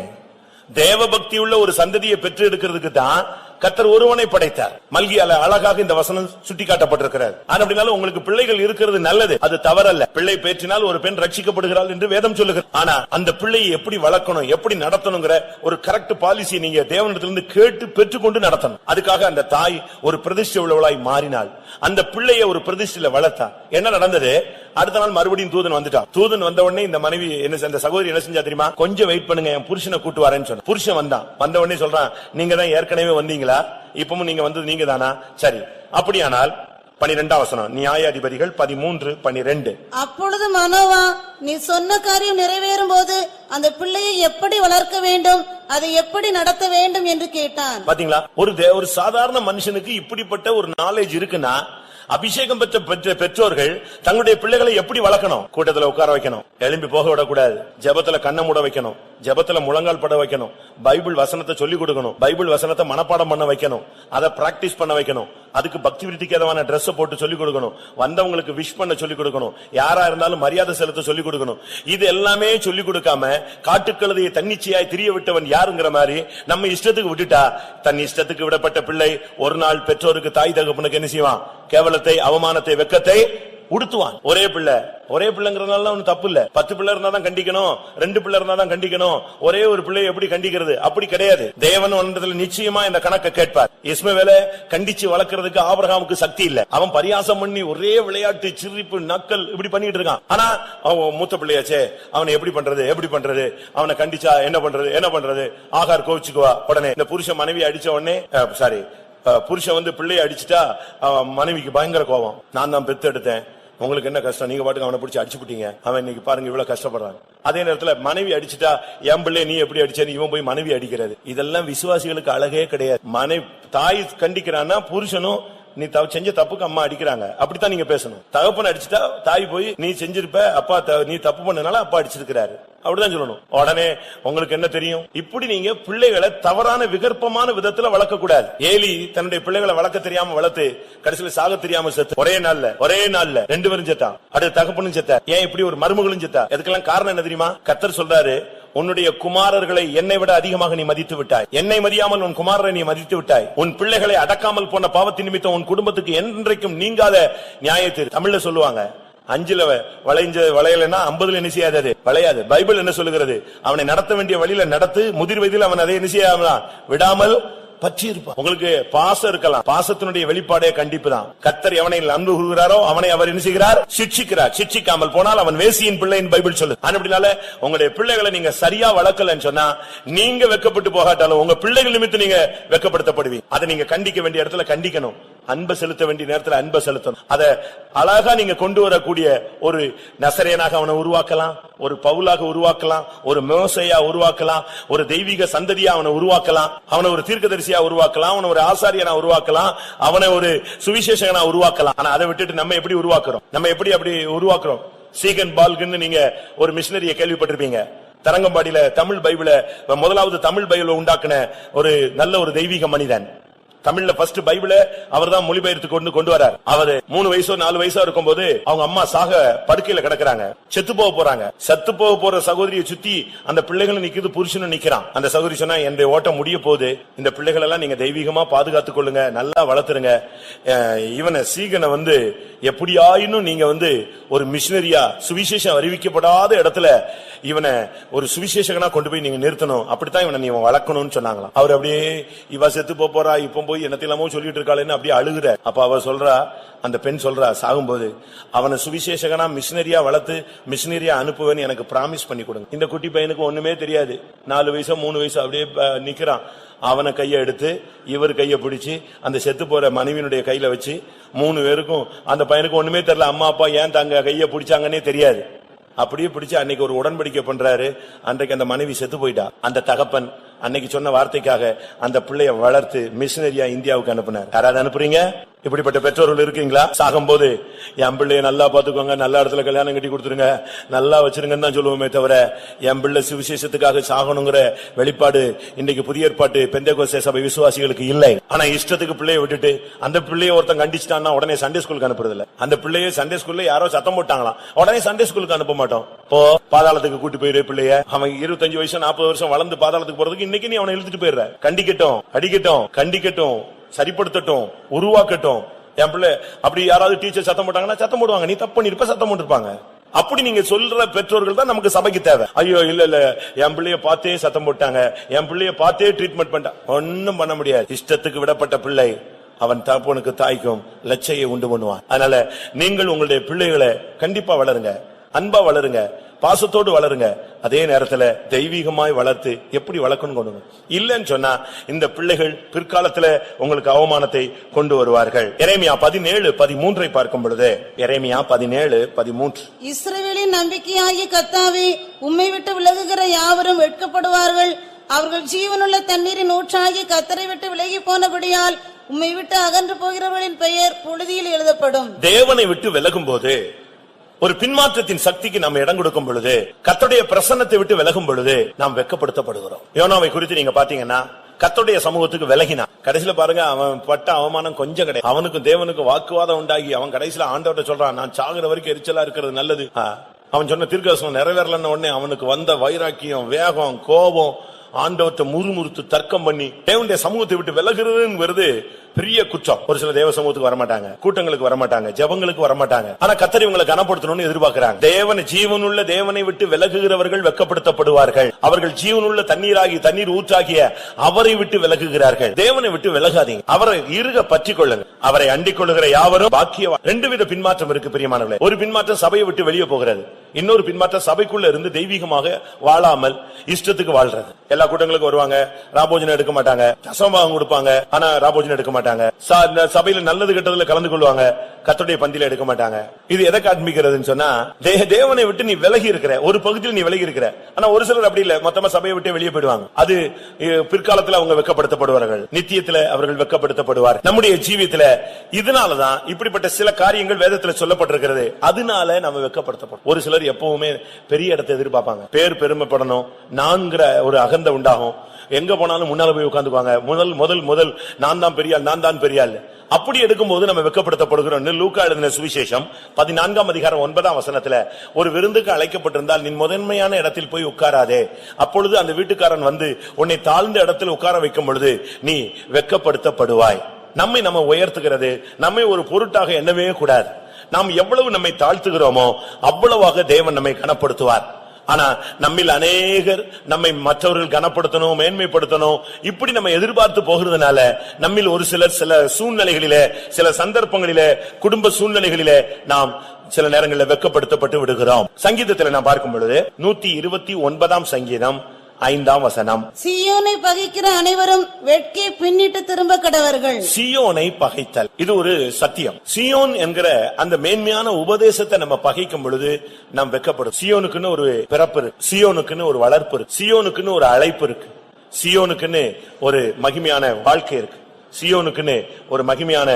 தேவ பக்தியுள்ள ஒரு சந்ததியை பெற்று எடுக்கிறதுக்கு தான் கர்த்தர் ஒருவனை படைத்தார். மல்கியால அழகாக இந்த வசனம் சுட்டிக்காட்டப்பட்டிருக்கிறது. அப்படினால உங்களுக்கு பிள்ளைகள் இருக்கிறது நல்லது, அது தவறல்ல. பிள்ளை பேற்றினால் ஒரு பெண் ரட்சிக்கப்படுகிறாள் என்று வேதம் சொல்லுகிறது. ஆனா அந்த பிள்ளையை எப்படி வளர்க்கணும், எப்படி நடத்தணுங்கிற ஒரு கரெக்ட் பாலிசி நீங்க தேவனிடத்திலிருந்து கேட்டு பெற்றுக்கொண்டு நடத்தணும். அதுக்காக அந்த தாய் ஒரு பிரதிஷ்டை உள்ளவளாய் மாறினாள். அந்த பிள்ளையை ஒரு பிரதிஷ்டையில வளர்த்தா. என்ன நடந்தது? அடுத்த நாள் மறுபடியும் தூதன் வந்துட்டான். தூதன் வந்த உடனே இந்த மனைவி அந்த சகோதரி என்ன செஞ்சா தெரியுமா? கொஞ்சம் வெயிட் பண்ணுங்க, என் புருஷனை கூட்டு வரேன்னு சொன்ன. புருஷன் வந்தான். வந்த உடனே சொல்றான், நீங்க தான் ஏற்கனவே வந்தீங்களா, இப்பவும் நீங்க வந்தது நீங்க தானா? சரி, அப்படியானால் 12ஆம் வசனம், நியாயாதிபதிகள் 13:12. அப்பொழுது மனோவா, நீ சொன்ன காரியம் நிறைவேறும் போது அந்த பிள்ளையை எப்படி வளர்க்க வேண்டும், அதை எப்படி நடத்த வேண்டும் என்று கேட்டான். பாத்தீங்களா, ஒரு சாதாரண மனுஷனுக்கு இப்படிப்பட்ட ஒரு நாலேஜ் இருக்குன்னா, அபிஷேகம் பெற்ற பெற்றோர்கள் தங்களுடைய பிள்ளைகளை எப்படி வளர்க்கணும்? கூட்டத்துல உட்கார வைக்கணும், எழும்பி போக விடக்கூடாது, ஜெபத்துல கண்ண மூட வைக்கணும், ஜெபத்துல முழங்கால் பட வைக்கணும், பைபிள் வசனத்தை சொல்லிக் கொடுக்கணும், பைபிள் வசனத்தை மனப்பாடம் பண்ண வைக்கணும், அதை பிராக்டிஸ் பண்ண வைக்கணும், அதுக்கு பக்தி விருத்திக்கு ஏதவான டிரெஸ் போட்டு சொல்லிக் கொடுக்கணும், வந்தவங்களுக்கு விஷ் பண்ண சொல்லிக் கொடுக்கணும், யாரா இருந்தாலும் மரியாதை செலுத்த சொல்லிக் கொடுக்கணும். இது எல்லாமே சொல்லிக் கொடுக்காம காட்டுக்கழுதையை தன்னிச்சையாய் திரிய விட்டவன் யாருங்கிற மாதிரி நம்ம இஷ்டத்துக்கு விட்டுட்டா, தன் இஷ்டத்துக்கு விடப்பட்ட பிள்ளை ஒரு நாள் பெற்றோருக்கு தாய் தகப்பனுக்கு என்ன செய்வான்? கேவலத்தை, அவமானத்தை, வெக்கத்தை உடுத்துவான். ஒரே பிள்ளைங்கிறதுனால ஒண்ணு தப்பு இல்ல. 10 பிள்ளை இருந்தா தான் கண்டிக்கணும், 2 பிள்ளை இருந்தா தான் கண்டிக்கணும். ஒரே ஒரு பிள்ளையை எப்படி கண்டிக்கிறது? அப்படி கிடையாது. தேவன் ஒன்றதுல நிச்சயமா இந்த கணக்கை கேட்பார். இஸ்மவேலை கண்டிச்சு வளர்க்கறதுக்கு ஆபிரகாமுக்கு சக்தி இல்ல. அவன் பரியாசம் பண்ணி ஒரே விளையாட்டு, சிரிப்பு, நக்கல் இப்படி பண்ணிட்டு இருக்கான். ஆனா அவன் மூத்த பிள்ளையாச்சே, அவனை எப்படி பண்றது, அவனை கண்டிச்சா என்ன பண்றது? ஆகார் கோவிச்சுக்குவா. உடனே இந்த புருஷன் மனைவி அடிச்ச உடனே புருஷன் பிள்ளையை அடிச்சுட்டா மனைவிக்கு பயங்கர கோபம். நான் தான் பெத்து எடுத்தேன், உங்களுக்கு என்ன கஷ்டம், நீங்க பாட்டுக்கு அவனை பிடிச்சி அடிச்சு விட்டீங்க, அவன் இன்னைக்கு பாருங்க இவ்வளவு கஷ்டப்படுறான். அதே நேரத்துல மனைவி அடிச்சுட்டா, என் பிள்ளை நீ எப்படி அடிச்ச, இவன் போய் மனைவி அடிக்கிறது. இதெல்லாம் விசுவாசிகளுக்கு அழகே கிடையாது. தாய் கண்டிக்கிறான்னா புருஷனும் செஞ்ச தப்புக்கு அம்மா அடிக்கிறாங்க, அப்படித்தான் நீங்க பேசணும். தகப்பன் அடிச்சுட்டா தாய் போய் நீ செஞ்சிருப்ப, அப்பா நீ தப்பு பண்ணனால அப்பா அடிச்சிருக்கிறாரு அப்படிதான் சொல்லணும். உடனே உங்களுக்கு என்ன தெரியும்? இப்படி நீங்க பிள்ளைகளை தவறான விகற்பமான விதத்துல வளர்க்க கூடாது. ஏலி தன்னுடைய பிள்ளைகளை வளர்க்க தெரியாம வளர்த்து கடைசியில சாக தெரியாம செத்து ஒரே நாள்ல 2 பேரும் செத்தான். அடுத்த தகப்பனும் செத்தார். ஏன் இப்படி ஒரு மருமகளும் செத்தா? இதுக்கெல்லாம் காரணம் என்ன தெரியுமா? கர்த்தர் சொல்றாரு, உன்னுடைய குமாரர்களை என்னை விட அதிகமாக நீ மதித்து விட்டாய், என்னை மதியாமல் உன் குமாரரை நீ மதித்து விட்டாய், உன் பிள்ளைகளை அடக்காமல் போன பாவத்தின் நிமித்தம் உன் குடும்பத்துக்கு என்றைக்கும் நீங்காத நியாயத்தை. தமிழ்ல சொல்லுவாங்க, 5ல வளையலன்னா 50ல என்ன செய்யாது, வளையாது. பைபிள் என்ன சொல்லுகிறது? அவனை நடத்த வேண்டிய வழியில நடத்து, முதிர் வயதில் அவன் அதை என்ன செய்ய விடாமல் பற்றி இருப்பான். உங்களுக்கு பாசம் இருக்கலாம், பாசத்தினுடைய வெளிப்பாடே கண்டிப்பு தான். கர்த்தர் எவனை அன்பு கூறுகிறாரோ அவனை அவர் என்ன செய்கிறார்? சிட்சிக்கிறார். சிட்சிக்காமல் போனால் அவன் வேசியின் பிள்ளையின் பைபிள் சொல்லு. அப்படினால உங்களுடைய பிள்ளைகளை நீங்க சரியா வளர்க்கலன்னு சொன்னா நீங்க வெட்கப்பட்டு போகாட்டாலும் உங்க பிள்ளைகள் நிமித்தம் நீங்க வெட்கப்படுத்தப்படுவீங்க. அதை நீங்க கண்டிக்க வேண்டிய இடத்துல கண்டிக்கணும், அன்பை செலுத்த வேண்டிய நேரத்தில் அன்பை செலுத்தணும். அதை அழகா நீங்க கொண்டு வரக்கூடிய ஒரு நசரேனாக அவனை உருவாக்கலாம், ஒரு பவுலாக உருவாக்கலாம், ஒரு மோசையா உருவாக்கலாம், ஒரு தெய்வீக சந்ததியா அவனை உருவாக்கலாம், அவனை ஒரு தீர்க்கதரிசியா உருவாக்கலாம், அவனை ஒரு ஆசாரியனா உருவாக்கலாம், அவனை ஒரு சுவிசேஷகனா உருவாக்கலாம். ஆனா அதை விட்டுட்டு நம்ம எப்படி உருவாக்குறோம்? நம்ம எப்படி அப்படி உருவாக்குறோம்? சீகன் பால்கன்னு நீங்க ஒரு மிஷனரிய கேள்விப்பட்டிருப்பீங்க. தரங்கம்பாடியில தமிழ் பைபிள முதலாவது தமிழ் பைபிள உண்டாக்குன ஒரு நல்ல ஒரு தெய்வீக மனிதன். தமிழ்ல ஃபர்ஸ்ட் பைபிள அவர்தான் மொழிபெயர்த்து கொண்டு வரார். அவர் 3 வயசோ 4 வயசோ இருக்கும்போது அவங்க அம்மா சாக படுக்கையில கிடக்குறாங்க, செத்து போக போறாங்க. செத்து போக போற சகோதரியை சுத்தி அந்த பிள்ளைகளும் நிக்குது, புருஷனும் நிக்கிறான். அந்த சகோதரி சொன்னா, என்னுடைய ஓட்டம் முடிய போகுது, இந்த பிள்ளைகள் எல்லாம் நீங்க தெய்வீகமா பாதுகாத்துக் கொள்ளுங்க, நல்லா வளர்த்துருங்க. இவனை சீகனை எப்படியாயினும் நீங்க ஒரு மிஷனரியா சுவிசேஷம் அறிவிக்கப்படாத இடத்துல இவனை ஒரு சுவிசேஷகனா கொண்டு போய் நீங்க நிறுத்தணும், அப்படித்தான் இவனை நீ வளர்க்கணும்னு சொன்னாங்களாம். அவர் அப்படியே இவ செத்து போறா, இப்ப போய் என்னத்திலாமோ சொல்லிட்டு இருக்காளேன்னு அப்படியே அழுகுற. அப்ப அவ சொல்றா, அந்த பெண் சொல்றா, சாகும்போது அவனை சுவிசேஷகனா மிஷனரியா வளர்த்து மிஷனரியா அனுப்புவேன்னு எனக்கு பிராமிஸ் பண்ணி கொடுங்க. இந்த குட்டி பையனுக்கு ஒண்ணுமே தெரியாது, 4 வயசோ 3 வயசோ அப்படியே நிக்கிறான். அவனை கைய எடுத்து இவர் கைய பிடிச்சு அந்த செத்து போற மனைவியினுடைய கையில வச்சு 3 பேருக்கும், அந்த பையனுக்கு ஒண்ணுமே தெரியல, அம்மா அப்பா ஏன் தாங்க கைய பிடிச்சாங்கன்னே தெரியாது. அப்படியே பிடிச்சு அன்னைக்கு ஒரு உடன்படிக்கை பண்றாரு. அன்றைக்கு அந்த மனைவி செத்து போயிட்டா. அந்த தகப்பன் அன்னைக்கு சொன்ன வார்த்தைக்காக அந்த பிள்ளைய வளர்த்து மிஷனரியா இந்தியாவுக்கு அனுப்புனார். யாராவது அனுப்புறீங்க? இப்படிப்பட்ட பெற்றோர்கள் இருக்கீங்களா? சாகும்போது என் பிள்ளைய நல்லா பாத்துக்கோங்க, நல்ல இடத்துல கல்யாணம் கட்டி கொடுத்துருங்க, நல்லா வச்சிருங்கன்னு தான் சொல்லுவோமே தவிர என் பிள்ளை சுவிசேஷத்துக்காக சாகணுங்கிற வெளிப்பாடு இன்னைக்கு புதிய ஏற்பாட்டு பெந்தேகோஸ்தே சபை விசுவாசிகளுக்கு இல்லை. ஆனா இஷ்டத்துக்கு பிள்ளைய விட்டுட்டு அந்த பிள்ளைய ஒருத்தன் கண்டிச்சிட்டான்னா உடனே சண்டே ஸ்கூலுக்கு அனுப்புறது இல்ல. அந்த பிள்ளைய சண்டே ஸ்கூல்ல யாரோ சத்தம் போட்டாங்களாம், உடனே சண்டே ஸ்கூலுக்கு அனுப்ப மாட்டோம். இப்போ பாதாளத்துக்கு கூட்டி போயிரு பிள்ளைய. அவன் 25 வயசு 40 வருஷம் வளர்ந்து பாதாளத்துக்கு போறதுக்கு இன்னைக்கு நீ அவனை இழுத்துட்டு போயிடுற. கண்டிக்கட்டும், அடிக்கட்டும், கண்டிக்கட்டும், சரிப்படுத்தட்டும், உருவாக்கட்டும். என் பிள்ளை அப்படி யாராவது டீச்சர் சத்தம் போட்டாங்கன்னா சத்தம் போடுவாங்க, நீ தப்பு பண்ணிருப்ப, சத்தம் போட்டுருப்பாங்க. அப்படி நீங்க சொல்ற பெற்றோர்கள் தான் நமக்கு சபைக்கு தேவை. ஐயோ இல்ல என் பிள்ளைய பார்த்தே சத்தம் போட்டாங்க, என் பிள்ளைய பார்த்தே ட்ரீட்மெண்ட் பண்ணிட்டான், ஒன்னும் பண்ண முடியாது. இஷ்டத்துக்கு விடப்பட்ட பிள்ளை அவன் தகப்பனுக்கு தாய்க்கும் லட்சையை உண்டு பண்ணுவான். அதனால நீங்கள் உங்களுடைய பிள்ளைகளை கண்டிப்பா வளருங்க, அன்பா வளருங்க, பாசத்தோடு வளருங்க. அதே நேரத்துல தெய்வீகமாய் வளர்த்து எப்படி வளர்க்கணும் கொண்டு இல்லன்னு சொன்னா இந்த பிள்ளைகள் பிற்காலத்துல உங்களுக்கு அவமானத்தை கொண்டு வருவார்கள். எரேமியா 17:13 பார்க்கும் பொழுது, எரேமியா 17:13, இஸ்ரவேலின் நம்பிக்கையாகிய கர்த்தாவே, உம்மை விட்டு விலகுகிற யாவரும் வெட்கப்படுவார்கள். அவர்கள் ஜீவனுள்ள தண்ணீரின் ஊற்றாகி கர்த்தரை விட்டு விலகி போனபடியால் உம்மை விட்டு அகன்று போகிறவர்களின் பெயர் புழுதியில் எழுதப்படும். தேவனை விட்டு விலகும் போது, ஒரு பின்மாற்றத்தின் சக்திக்கு நாம் இடம் கொடுக்கும் பொழுது, கர்த்தருடைய பிரசன்னத்தை விட்டு விலகும் பொழுது நாம் வெட்கப்படுத்தப்படுகிறோம். யோனாவை குறித்து நீங்க பாத்தீங்கன்னா, கர்த்தருடைய சமூகத்துக்கு விலகினா கடைசியில பாருங்க, அவன் பட்ட அவமானம் கொஞ்சம் கிடையாது. அவனுக்கும் தேவனுக்கும் வாக்குவாதம் உண்டாகி அவன் கடைசியில ஆண்டவர்கிட்ட சொல்றான், நான் சாகுற வரைக்கும் எரிச்சலா இருக்கிறது நல்லது. அவன் சொன்ன தீர்க்கதரிசனம் நிறைவேறலன்னு உடனே அவனுக்கு வந்த வைராக்கியம், வேகம், கோபம், ஆண்டவத்தை முறுமுறுத்து தர்க்கம் பண்ணி தேவனுடைய சமூகத்தை விட்டு விலகுறதுன்னு வருது பெரிய குற்றம். ஒரு சில தேவ சமூகத்துக்கு வரமாட்டாங்க, கூட்டங்களுக்கு வரமாட்டாங்க, ஜபங்களுக்கு வரமாட்டாங்க. ஆனா கர்த்தர் இவங்களை கனப்படுத்தணும்னு எதிர்பார்க்கிறாங்க. தேவனை ஜீவனுள்ள தேவனை விட்டு விலகுகிறவர்கள் வெட்கப்படுத்தப்படுவார்கள். அவர்கள் ஜீவனுள்ள தண்ணீர் ஊற்றாகிய அவரை விட்டு விலகுகிறார்கள். தேவனை விட்டு விலகாதீங்க, அவரை இறுக பற்றி கொள்ளுங்க. அவரை அண்டிக் கொள்ளுகிற யாவரும் பாக்கியவான். 2 வித பின்மாற்றம் இருக்கு பிரியமானவர்களே. ஒரு பின்மாற்றம் சபையை விட்டு வெளியே போகிறது, இன்னொரு பின்மாற்றம் சபைக்குள்ள இருந்து தெய்வீகமாக வாழாமல் இஷ்டத்துக்கு வாழ்றது. எல்லா கூட்டங்களுக்கும் வருவாங்க, ராபோஜனம் எடுக்க மாட்டாங்க, தசமபாகம் கொடுப்பாங்க, ஆனா ராபோஜனம் எடுக்க மாட்டாங்க. சபையில நல்லது கெட்டதுல கலந்து கொள்வாங்க, கர்த்தருடைய பந்தியில எடுக்க மாட்டாங்க. இது எதை காண்பிக்கிறதுன்னு சொன்னா, தேவனை விட்டு நீ விலகி இருக்கிற, ஒரு பகுதியில் நீ விலகி இருக்கிற. ஆனா ஒரு சிலர் அப்படி இல்ல, மொத்தமா சபையை விட்டு வெளியே போயிடுவாங்க. அது பிற்காலத்துல அவங்க வெட்கப்படுத்தப்படுவார்கள், நித்தியத்துல அவர்கள் வெட்கப்படுத்தப்படுவார். நம்முடைய ஜீவியத்துல இதனாலதான் இப்படிப்பட்ட சில காரியங்கள் வேதத்துல சொல்லப்பட்டிருக்கிறது. அதனால நம்ம வெட்கப்படுத்தப்படும். ஒரு சிலர் எப்பவுமே பெரிய இடத்தை எதிர்பார்ப்பாங்க, பேர் பெருமைப்படணும், நான்கிற ஒரு அகந்த உண்டாகும். எங்க போனாலும் முன்னால போய் உட்கார்ந்துக்குவாங்க. முதல் நான் தான் பெரியாள், நான் தான் பெரியாள். அப்படி எடுக்கும்போது நம்ம வெட்கப்படுத்தப்படுகிறோம். லூக்கா எழுதின சுவிசேஷம் 14ஆம் அதிகாரம் 9ஆம் வசனத்துல, ஒரு விருந்துக்கு அழைக்கப்பட்டிருந்தால் நீ முதன்மையான இடத்தில் போய் உட்காராதே, அப்பொழுது அந்த வீட்டுக்காரன் வந்து உன்னை தாழ்ந்த இடத்தில் உட்கார வைக்கும் பொழுது நீ வெட்கப்படுத்தப்படுவாய். நம்ம உயர்த்துகிறது, நம்மை ஒரு பொருட்டாக எண்ணவே கூடாது. நாம் எவ்வளவு நம்மை தாழ்த்துகிறோமோ அவ்வளவாக தேவன் நம்மை கனப்படுத்துவார். ஆனா நம்மில் அநேகர் நம்மை மற்றவர்கள் கனப்படுத்தணும், மேன்மைப்படுத்தணும், இப்படி நம்ம எதிர்பார்த்து போகிறதுனால நம்மில் ஒரு சிலர் சில சூழ்நிலைகளிலே, சில சந்தர்ப்பங்களிலே, குடும்ப சூழ்நிலைகளிலே நாம் சில நேரங்களில் வெட்கப்படுத்தப்பட்டு விடுகிறோம். சங்கீதத்தில் நாம் பார்க்கும் பொழுது 129ஆம் சங்கீதம் 5ஆம் வசனம், சீயோனை பகைக்கிற அனைவரும் வெட்கி பின்னிட்டு திரும்ப கடவர்கள். சீயோனை பகைத்தல், இது ஒரு சத்தியம். சீயோன் என்கிற அந்த மேன்மையான உபதேசத்தை நம்ம பகைக்கும் பொழுது நாம் வெட்கப்படும். சீயோனுக்குன்னு ஒரு பிறப்பு இருக்கு, சீயோனுக்குன்னு ஒரு வளர்ப்பு இருக்கு, சீயோனுக்குன்னு ஒரு அழைப்பு இருக்கு, சீயோனுக்குன்னு ஒரு மகிமையான வாழ்க்கை இருக்கு, சீயோனுக்குன்னு ஒரு மகிமையான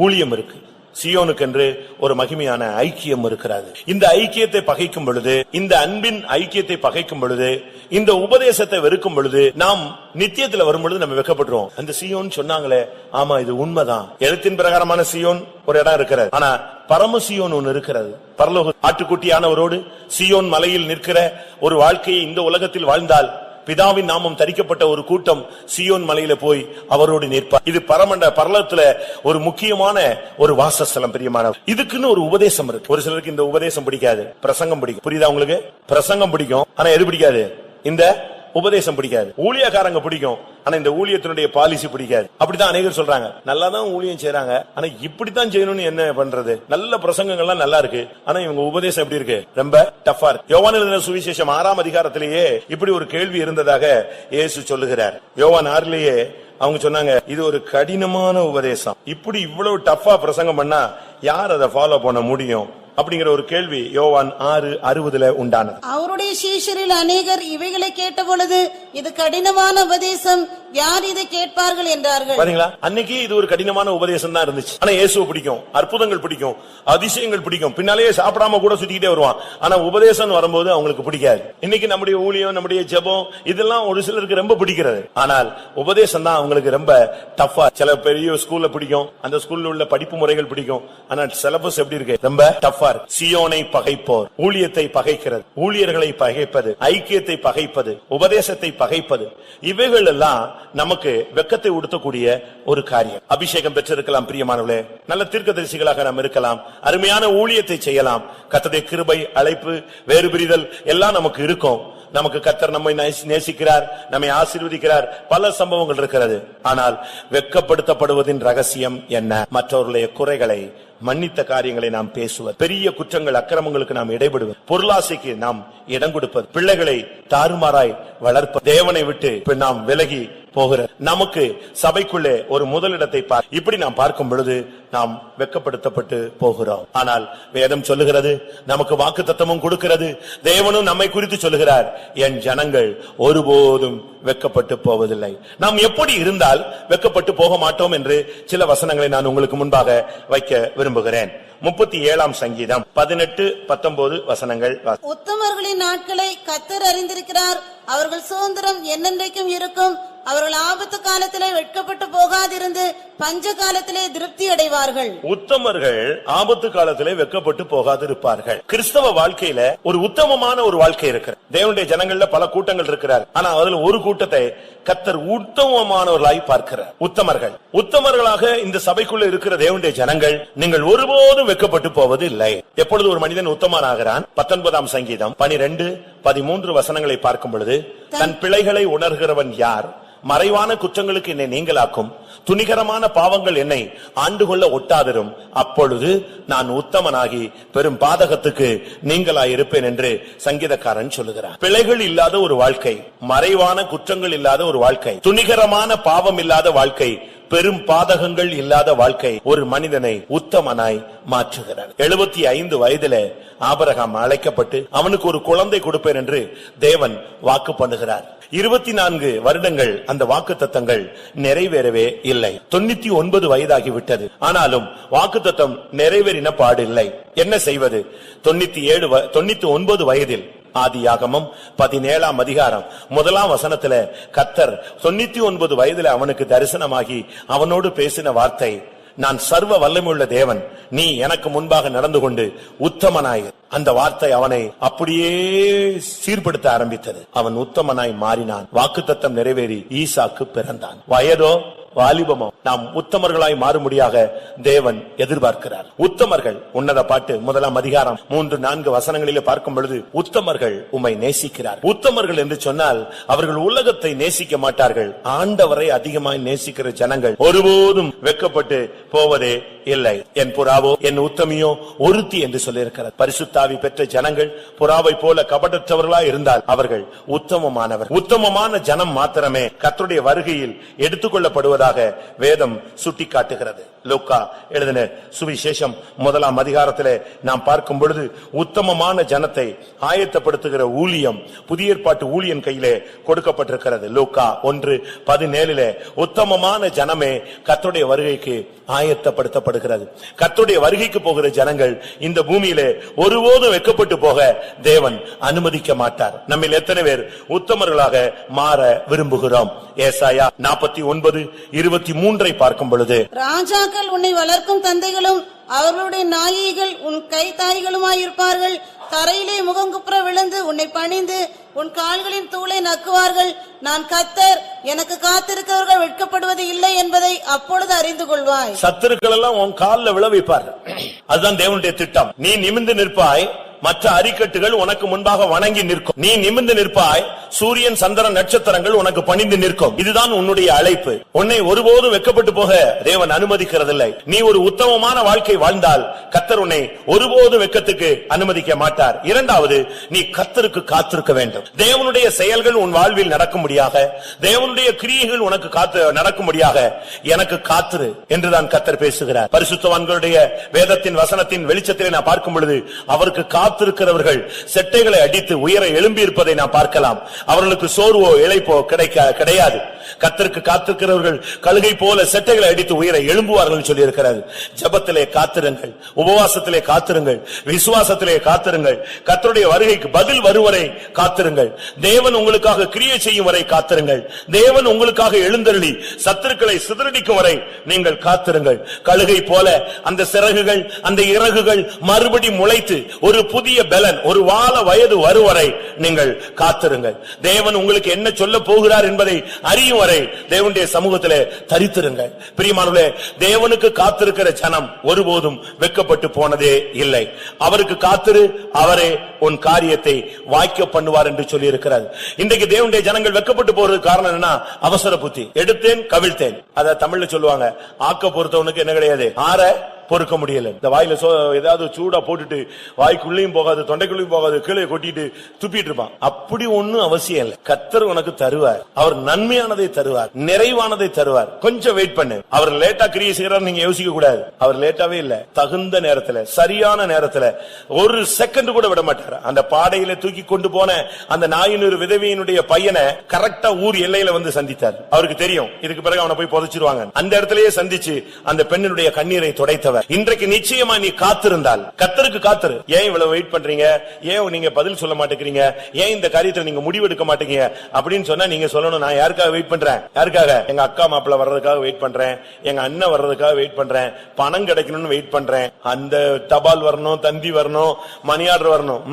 ஊழியம் இருக்கு, சீயோனுக்கென்று ஒரு மகிமையான ஐக்கியம் இருக்கிறது. இந்த ஐக்கியத்தை பகைக்கும் பொழுது, இந்த அன்பின் ஐக்கியத்தை பகைக்கும் பொழுது, இந்த உபதேசத்தை வெறுக்கும் பொழுது, நாம் நித்தியத்துல வரும் பொழுது நம்ம வெட்கப்படுறோம். அந்த சீயோன் சொன்னாங்களே, ஆமா இது உண்மைதான். எழுத்தின் பிரகாரமான சீயோன் ஒரு இடம் இருக்கிறது, ஆனா பரம சீயோன் ஒன்னு இருக்கிறது. பரலோக ஆட்டுக்குட்டியானவரோடு சீயோன் மலையில் நிற்கிற ஒரு வாழ்க்கையை இந்த உலகத்தில் வாழ்ந்தால் பிதாவின் நாமம் தரிக்கப்பட்ட ஒரு கூட்டம் சீயோன் மலையில போய் அவரோடு நிற்பார். இது பரலோகத்துல ஒரு முக்கியமான ஒரு வாசஸ்தலம். பிரியமான, இதுக்குன்னு ஒரு உபதேசம் இருக்கு. ஒரு சிலருக்கு இந்த உபதேசம் பிடிக்காது, பிரசங்கம் பிடிக்கும். புரியுதா உங்களுக்கு? பிரசங்கம் பிடிக்கும், ஆனா எது பிடிக்காது? இந்த உபதேசம் பிடிக்காது. ஊழியக்காரங்க பிடிக்கும், ஆனா இந்த ஊழியத்தினுடைய பாலிசி பிடிக்காது. அப்படித்தான் அநேகர் சொல்றாங்க, நல்லாதான் ஊழியம் செய்யறாங்க, ஆனா இப்படித்தான் செய்யணும்னு என்ன பண்றது? நல்ல பிரசங்கங்கள்லாம் நல்லா இருக்கு, ஆனா இவங்க உபதேசம் எப்படி இருக்கு? ரொம்ப டஃபா இருக்கு. யோவான் எழுதின சுவிசேஷம் 6ஆம் அதிகாரத்திலேயே இப்படி ஒரு கேள்வி இருந்ததாக இயேசு சொல்லுகிறார். யோவான் 6லயே அவங்க சொன்னாங்க, இது ஒரு கடினமான உபதேசம், இப்படி இவ்வளவு டஃபா பிரசங்கம் பண்ணா யார் அதை ஃபாலோ பண்ண முடியும் அப்படிங்கிற ஒரு கேள்வி யோவான் 6:60 உண்டானது. அவருடைய சீஷரில் அநேகர் இவைகளை கேட்ட பொழுது, இது கடினமான உபதேசம், யார் இதை கேட்பார்கள் என்றார்கள். பாத்தீங்களா, அன்னைக்கு இது ஒரு கடினமான உபதேசம் தான் இருந்துச்சு. ஆனா இயேசுவை பிடிக்கும், அற்புதங்கள் பிடிக்கும், அதிசயங்கள் பிடிக்கும், பின்னாலேயே சாப்பிடாம கூட சுத்திக்கிட்டே வருவான். ஆனா உபதேசம் வரும்போது அவங்களுக்கு பிடிக்காது. இன்னைக்கு நம்முடைய ஊழியம், நம்முடைய ஜெபம், இதெல்லாம் ஒரு சிலருக்கு ரொம்ப பிடிக்கிறது. ஆனால் உபதேசம் தான் அவங்களுக்கு ரொம்ப டஃபா. சில பெரிய ஸ்கூல்ல பிடிக்கும், அந்த ஸ்கூல்ல உள்ள படிப்பு முறைகள் பிடிக்கும், ஆனா சிலபஸ் எப்படி இருக்கு? ரொம்ப டஃபா. சீயோனை பகைப்போர் ஊழியத்தை பகைக்கிறது, ஊழியர்களை பகைப்பது, ஐக்கியத்தை பகைப்பது, உபதேசத்தை பகைப்பது, இவைகள் எல்லாம் நமக்கு வெட்கத்தை உடுத்தக்கூடிய ஒரு காரியம். அபிஷேகம் பெற்றிருக்கலாம் பிரியமானவர்களே, நல்ல தீர்க்கதரிசிகளாக நாம் இருக்கலாம், அருமையான ஊழியத்தை செய்யலாம், கர்த்தருடைய கிருபை, அழைப்பு, வேறு பிரிதல் எல்லாம் நமக்கு இருக்கும். நமக்கு கர்த்தர் நம்மை நேசிக்கிறார், நம்மை ஆசீர்வதிக்கிறார், பல சம்பவங்கள் இருக்கிறது. ஆனால் வெட்கப்படுத்தப்படுவதின் ரகசியம் என்ன? மற்றவர்களுடைய குறைகளை, மன்னித்த காரியங்களை நாம் பேசுவது, பெரிய குற்றங்கள், அக்கிரமங்களுக்கு நாம் இடைபடுவது, பொருளாசைக்கு நாம் இடம் கொடுப்பது, பிள்ளைகளை தாறுமாறாய் வளர்ப்பது, தேவனை விட்டு நாம் விலகி போகிற, நமக்கு சபைக்குள்ளே ஒரு முதலிடத்தை இப்படி நாம் பார்க்கும் பொழுது நாம் வெட்கப்படுத்தப்பட்டு போகிறோம். ஆனால் வேதம் சொல்லுகிறது, நமக்கு வாக்குத்தத்தமும் கொடுக்கிறது, தேவனும் நம்மை குறித்து சொல்லுகிறார், என் ஜனங்கள் ஒருபோதும் வெட்கப்பட்டு போவதில்லை. நாம் எப்படி இருந்தால் வெட்கப்பட்டு போக மாட்டோம் என்று சில வசனங்களை நான் உங்களுக்கு முன்பாக வைக்க விரும்புகிறேன். 37ஆம் சங்கீதம் 18-19 வசனங்கள். உத்தமர்களின் நாட்களை கர்த்தர் அறிந்திருக்கிறார், அவர்கள் சுதந்திரம் என்னென்றைக்கும் இருக்கும். அவர்கள் ஆபத்து காலத்திலே வெட்கப்பட்டு போகாதிருந்து பஞ்ச காலத்திலே திருப்தி அடைவார்கள். உத்தமர்கள் ஆபத்து காலத்திலே வெட்கப்பட்டு போகாதிருப்பார்கள். கிறிஸ்தவ வாழ்க்கையில ஒரு உத்தமமான ஒரு வாழ்க்கை இருக்கிறது. தேவனுடைய ஜனங்கள்ல பல கூட்டங்கள் இருக்கிறார், ஆனா அதுல ஒரு கூட்டத்தை கர்த்தர் உத்தமமானவர்களாய் பார்க்கிறார். உத்தமர்கள், உத்தமர்களாக இந்த சபைக்குள்ள இருக்கிற தேவனுடைய ஜனங்கள், நீங்கள் ஒருபோதும் வெட்கப்பட்டு போவது இல்லை. எப்பொழுது ஒரு மனிதன் உத்தமனாகிறான்? 19ஆம் சங்கீதம் 12-13 வசனங்களை பார்க்கும் பொழுது, தன் பிழைகளை உணர்கிறவன் யார்? மறைவான குற்றங்களுக்கு என்னை நீங்களாக்கும், துணிகரமான பாவங்கள் என்னை ஆண்டுகொள்ள ஒட்டாதிரும். அப்பொழுது நான் உத்தமனாகி பெரும் பாதகத்துக்கு நீங்களாயிருப்பேன் என்று சங்கீதக்காரன் சொல்லுகிறார். பிழைகள் இல்லாத ஒரு வாழ்க்கை, மறைவான குற்றங்கள் இல்லாத ஒரு வாழ்க்கை, துணிகரமான பாவம் இல்லாத வாழ்க்கை, பெரும் பாதகங்கள் இல்லாத வாழ்க்கை ஒரு மனிதனை உத்தமனாய் மாற்றுகிறார். 75 வயதிலே ஆபிரகாம் அழைக்கப்பட்டு அவனுக்கு ஒரு குழந்தை கொடுப்பேன் என்று தேவன் வாக்கு பண்ணுகிறார். 24 வருடங்கள் அந்த வாக்குத்தத்தங்கள் நிறைவேறவே இல்லை. 99 வயதாகிவிட்டது. ஆனாலும் வாக்குத்தத்தம் நிறைவேறின பாடு இல்லை. என்ன செய்வது? 99 வயதில் ஆதியாகமம் 17ஆம் அதிகாரம் 1ஆம் வசனத்துல கர்த்தர் 99 வயதில அவனுக்கு தரிசனமாகி அவனோடு பேசின வார்த்தை, நான் சர்வ வல்லமையுள்ள தேவன், நீ எனக்கு முன்பாக நடந்து கொண்டு உத்தமனாய். அந்த வார்த்தை அவனை அப்படியே சீர்படுத்த ஆரம்பித்தது. அவன் உத்தமனாய் மாறினான். வாக்குத்தத்தம் நிறைவேறி ஈசாக்கு பிறந்தான். வயதோ வாலிபமோ நாம் உத்தமர்களாய் மாறும்படியாக தேவன் எதிர்பார்க்கிறார். உத்தமர்கள், உன்னத பாட்டு 1ஆம் அதிகாரம் 3-4 வசனங்களிலே பார்க்கும் பொழுது உத்தமர்கள் உம்மை நேசிக்கிறார். உத்தமர்கள் என்று சொன்னால் அவர்கள் உலகத்தை நேசிக்க மாட்டார்கள். ஆண்டவரை அதிகமாய் நேசிக்கிற ஜனங்கள் ஒருபோதும் வெட்கப்பட்டு போவதே இல்லை. என் புறாவோ என் உத்தமியோ ஒருத்தி என்று சொல்லியிருக்கிறார். பரிசுத்தாவி பெற்ற ஜனங்கள் புறாவை போல கபடற்றவர்களாய் இருந்தால் அவர்கள் உத்தமமானவர். உத்தமமான ஜனம் மாத்திரமே கர்த்தருடைய வருகையில் எடுத்துக்கொள்ளப்படுவதாக வேதம் சுட்டிக்காட்டுகிறது. லூக்கா எழுதின சுவிசேஷம் 1ஆம் அதிகாரத்திலே நாம் பார்க்கும் பொழுது உத்தமமான ஜனத்தை ஆயத்தப்படுத்துகிற ஊழியம் புதிய ஏற்பாட்டு ஊழியன் கையிலே கொடுக்கப்பட்டிருக்கிறது. லூக்கா 1:17 உத்தமமான ஜனமே கர்த்தருடைய வருகைக்கு ஆயத்தப்படுத்தப்படுகிறது. கர்த்தருடைய வருகைக்கு போகிற ஜனங்கள் இந்த பூமியிலே ஒருபோதும் வெட்கப்பட்டு போக தேவன் அனுமதிக்க மாட்டார். நம்மில் எத்தனை பேர் உத்தமர்களாக மாற விரும்புகிறோம்? ஏசாயா 49:23 பார்க்கும் பொழுது, ராஜாக்கள் உன்னை வளர்க்கும் தந்தைகளும் அவர்களுடைய நாயகிகள் உன் கை தாய்களுமாயிருப்பார்கள். தரையிலே முகங்குப்புற விழுந்து உன்னை பணிந்து உன் கால்களின் தூளை நக்குவார்கள். நான் கர்த்தர், எனக்கு காத்திருக்கிறவர்கள் வெட்கப்படுவது இல்லை என்பதை அப்பொழுது அறிந்து கொள்வாய். சத்துருக்கள் எல்லாம் உன் காலில் விழ வைப்பார். அதுதான் தேவனுடைய திட்டம். நீ நிமிர்ந்து நிற்பாய், மற்ற அரிக்கட்டுகள் உனக்கு முன்பாக வணங்கி நிற்கும். நீ நிமிர்ந்து நிற்பாய், சூரியன் சந்திரன் நட்சத்திரங்கள் உனக்கு பணிந்து நிற்கும். இதுதான் உன்னுடைய அழைப்பு. உன்னை ஒருபோதும் வெட்கப்பட்டு போக தேவன் அனுமதிக்கிறதில்லை. நீ ஒரு உத்தமமான வாழ்க்கை வாழ்ந்தால் கர்த்தர் உன்னை ஒருபோதும் வெட்கத்துக்கு அனுமதிக்க மாட்டார். இரண்டாவது, நீ கர்த்தருக்கு காத்திருக்க வேண்டும். தேவனுடைய செயல்கள் உன் வாழ்வில் நடக்கும்படியாக, தேவனுடைய கிரியைகள் உனக்கு நடக்கும்படியாக எனக்கு காத்திரு என்றுதான் கர்த்தர் பேசுகிறார். பரிசுத்தவான்களுடைய வேதத்தின் வசனத்தின் வெளிச்சத்திலே நான் பார்க்கும் பொழுது அவருக்கு காத்திருக்கிறவர்கள் செட்டைகளை அடித்து உயர எழும்பி இருப்பதை நாம் பார்க்கலாம். அவர்களுக்கு சோர்வோ இளைப்போ கிடையாது. கர்த்தருக்கு காத்திருக்கிறவர்கள் கழுகை போல செட்டைகளை அடித்து உயர எழும்புவார்கள் சொல்லி இருக்கிறார். ஜெபத்திலே காத்திருங்கள், உபவாசத்திலே காத்திருங்கள், விசுவாசத்திலே காத்திருங்கள், கர்த்தருடைய வருகைக்கு பதில் வருவரை காத்திருங்கள், தேவன் உங்களுக்காக கிரியை செய்யும் வரை காத்திருங்கள், தேவன் உங்களுக்காக எழுந்தருளி சத்துருக்களை சிதறடிக்கும் வரை நீங்கள் காத்திருங்கள். கழுகை போல அந்த சிறகுகள், அந்த இறகுகள் மறுபடி முளைத்து ஒரு புதிய பலன், ஒரு வால வயது வருவரை நீங்கள் காத்திருங்கள். தேவன் உங்களுக்கு என்ன சொல்ல போகிறார் என்பதை அறியும் வரை தேவனுடைய சமூகத்திலே தரித்திருங்கள். பிரியமானவர்களே, தேவனுக்கு காத்திருக்கிற ஜனம் ஒருபோதும் வெட்கப்பட்டு போனதே இல்லை. அவருக்கு காத்திரு, அவரே உன் காரியத்தை வாய்க்க பண்ணுவார் என்று சொல்லி இருக்கிறார். இன்றைக்கு தேவனுடைய ஜனங்கள் வெட்கப்பட்டு போறதுக்கு காரணம் என்ன? அவசர புத்தி. எடுத்தேன் கவிழ்த்தேன். அத தமிழ்ல சொல்லுவாங்க, ஆக்க பொறுத்தவனுக்கு என்ன கிடையாது, ஆற பொறுக்க முடியல. இந்த வாயில ஏதாவது சூடா போட்டுட்டு வாய்க்குள்ளேயும் போகாது, தொண்டைக்குள்ளேயும் போகாது, கீழே கொட்டிட்டு துப்பிட்டு இருப்பான். அப்படி ஒண்ணும் அவசியம் இல்லை. கர்த்தர் உனக்கு தருவார். அவர் நன்மையானதை தருவார், நிறைவானதை தருவார். கொஞ்சம் வெயிட் பண்ணு. அவர் லேட்டா கிரியை செய்யறாரு நீங்க யோசிக்க கூடாது. அவர் லேட்டாவே இல்ல, தகுந்த நேரத்துல, சரியான நேரத்துல, ஒரு செகண்ட் கூட விட மாட்டார். அந்த பாடையில தூக்கி கொண்டு போன அந்த நாயினூர் விதவியினுடைய பையனை கரெக்டா ஊர் எல்லையில வந்து சந்தித்தார். அவருக்கு தெரியும் இதுக்கு பிறகு அவனை போய் புதைச்சிருவாங்க. அந்த இடத்திலேயே சந்திச்சு அந்த பெண்ணினுடைய கண்ணீரை துடைத்தவர். இன்றைக்கு நிச்சயமா நீ காத்திருந்தால், கர்த்தருக்கு காத்திரு. ஏன் இவ்வளவு வெயிட் பண்றீங்க, ஏன் நீங்க பதில் சொல்ல மாட்டேங்கிறீங்க, ஏன் இந்த காரியத்தை நீங்க முடிவெடுக்க மாட்டீங்க அப்படின்னு சொன்னா நீங்க சொல்லணும், நான் யாருக்காக வெயிட் பண்றேன்? யாருக்காக? எங்க அக்கா மாப்பிள்ள வர்றதுக்காக வெயிட் பண்றேன், எங்க அண்ணன் வர்றதுக்காக வெயிட் பண்றேன், பணம் கிடைக்கணும்னு வெயிட் பண்றேன், அந்த தபால் வரணும், தந்தி வரணும், மணி ஆர்டர் வரணும்.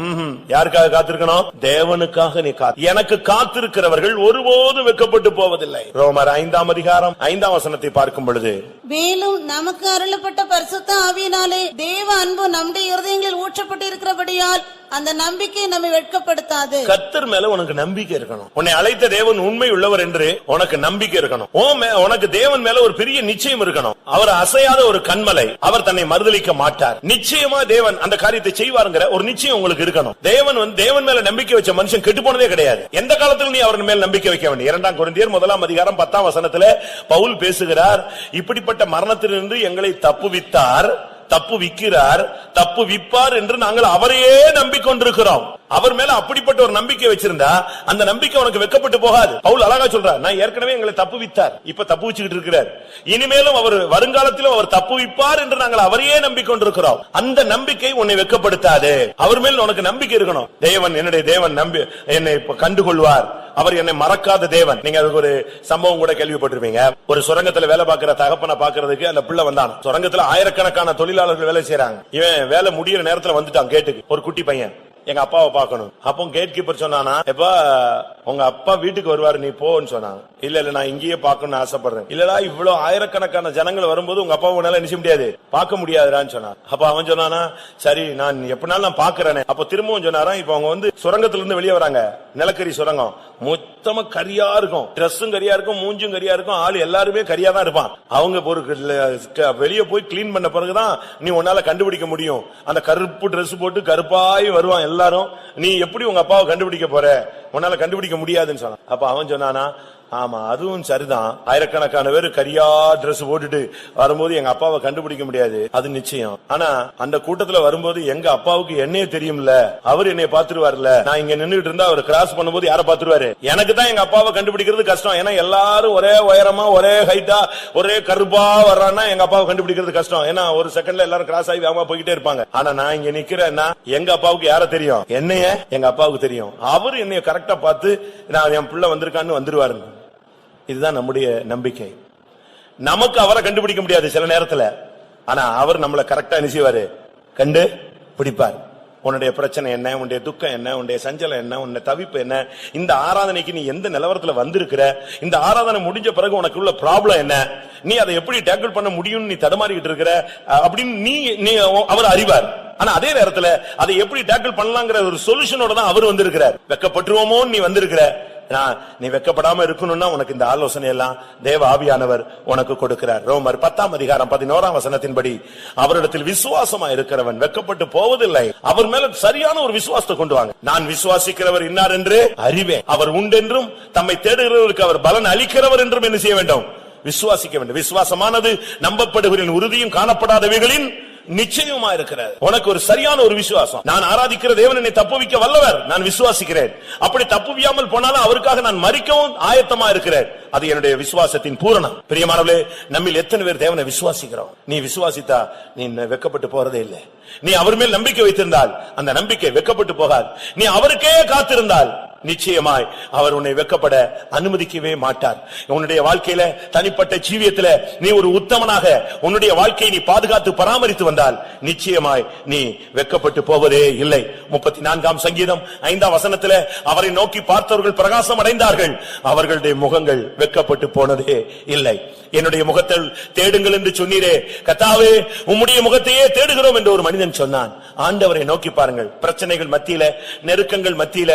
யாருக்காக காத்திருக்கணும்? தேவனுக்காக நீ காத்து. எனக்கு காத்திருக்கிறவர்கள் ஒருபோதும் வெட்கப்பட்டு போவதில்லை. ரோமர் 5ஆம் அதிகாரம் 5ஆம் வசனத்தை பார்க்கும் பொழுது, மேலும் நமக்கு அருளப்பட்ட பரிசுத்த ஆவியினாலே தேவ அன்பு நம்முடைய இருதயங்களில் ஊற்றப்பட்டு இருக்கிறபடியால் அந்த நம்பிக்கை நம்மை வெட்கப்படுத்தாது. கர்த்தர் மேல உனக்கு நம்பிக்கை இருக்கணும். உன்னை அழைத்த தேவன் உண்மை உள்ளவர் என்று உனக்கு நம்பிக்கை இருக்கணும். உனக்கு தேவன் மேல ஒரு பெரிய நிச்சயம் இருக்கணும். அவர் அசையாத ஒரு கண்மலை, அவர் தன்னை மறுதலிக்க மாட்டார். நிச்சயமா தேவன் அந்த காரியத்தை செய்வாருங்கிற ஒரு நிச்சயம் உங்களுக்கு இருக்கணும். தேவன் மேல நம்பிக்கை வச்ச மனுஷன் கெட்டு போனதே கிடையாது. எந்த காலத்துல நீ அவர் மேல் நம்பிக்கை வைக்க வேண்டும். 2 கொரிந்தியர் 1:10 பவுல் பேசுகிறார், இப்படிப்பட்ட மரணத்திலிருந்து எங்களை தப்புவிக்கிறார், தப்புவிப்பார் என்று நாங்கள் அவரையே நம்பிக்கொண்டிருக்கிறோம். அவர் மேல அப்படிப்பட்ட ஒரு நம்பிக்கை வச்சிருந்தா அந்த நம்பிக்கை உனக்கு வெட்கப்பட்டு போகாது. பவுல் அழகா சொல்றார், நான் ஏற்கனவே எங்களை தப்புவித்தார், இப்ப தப்புவிச்சுக்கிட்டு இருக்கிறார், இனிமேலும் அவர் வருங்காலத்திலும் அவர் தப்புவிப்பார் என்று நாங்கள் அவரையே நம்பிக்கொண்டிருக்கிறோம். அந்த நம்பிக்கை உன்னை வெட்கப்படுத்தாது. அவர் மேல் உனக்கு நம்பிக்கை இருக்கணும். தேவன், என்னுடைய தேவன் என்னை கண்டுகொள்வார், அவர் என்னை மறக்காத தேவன். நீங்க அதுக்கு ஒரு சம்பவம் கூட கேள்விப்பட்டிருப்பீங்க. ஒரு சுரங்கத்துல வேலை பார்க்கிற தகப்பனை பாக்குறதுக்கு அந்த பிள்ளை வந்தான். சுரங்கத்துல ஆயிரக்கணக்கான தொழிலாளர்கள் வேலை செய்யறாங்க. இவன் வேலை முடியிற நேரத்துல வந்துட்டான் கேட்டுக்கு. ஒரு குட்டி பையன் எங்க அப்பாவை பாக்கணும். அப்போ கேட் கீப்பர் சொன்னானா, எப்பா உங்க அப்பா வீட்டுக்கு வருவாரு, நீ போன்னு சொன்னாங்க. இல்ல நான் இங்கேயே பாக்கணும்னு ஆசைப்படுறேன். இல்லடா, இவ்வளவு ஆயிரக்கணக்கான ஜனங்கள் வரும்போது உங்க அப்பாவை உன்னால நினைச்ச முடியாது, பார்க்க முடியாதுடான்னு சொன்னான். அப்ப அவன் சொன்னானா, சரி நான் எப்பனாலும் நான் பாக்குறேன். அப்ப திரும்பவும் சொன்னாரா, இப்ப அவங்க வந்து சுரங்கத்துல இருந்து வெளியே வராங்க, நிலக்கரி சுரங்கம், மொத்தமா கரியா இருக்கும், டிரெஸ்ஸும் கரியா இருக்கும், மூஞ்சும் கரியா இருக்கும், ஆளு எல்லாருமே கரியா தான் இருப்பான். அவங்க வெளியே போய் கிளீன் பண்ண பிறகுதான் நீ உன்னால கண்டுபிடிக்க முடியும். அந்த கருப்பு டிரெஸ் போட்டு கருப்பாய் வருவான் எல்லாரும், நீ எப்படி உங்க அப்பாவை கண்டுபிடிக்க போற, உன்னால கண்டுபிடிக்க முடியாதுன்னு சொன்னான். அப்ப அவன் சொன்னானா, ஆமா அதுவும் சரிதான், ஆயிரக்கணக்கான பேர் கரியா டிரெஸ் போட்டுட்டு வரும்போது எங்க அப்பாவை கண்டுபிடிக்க முடியாது, அது நிச்சயம். ஆனா அந்த கூட்டத்துல வரும்போது எங்க அப்பாவுக்கு என்னையே தெரியும்ல, அவர் என்னைய பாத்துருவாருல, நான் இங்க நின்னுட்டு இருந்தா அவர் கிராஸ் பண்ணும்போது யார பாத்துருவாரு, எனக்கு தான் எங்க அப்பாவை கண்டுபிடிக்கிறது கஷ்டம். ஏன்னா எல்லாரும் ஒரே உயரமா ஒரே ஹைட்டா ஒரே கருப்பா வர்றான்னா எங்க அப்பாவை கண்டுபிடிக்கிறது கஷ்டம். ஏன்னா ஒரு செகண்ட்ல எல்லாரும் கிராஸ் ஆகி வேகமா போய்கிட்டே இருப்பாங்க. ஆனா நான் இங்க நிக்கிறேன்னா எங்க அப்பாவுக்கு யார தெரியும், என்னைய எங்க அப்பாவுக்கு தெரியும். அவர் என்னைய கரெக்டா பார்த்து நான் என் பிள்ளை வந்திருக்கான்னு வந்துருவாரு. இதுதான் நம்முடைய நம்பிக்கை. நமக்கு அவரை கண்டுபிடிக்க முடியாது சில நேரத்துல, ஆனா அவர் நம்மளை கரெக்டா நினைச்சுவாரு, கண்டு பிடிப்பார். உன்னுடைய பிரச்சனை என்ன, உன்னுடைய துக்கம் என்ன, உன்னுடைய சஞ்சலம் என்ன, உன்னுடைய தவிப்பு என்ன, இந்த ஆராதனைக்கு நீ எந்த நிலவரத்துல வந்திருக்கிற, இந்த ஆராதனை முடிஞ்ச பிறகு உனக்கு உள்ள ப்ராப்ளம் என்ன, நீ அதை எப்படி டேக்கிள் பண்ண முடியும், நீ தடுமாறிக்கிட்டு இருக்கிற அப்படின்னு நீ அவர் அறிவார். ஆனா அதே நேரத்துல அதை எப்படி டேக்கிள் பண்ணலாங்கிற ஒரு சொல்யூஷனோட தான் அவர் வந்திருக்கிறார். வெக்கப்பட்டுருவோமோ நீ வந்திருக்கிற, நீ வெக்கப்படாம இருக்கணும்னா உனக்கு இந்த ஆலோசனை எல்லாம் தேவ ஆவியானவர் உனக்கு கொடுக்கிறார். ரோமர் 10:11 அவரிடத்தில் விசுவாசமா இருக்கிறவன் வெக்கப்பட்டு போவதில்லை. அவர் மேல சரியான ஒரு விசுவாசத்தை கொண்டு வாங்க. நான் விசுவாசிக்கிறவர் இன்னார் என்று அறிவேன், அவர் உண்டென்றும் தம்மை தேடுகிறவருக்கு அவர் பலன் அளிக்கிறவர் என்றும் என்ன செய்ய வேண்டும், விசுவாசிக்க வேண்டும். விசுவாசமானது நம்பப்படுகிறவர்களின் உறுதியும் காணப்படாதவைகளின் நிச்சயமா இருக்கிறது. உனக்கு ஒரு சரியான ஒரு விசுவாசம், நான் ஆராதிக்கிற தேவன் என்னை தப்புவிக்க வல்லவர், நான் விசுவாசிக்கிறேன். அப்படி தப்புவியாமல் போனாலும் அவருக்காக நான் மரிக்கவும் ஆயத்தமா இருக்கிறேன். அது என்னுடைய விசுவாசத்தின் பூரணம். பிரியமானவர்களே, நம்மில் எத்தனை பேர் தேவனை விசுவாசிக்கிறோம்? நீ விசுவாசித்தா நீ வெக்கப்பட்டு போறதே இல்லை. நீ அவர் மேல் நம்பிக்கை வைத்திருந்தால் அந்த நம்பிக்கை வெக்கப்பட்டு போகாது. நீ அவருக்கே காத்திருந்தால் நிச்சயமாய் அவர் உன்னை வெக்கப்பட அனுமதிக்கவே மாட்டார். உன்னுடைய வாழ்க்கையில தனிப்பட்ட ஜீவியத்துல நீ ஒரு உத்தமனாக உன்னுடைய வாழ்க்கையை நீ பாதுகாத்து பராமரித்து வந்தால் நிச்சயமாய் நீ வெக்கப்பட்டு போவதே இல்லை. 34 சங்கீதம் 5 அவரை நோக்கி பார்த்தவர்கள் பிரகாசம் அடைந்தார்கள், அவர்களுடைய முகங்கள் வெக்கப்பட்டு போனதே இல்லை. என்னுடைய முகத்தை தேடுங்கள் என்று சொன்னீரே கர்த்தாவே, உம்முடைய முகத்தையே தேடுகிறோம் என்று ஒரு மனிதன் சொன்னான். ஆண்டவரை நோக்கி பாருங்கள். பிரச்சனைகள் மத்தியில, நெருக்கங்கள் மத்தியில,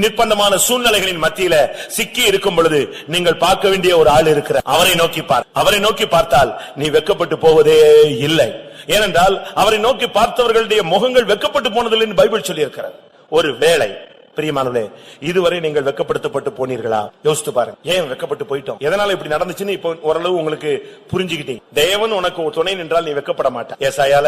நிர்பந்தமான சூழ்நிலைகளின் மத்தியில சிக்கி இருக்கும் பொழுது நீங்கள் பார்க்க வேண்டிய ஒரு ஆள் இருக்கிறார். அவரை நோக்கி பார். அவரை நோக்கி பார்த்தால் நீ வெக்கப்பட்டு போவதே இல்லை. ஏனென்றால் அவரை நோக்கி பார்த்தவர்களுடைய முகங்கள் வெக்கப்பட்டு போனதில்லை பைபிள் சொல்லி இருக்கிறார். ஒரு வேளை பிரியமானவர்களே, இதுவரை நீங்கள் வெட்கப்படுத்தப்பட்டு போனீர்களா? யோசித்து பாருங்க. ஏன் வெட்கப்பட்டு போயிட்டோம், எதனால இப்படி நடந்துச்சுன்னு இப்போ ஓரளவு உங்களுக்கு புரிஞ்சுக்கிட்டீங்க. தேவன் உனக்கு துணை நின்றால் நீ வெட்கப்பட மாட்டாய். ஏசாயா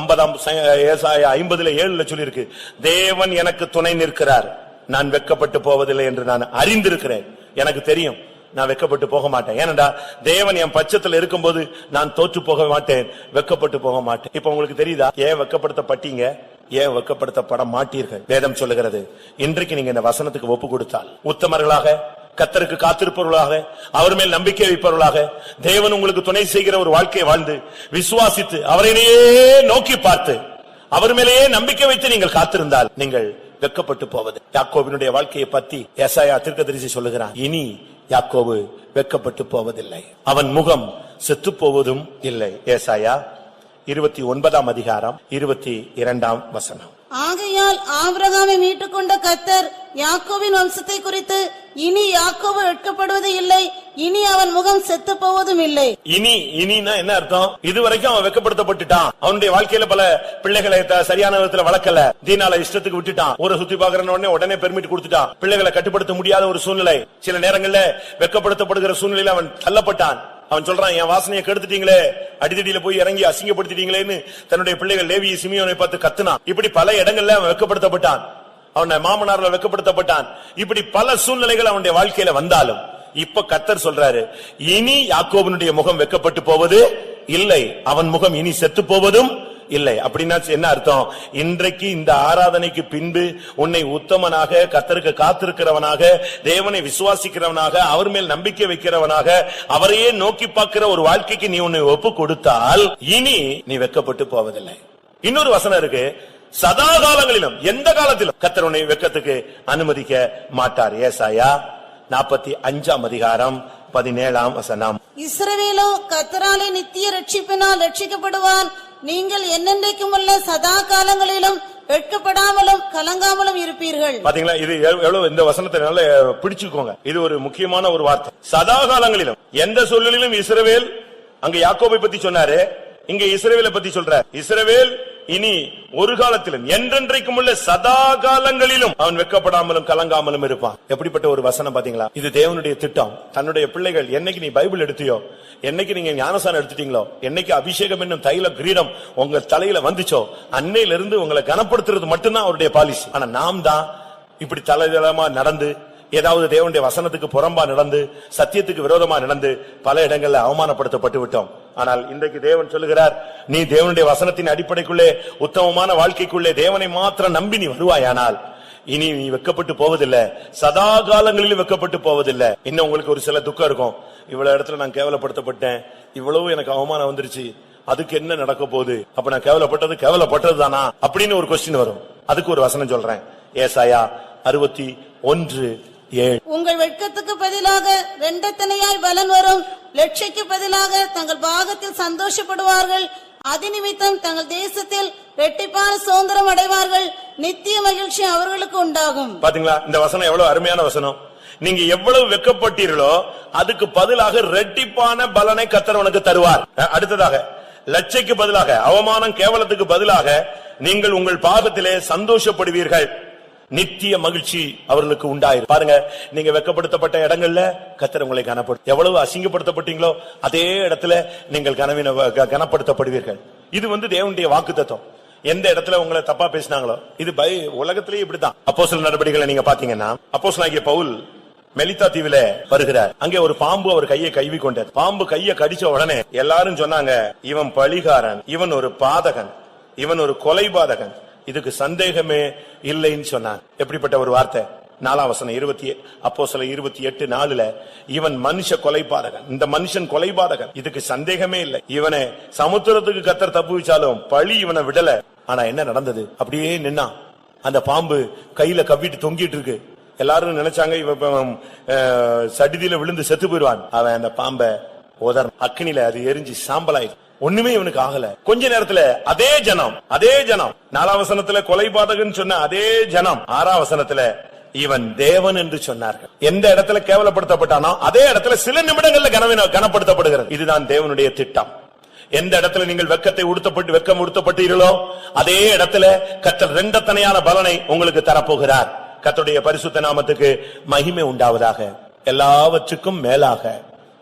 50:7 சொல்லி இருக்கு, தேவன் எனக்கு துணை நிற்கிறார், நான் வெட்கப்பட்டு போவதில்லை என்று நான் அறிந்திருக்கிறேன். எனக்கு தெரியும் நான் வெட்கப்பட்டு போக மாட்டேன். ஏனென்றா தேவன் என் பட்சத்தில் இருக்கும்போது நான் தோற்று போக மாட்டேன், வெட்கப்பட்டு போக மாட்டேன். இப்ப உங்களுக்கு தெரியுதா ஏன் வெட்கப்படுத்தப்பட்டீங்க, ஏன் வெட்கப்படுத்தப்பட மாட்டீர்கள்? வேதம் சொல்லுகிறது, இன்றைக்கு நீங்க இந்த வசனத்துக்கு ஒப்பு கொடுத்தால் உத்தமர்களாக, கர்த்தருக்கு காத்திருப்பவர்களாக, அவர் மேல் நம்பிக்கை வைப்பவர்களாக, தேவன் உங்களுக்கு துணை செய்கிற ஒரு வாழ்க்கையை வாழ்ந்து விசுவாசித்து அவரையே நோக்கி பார்த்து அவர் மேலேயே நம்பிக்கை வைத்து நீங்கள் காத்திருந்தால் நீங்கள் வெட்கப்பட்டு போவது. யாக்கோபினுடைய வாழ்க்கையை பற்றி ஏசாயா தீர்க்கதரிசி சொல்லுகிறான், இனி யாக்கோபு வெட்கப்பட்டு போவதில்லை, அவன் முகம் செத்து போவதும் இல்லை. ஏசாயா 29ஆம் அதிகாரம் 22ஆம் வசனம். ஆகையால் ஆபிரகாமை மீட்டுக்கொண்ட கர்த்தர் யாக்கோபின் வம்சத்தை குறித்து இனி யாக்கோபு வெட்கப்படுவது இல்லை, இனி அவன் முகம் செத்து போவதும் இல்லை. இனினா என்ன அர்த்தம்? இதுவரைக்கும் அவன் வெட்கப்படுத்தப்பட்டுட்டான். அவனுடைய வாழ்க்கையில பல பிள்ளைகளை சரியான விதத்துல வளர்க்கல, தீனால இஷ்டத்துக்கு விட்டுட்டான். ஒரு சுத்தி பாக்குற உடனே பெர்மிட் கொடுத்துட்டான். பிள்ளைகளை கட்டுப்படுத்த முடியாத ஒரு சூழ்நிலை. சில நேரங்கள்ல வெட்கப்படுத்தப்படுகிற சூழ்நிலையில அவன் தள்ளப்பட்டான். அவன் சொல்றான், என் வாசனையை கெடுத்துட்டீங்களே, அடிதடியில போய் இறங்கி அசிங்கப்படுத்திட்டீங்களேன்னு தன்னுடைய பிள்ளைகள் லேவி சிமியோனை பார்த்து கத்துனான். இப்படி பல இடங்கள்ல அவன் வெட்கப்படுத்தப்பட்டான். அவன் மாமனார்ல வெட்கப்படுத்தப்பட்டான். இப்படி பல சூழ்நிலைகள் அவனுடைய வாழ்க்கையில வந்தாலும் இப்ப கர்த்தர் சொல்றாரு, இனி யாக்கோபனுடைய முகம் வெட்கப்பட்டு போவது இல்லை, அவன் முகம் இனி செத்து போவதும் இல்லை. அப்படின்னா என்ன அர்த்தம்? இன்றைக்கு இந்த ஆராதனைக்கு பின்பு உன்னை உத்தமனாக, கர்த்தருக்கு காத்திருக்கிறவனாக, தேவனை விசுவாசிக்கிறவனாக, அவர் மேல் நம்பிக்கை வைக்கிறவனாக, அவரையே நோக்கி பார்க்கிற ஒரு வாழ்க்கைக்கு நீ உன்னை ஒப்பு கொடுத்தால் இனி நீ வெட்கப்பட்டு போவதில்லை. இன்னொரு வசனம் இருக்கு, சதா காலங்களிலும் எந்த காலத்திலும் கர்த்தர் உன்னை வெட்கத்துக்கு அனுமதிக்க மாட்டார். ஏசாயா 45ஆம் அதிகாரம் 17ஆம் வசனம். இஸ்ரவேலோ கர்த்தராலே நித்திய ரட்சிப்பினால் ரட்சிக்கப்படுவான், நீங்கள் என்னென்றைக்கும் உள்ள சதா காலங்களிலும் வெட்கப்படாமலும் கலங்காமலும் இருப்பீர்கள். பாத்தீங்களா? இது எவ்வளவு, இந்த வசனத்தை நல்லா பிடிச்சுக்கோங்க. இது ஒரு முக்கியமான ஒரு வார்த்தை. சதா காலங்களிலும், எந்த சூழ்நிலையிலும் இஸ்ரவேல், அங்க யாக்கோபை பத்தி சொன்னாரு, இங்க இஸ்ரவேலை பத்தி சொல்றார். இஸ்ரவேல் இனி ஒரு காலத்திலும் என்றென்றைக்கும் உள்ள சதா காலங்களிலும் அவன் வெட்கப்படாமலும் கலங்காமலும் இருப்பான். எப்படிப்பட்ட ஒரு வசனம் பாத்தீங்களா? இது தேவனுடைய திட்டம். தன்னுடைய பிள்ளைகள், என்னைக்கு நீ பைபிள் எடுத்தியோ, என்னைக்கு நீங்க ஞானசானம் எடுத்துட்டீங்களோ, என்னைக்கு அபிஷேகம் என்னும் தைல கிரீடம் உங்க தலையில வந்துச்சோ, அன்னையிலிருந்து உங்களை கனப்படுத்துறது மட்டும்தான் அவருடைய பாலிசி. ஆனா நாம் தான் இப்படி தலைதளமா நடந்து, ஏதாவது தேவனுடைய வசனத்துக்கு புறம்பா நடந்து, சத்தியத்துக்கு விரோதமா நடந்து பல இடங்கள்ல அவமானப்படுத்தப்பட்டு விட்டோம். ஆனால் இன்றைக்கு தேவன் சொல்லுகிறார், நீ தேவனுடைய வசனத்தின் அடிப்படைக்குள்ளே, உத்தமமான வாழ்க்கைக்குள்ளே தேவனை மாத்திரம் நம்பி நீ வருவாயானால் இனி நீ வெட்கப்பட்டு போவதில்லை, சதா காலங்களிலும் வெட்கப்பட்டு போவதில்லை. இன்னும் உங்களுக்கு ஒரு சில துக்கம் இருக்கும். இவ்வளவு இடத்துல நான் கேவலப்படுத்தப்பட்டேன், இவ்வளவு எனக்கு அவமானம் வந்துருச்சு, அதுக்கு என்ன நடக்க போகுது? அப்ப நான் கேவலப்பட்டது தானா அப்படின்னு ஒரு கொஸ்டின் வரும். அதுக்கு ஒரு வசனம் சொல்றேன், ஏசாயா 61:7. உங்கள் வெட்கத்துக்கு பதிலாக ரெண்டத்தனையாய் பலன் வரும், லட்சைக்கு பதிலாக தங்கள் பாகத்தில் சந்தோஷப்படுவார்கள், அதிநிமித்தம் தங்கள் தேசத்தில் ரெட்டிப்பான சுதந்திரம் அடைவார்கள், நித்திய மகிழ்ச்சி அவர்களுக்கு உண்டாகும். பாத்தீங்களா? இந்த வசனம் எவ்வளவு அருமையான வசனம். நீங்க எவ்வளவு வெட்கப்பட்டீர்களோ அதுக்கு பதிலாக ரெட்டிப்பான பலனை கர்த்தர் உனக்கு தருவார். அடுத்ததாக, லட்சைக்கு பதிலாக, அவமானம் கேவலத்துக்கு பதிலாக நீங்கள் உங்கள் பாகத்திலே சந்தோஷப்படுவீர்கள், நித்திய மகிழ்ச்சி அவர்களுக்கு உண்டாயிரும். பாருங்க, நீங்க வெட்கப்படுத்தப்பட்ட இடங்கள்ல கர்த்தர் உங்களை கனப்படுத்தும். எவ்வளவு அசிங்கப்படுத்தப்பட்டீங்களோ அதே இடத்துல நீங்கள் கனப்படுத்தப்படுவீர்கள். இது தேவனுடைய வாக்குத்தத்தம். எந்த இடத்துல உங்களை தப்பா பேசினாங்களோ, இது உலகத்திலேயே இப்படித்தான். அப்போஸ்தலர் நடவடிக்கைகளை நீங்க பாத்தீங்கன்னா, அப்போஸ்தலனாகிய பவுல் மெலிதா தீவில வருகிறார். அங்கே ஒரு பாம்பு அவர் கையை கவ்வி கொண்டது. பாம்பு கையை கடிச்ச உடனே எல்லாரும் சொன்னாங்க, இவன் பழிகாரன், இவன் ஒரு பாதகன், இவன் ஒரு கொலைபாதகன், இதுக்கு சந்தேகமே இல்லைன்னு சொன்னான். எப்படிப்பட்ட ஒரு வார்த்தை! 4ஆம் வசனம், அப்போஸ்தலர் 28:4, இவன் மனுஷ கொலைபாதகன், இந்த மனுஷன் கொலைபாதகன், இதுக்கு சந்தேகமே இல்லை. இவனை சமுத்திரத்துக்கு கர்த்தர் தப்புவிச்சாலும் பழி இவனை விடல. ஆனா என்ன நடந்தது? அப்படியே நின்னான். அந்த பாம்பு கையில கவ்விட்டு தொங்கிட்டு இருக்கு. எல்லாரும் நினைச்சாங்க இவன் சடிதியில விழுந்து செத்து போயிடுவான். அவன் அந்த பாம்பை அக்னியில அது எரிஞ்சு சாம்பலாயிடும். ஒண்ணுமே இவனுக்கு ஆகல. கொஞ்ச நேரத்துல அதே ஜனம் 4ஆம் வசனத்துல கொலைபாதகன் சொன்ன அதே ஜனம் 6ஆம் வசனத்துல இவன் தேவன் என்று சொன்னார்கள். எந்த இடத்துல கேவலப்படுத்தப்பட்டானோ அதே இடத்துல சில நிமிடங்கள்ல கனப்படுத்தப்படுகிறது. இதுதான் தேவனுடைய திட்டம். எந்த இடத்துல நீங்கள் வெக்கம் உடுத்தப்பட்டீர்களோ அதே இடத்துல கர்த்தர் ரெண்டத்தனையான பலனை உங்களுக்கு தரப்போகிறார். கர்த்தருடைய பரிசுத்த நாமத்துக்கு மகிமை உண்டாவதாக. எல்லாவற்றுக்கும் மேலாக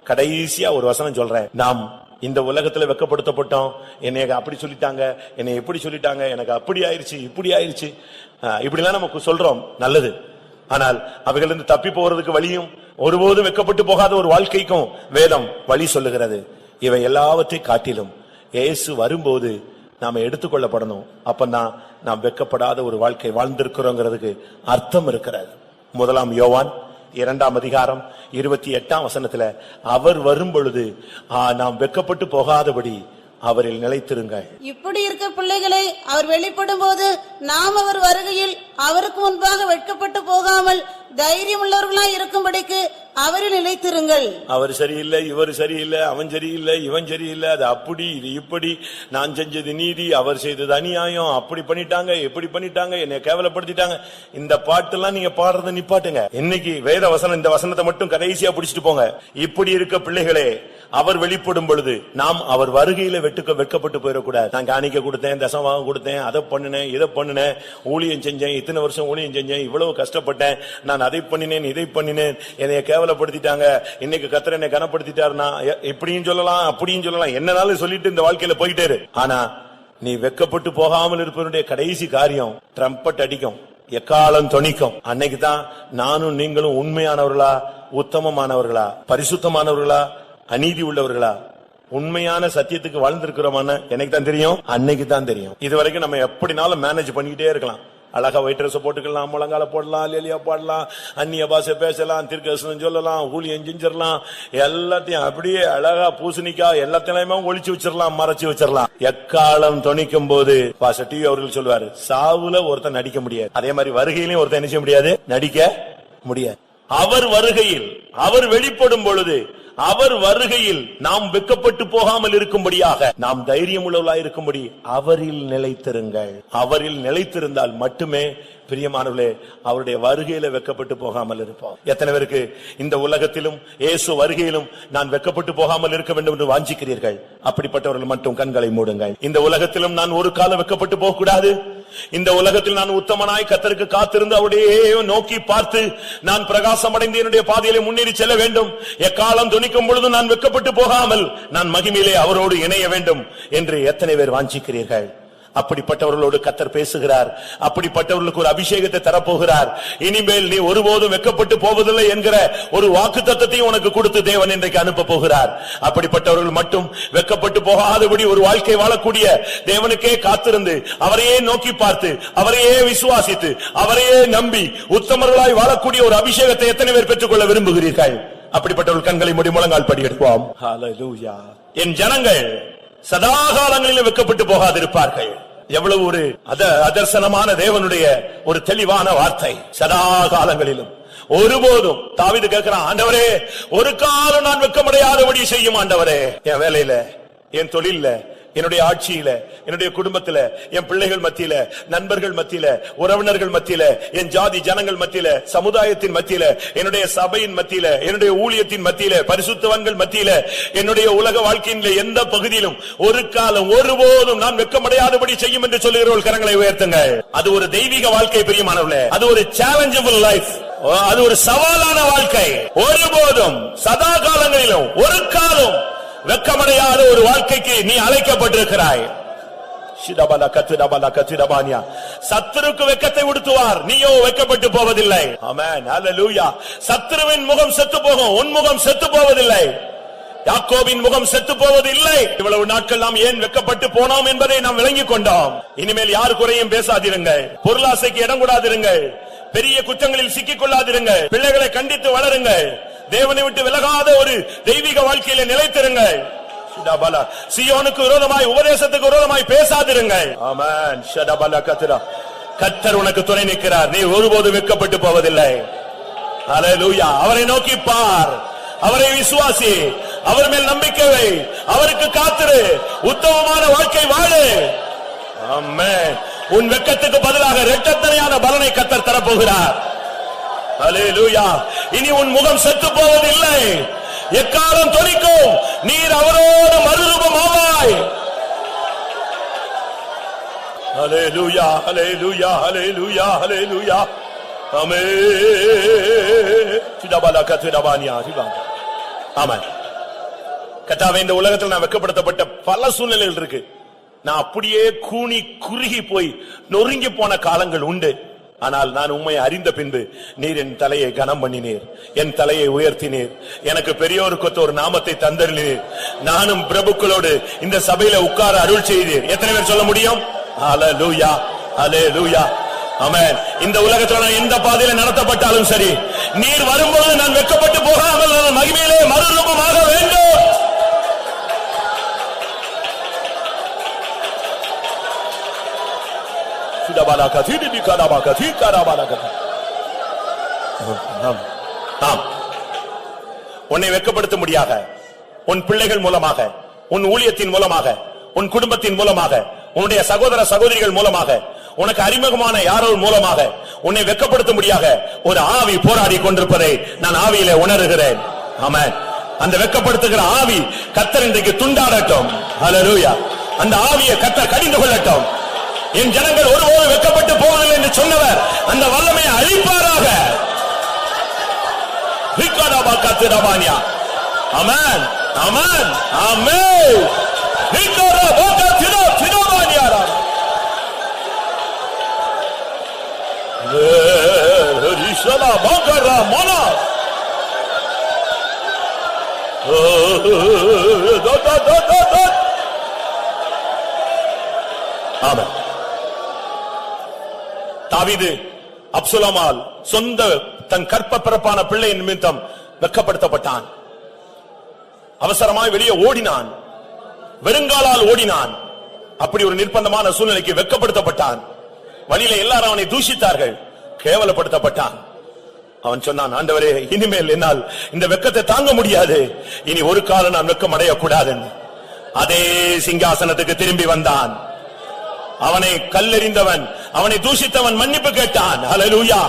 கடைசியா ஒரு வசனம் சொல்றேன். நாம் இந்த உலகத்துல வெட்கப்படுத்தப்பட்டோம், என்னை அப்படி சொல்லிட்டாங்க, என்னை எப்படி சொல்லிட்டாங்க, எனக்கு அப்படி ஆயிருச்சு, இப்படி ஆயிருச்சு, இப்படிலாம் நமக்கு சொல்றோம், நல்லது. ஆனால் அவைகளிலிருந்து தப்பி போறதுக்கு வழியும், ஒருபோதும் வெட்கப்பட்டு போகாத ஒரு வாழ்க்கைக்கும் வேதம் வழி சொல்லுகிறது. இவை எல்லாவற்றை காட்டிலும் இயேசு வரும்போது நாம எடுத்துக்கொள்ளப்படணும். அப்பதான் நாம் வெட்கப்படாத ஒரு வாழ்க்கை வாழ்ந்திருக்கிறோங்கிறதுக்கு அர்த்தம் இருக்கிறது. 1 யோவான் 2ஆம் அதிகாரம் 28ஆம் வசனத்துல அவர் வரும் பொழுது நாம் வெட்கப்பட்டு போகாதபடி அவரில் நிலைத்திருங்கள். இப்படி இருக்க பிள்ளைகளை அவர் வெளிப்படும் போது நாம் அவர் வருகையில் அவருக்கு முன்பாக வெட்கப்பட்டு போகாமல் தைரியம் உள்ளவர்களாய் இருக்கும்படிக்கு அவரில் நிலைத்திருங்கள். அவர் சரியில்லை, இவர் சரியில்லை, அவன் சரியில்லை, இவன் சரியில்லை, அது அப்படி இது இப்படி, நான் செஞ்சது நீதி, அவர் செய்தது அநியாயம், அப்படி பண்ணிட்டாங்க, எப்படி பண்ணிட்டாங்க, என்னை கேவலப்படுத்திட்டாங்க. இந்த பாட்டெல்லாம் நீங்க பாடுறத நிப்பாட்டுங்க. இன்னைக்கு வேத வசனம், இந்த வசனத்தை மட்டும் கடைசியா பிடிச்சிட்டு போங்க. இப்படி இருக்க பிள்ளைகளே, அவர் வெளிப்படும் பொழுது நாம் அவர் வருகையில வெட்கப்பட்டு போயிடக்கூடாது. நான் காணிக்க கொடுத்தேன், தசமபாகம் கொடுத்தேன், அதை பண்ணினேன், இதை பண்ணினேன், ஊழியம் செஞ்சேன், இத்தனை வருஷம் ஊழியம் செஞ்சேன், இவ்வளவு கஷ்டப்பட்டேன், நான் அதை பண்ணினேன், இதை பண்ணினேன், என்னைய கேவலப்படுத்திட்டாங்க, இன்னைக்கு கர்த்தர் என்னை கனப்படுத்திட்டாருன்னா இப்படியும் சொல்லலாம், அப்படியும் சொல்லலாம், என்னனாலும் சொல்லிட்டு இந்த வாழ்க்கையில போயிட்டே இரு. ஆனா நீ வெட்கப்பட்டு போகாமல் இருப்பவனுடைய கடைசி காரியம் ட்ரம்பட் அடிக்கும், எக்காலம் தொனிக்கும். அன்னைக்கு தான் நானும் நீங்களும் உண்மையானவர்களா, உத்தமமானவர்களா, பரிசுத்தமானவர்களா, அநீதி உள்ளவர்களா, உண்மையான சத்தியத்துக்கு வாழ்ந்திருக்கிறோமான எனக்கு தான் தெரியும், அன்னைக்கு தான் தெரியும். இது வரைக்கும் நம்ம எப்படினாலும் மேனேஜ் பண்ணிக்கிட்டே இருக்கலாம். அழகா ஒயிட் ட்ரெஸ் போட்டுக்கலாம், முழங்கால போடலாம், லேலியா பாடலாம், அந்நிய பாஷை பேசலாம், தீர்க்கதரிசனம் சொல்லலாம், ஊழியம் செஞ்சிடலாம், எல்லாத்தையும் அப்படியே அழகா பூசணிக்கா எல்லாத்தையுமே ஒளிச்சு வச்சிடலாம், மறைச்சு வச்சிடலாம். எக்காலம் தொனிக்கும் போது பாஸ்டர் டிவி அவர்கள் சொல்வாரு, சாவுல ஒருத்தன் நடிக்க முடியாது, அதே மாதிரி வருகையிலையும் ஒருத்தன் என்ன செய்ய முடியாது, நடிக்க முடியாது. அவர் வருகையில் அவர் வெளிப்படும் பொழுது, அவர் வருகையில் நாம் வெட்கப்பட்டு போகாமல் இருக்கும்படியாக, நாம் தைரியம் உள்ளவர்களாய் இருக்கும்படி அவரில் நிலைத்திருங்கள். அவரில் நிலைத்திருந்தால் மட்டுமே பிரியமானவர்களே அவருடைய வருகையில வெட்கப்பட்டு போகாமல் இருப்போம். எத்தனை பேருக்கு இந்த உலகத்திலும் இயேசு வருகையிலும் நான் வெட்கப்பட்டு போகாமல் இருக்க வேண்டும் என்று வாஞ்சிக்கிறீர்கள்? அப்படிப்பட்டவர்கள் மட்டும் கண்களை மூடுங்கள். இந்த உலகத்திலும் நான் ஒரு காலம் வெட்கப்பட்டு போக கூடாது. இந்த உலகத்தில் நான் உத்தமனாய் கர்த்தருக்கு காத்திருந்து அவருடைய நோக்கி பார்த்து நான் பிரகாசம் அடைந்து என்னுடைய பாதையிலே முன்னேறி செல்ல வேண்டும். எக்காலம் துணிக்கும் பொழுது நான் வெட்கப்பட்டு போகாமல் நான் மகிமையிலே அவரோடு இணைய வேண்டும் என்று எத்தனை பேர் வாஞ்சிக்கிறீர்கள்? அப்படிப்பட்டவர்களோடு கர்த்தர் பேசுகிறார். அப்படிப்பட்டவர்களுக்கு ஒரு அபிஷேகத்தை தரப்போகிறார். இனிமேல் நீ ஒருபோதும் வெட்கப்பட்டு போவதில்லை என்கிற ஒரு வாக்குத்தத்தத்தையும் உனக்கு கொடுத்து தேவன் இன்றைக்கு அனுப்ப போகிறார். அப்படிப்பட்டவர்கள் மட்டும் வெட்கப்பட்டு போகாதபடி ஒரு வாழ்க்கை வாழக்கூடிய, தேவனுக்கே காத்திருந்து அவரையே நோக்கி பார்த்து அவரையே விசுவாசித்து அவரையே நம்பி உத்தமர்களாய் வாழக்கூடிய ஒரு அபிஷேகத்தை எத்தனை பேர் பெற்றுக்கொள்ள விரும்புகிறீர்கள்? அப்படிப்பட்டவர்கள் கண்களை மூடி முழங்கால் படி எடுப்போம். ஹல்லேலூயா. என் ஜனங்கள் சதாகாலங்களிலும் வெட்கப்பட்டு போகாதிருப்பார்கள். எவ்வளவு ஒரு அதர்சனமான தேவனுடைய ஒரு தெளிவான வார்த்தை. சதா காலங்களிலும் ஒருபோதும் தாவீது கேட்கிறான், ஆண்டவரே ஒரு காலம் நான் வெட்கமடையாதபடி செய்யும் ஆண்டவரே. என் வேலையில, என் தொழில, என்னுடைய ஆட்சியில, என்னுடைய குடும்பத்தில, என் பிள்ளைகள் மத்தியில, நண்பர்கள் மத்தியில, உறவினர்கள் மத்தியில, என் ஜாதி ஜனங்கள் மத்தியில, சமுதாயத்தின் மத்தியில, என்னுடைய சபையின் மத்தியில, என்னுடைய ஊழியத்தின் மத்தியில, பரிசுத்தவான்கள் மத்தியில, என்னுடைய உலக வாழ்க்கையின் எந்த பகுதியிலும் ஒரு காலம் ஒருபோதும் நான் வெட்கமடையாதபடி செய்யும் என்று சொல்லுகிறவர்கள் கரங்களை உயர்த்துங்க. அது ஒரு தெய்வீக வாழ்க்கை பிரியமானவர்களே. அது ஒரு சேலஞ்சபிள் லைஃப். அது ஒரு சவாலான வாழ்க்கை. ஒருபோதும் சதா காலங்களிலும் ஒரு காலம் வெட்கமடையாத ஒரு வாழ்க்கைக்கு நீ அழைக்கப்பட்டிருக்கிறாய். சத்துருக்கு வெட்கத்தை உடுத்துவார், நீயோ வெட்கப்பட்டு போவதில்லை. ஆமென், ஹல்லேலூயா. சத்துருவின் முகம் செத்து போகும், உன் முகம் செத்து போவதில்லை. யாக்கோபின் முகம் செத்து போவதில்லை. இவ்வளவு நாட்கள் நாம் ஏன் வெட்கப்பட்டு போனோம் என்பதை நாம் விளங்கிக் கொண்டோம். இனிமேல் யார் குறையும் பேசாதிருங்கள், பொருளாசைக்கு இடம் கொடாதிருங்கள், பெரிய குற்றங்களில் சிக்கிக் கொள்ளாதிருங்கள், பிள்ளைகளை கண்டித்து வளருங்கள், தேவனை விட்டு விலகாத ஒரு தெய்வீக வாழ்க்கையில நிலைத்திருங்கள். சீயோனுக்கு விரோதமாய், உபதேசத்துக்கு விரோதமாய் பேசாதிருங்கள். ஆமென். கர்த்தர் உனக்கு துணை நிற்கிறார், நீ ஒருபோதும் வெட்கப்பட்டு போவதில்லை. ஹல்லேலூயா. அவரை நோக்கி பார், அவரை விசுவாசி, அவர் மேல் நம்பிக்கை வை, அவருக்கு காத்திரு, உத்தமமான வாழ்க்கை வாழு. ஆமென். உன் வெட்கத்துக்கு பதிலாக இரட்டத்தனையான பலனை கர்த்தர் தரப்போகிறார். ஹல்லேலூயா. இனி உன் முகம் செத்து போவதில்லை, எக்காலம் தொனிக்கும், நீர் அவரோடு மறுரூபமாவாய். ஹல்லேலூயா, ஹல்லேலூயா, ஹல்லேலூயா, ஹல்லேலூயா. ஆமென். ஆமென். கர்த்தாவே, இந்த உலகத்தில் நான் வெட்கப்படுத்தப்பட்ட பல சூழ்நிலைகள் இருக்கு. நான் அப்படியே கூனி குறுகி போய் நொறுங்கி போன காலங்கள் உண்டு. ஆனால் நான் உம்மை அறிந்த பின்பு நீர் என் தலையை கனம் பண்ணினீர், என் தலையை உயர்த்தினீர், எனக்கு பெரியோருக்கு ஒரு நாமத்தை தந்தருளீர். நானும் பிரபுக்களோடு இந்த சபையில உட்கார அருள் செய்தீர். எத்தனை பேர் சொல்ல முடியும்? ஹல்லேலூயா, ஹல்லேலூயா. ஆமென். இந்த உலகத்துல நான் எந்த பாதையில நடத்தப்பட்டாலும் சரி, நீர் வரும்போது நான் வெட்கப்பட்டு போகாமல் மகிமையிலே மறுரூபமாக வேண்டும். உன்னை வெட்கப்படுத்த முடியாக உன் பிள்ளைகள் மூலமாக, உன் ஊழியத்தின் மூலமாக, உன் குடும்பத்தின் மூலமாக, உன்னுடைய சகோதர சகோதரிகள் மூலமாக, உனக்கு அறிமுகமான யாரோ மூலமாக உன்னை வெட்கப்படுத்த முடியாக ஒரு ஆவி போராடி கொண்டிருப்பதை நான் ஆவியிலே உணர்கிறேன். ஆமென். அந்த வெட்கப்படுத்துகிற ஆவி கர்த்தர் இன்றைக்கு துண்டாடட்டும். ஹல்லேலூயா. அந்த ஆவியை கர்த்தர் கடிந்து கொள்ளட்டும். என் ஜனங்கள் ஒருபோதும் வெட்கப்பட்டு போவதில்லை என்று சொன்னவர் அந்த வல்லமையை அழிப்பாராக. ஆமென், ஆமென், ஆமென். ஆமென். தாவீது அப்சலோமால் சொந்த தன் கற்ப பிறப்பான பிள்ளையின் நிமித்தம் வெட்கப்படுத்தப்பட்டான். அவசரமாய் வெளியே ஓடினான், வெறுங்காலால் ஓடினான். அப்படி ஒரு நிர்பந்தமான சூழ்நிலைக்கு வெட்கப்படுத்தப்பட்டான். வழியில எல்லாரும் அவனை தூஷித்தார்கள், கேவலப்படுத்தப்பட்டான். அவன் சொன்னான், ஆண்டவரே, இனிமேல் என்னால் இந்த வெட்கத்தை தாங்க முடியாது, இனி ஒரு காலம் நான் வெட்கம் அடையக்கூடாது. அதே சிங்காசனத்துக்கு திரும்பி வந்தான். அவனை கல்லெறிந்தவன், அவனை தூஷித்தவன் மன்னிப்பு கேட்டான். ஹல்லேலூயா.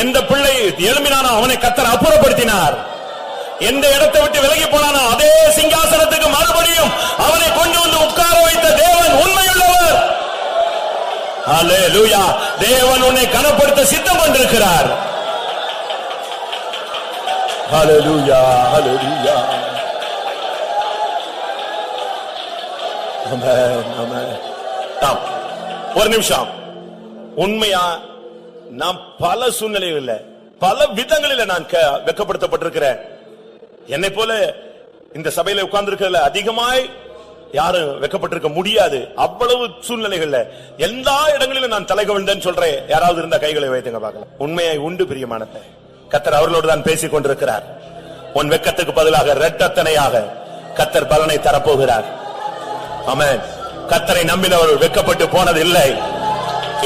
எந்த பிள்ளை எழும்பினானோ அவனை கர்த்தர் அப்புறப்படுத்தினார். எந்த இடத்தை விட்டு விலகி போனானோ அதே சிங்காசனத்துக்கு மறுபடியும் அவனை கொண்டு வந்து உட்கார வைத்த தேவன் உண்மையுள்ளவர். ஹல்லேலூயா. தேவன் உன்னை கனப்படுத்த சித்தம் கொண்டிருக்கிறார். ஹல்லேலூயா, ஹல்லேலூயா. ஆமென், ஆமென். ஒரு நிமிஷம். உண்மையா நான் பல சூழ்நிலைகளில் பல விதங்களில் நான் வெட்கப்படுத்தப்பட்டிருக்கிறேன். என்னை போல இந்த சபையில உட்கார்ந்திருக்கிறதுல அதிகமாய் யாரும் வெட்கப்பட்டிருக்க முடியாது. அவ்வளவு சூழ்நிலைகள்ல எல்லா இடங்களிலும் நான் தலை கவிழ்ந்தேன்னு சொல்றேன். யாராவது இருந்த கைகளை வைத்துங்க பார்க்கலாம். உண்மையை உண்டு பிரியமானதை கர்த்தர் அவர்களோடு தான் பேசிக் கொண்டிருக்கிறார். உன் வெட்கத்துக்கு பதிலாக இரட்டத்தனையாக கர்த்தர் பலனை தரப்போகிறார். ஆமென். கர்த்தரை நம்பினவர்கள் வெட்கப்பட்டு போனது இல்லை.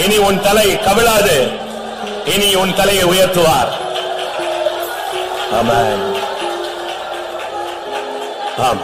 இனி உன் தலை கவிழாது, இனி உன் தலையை உயர்த்துவார். ஆமென். ஆம்.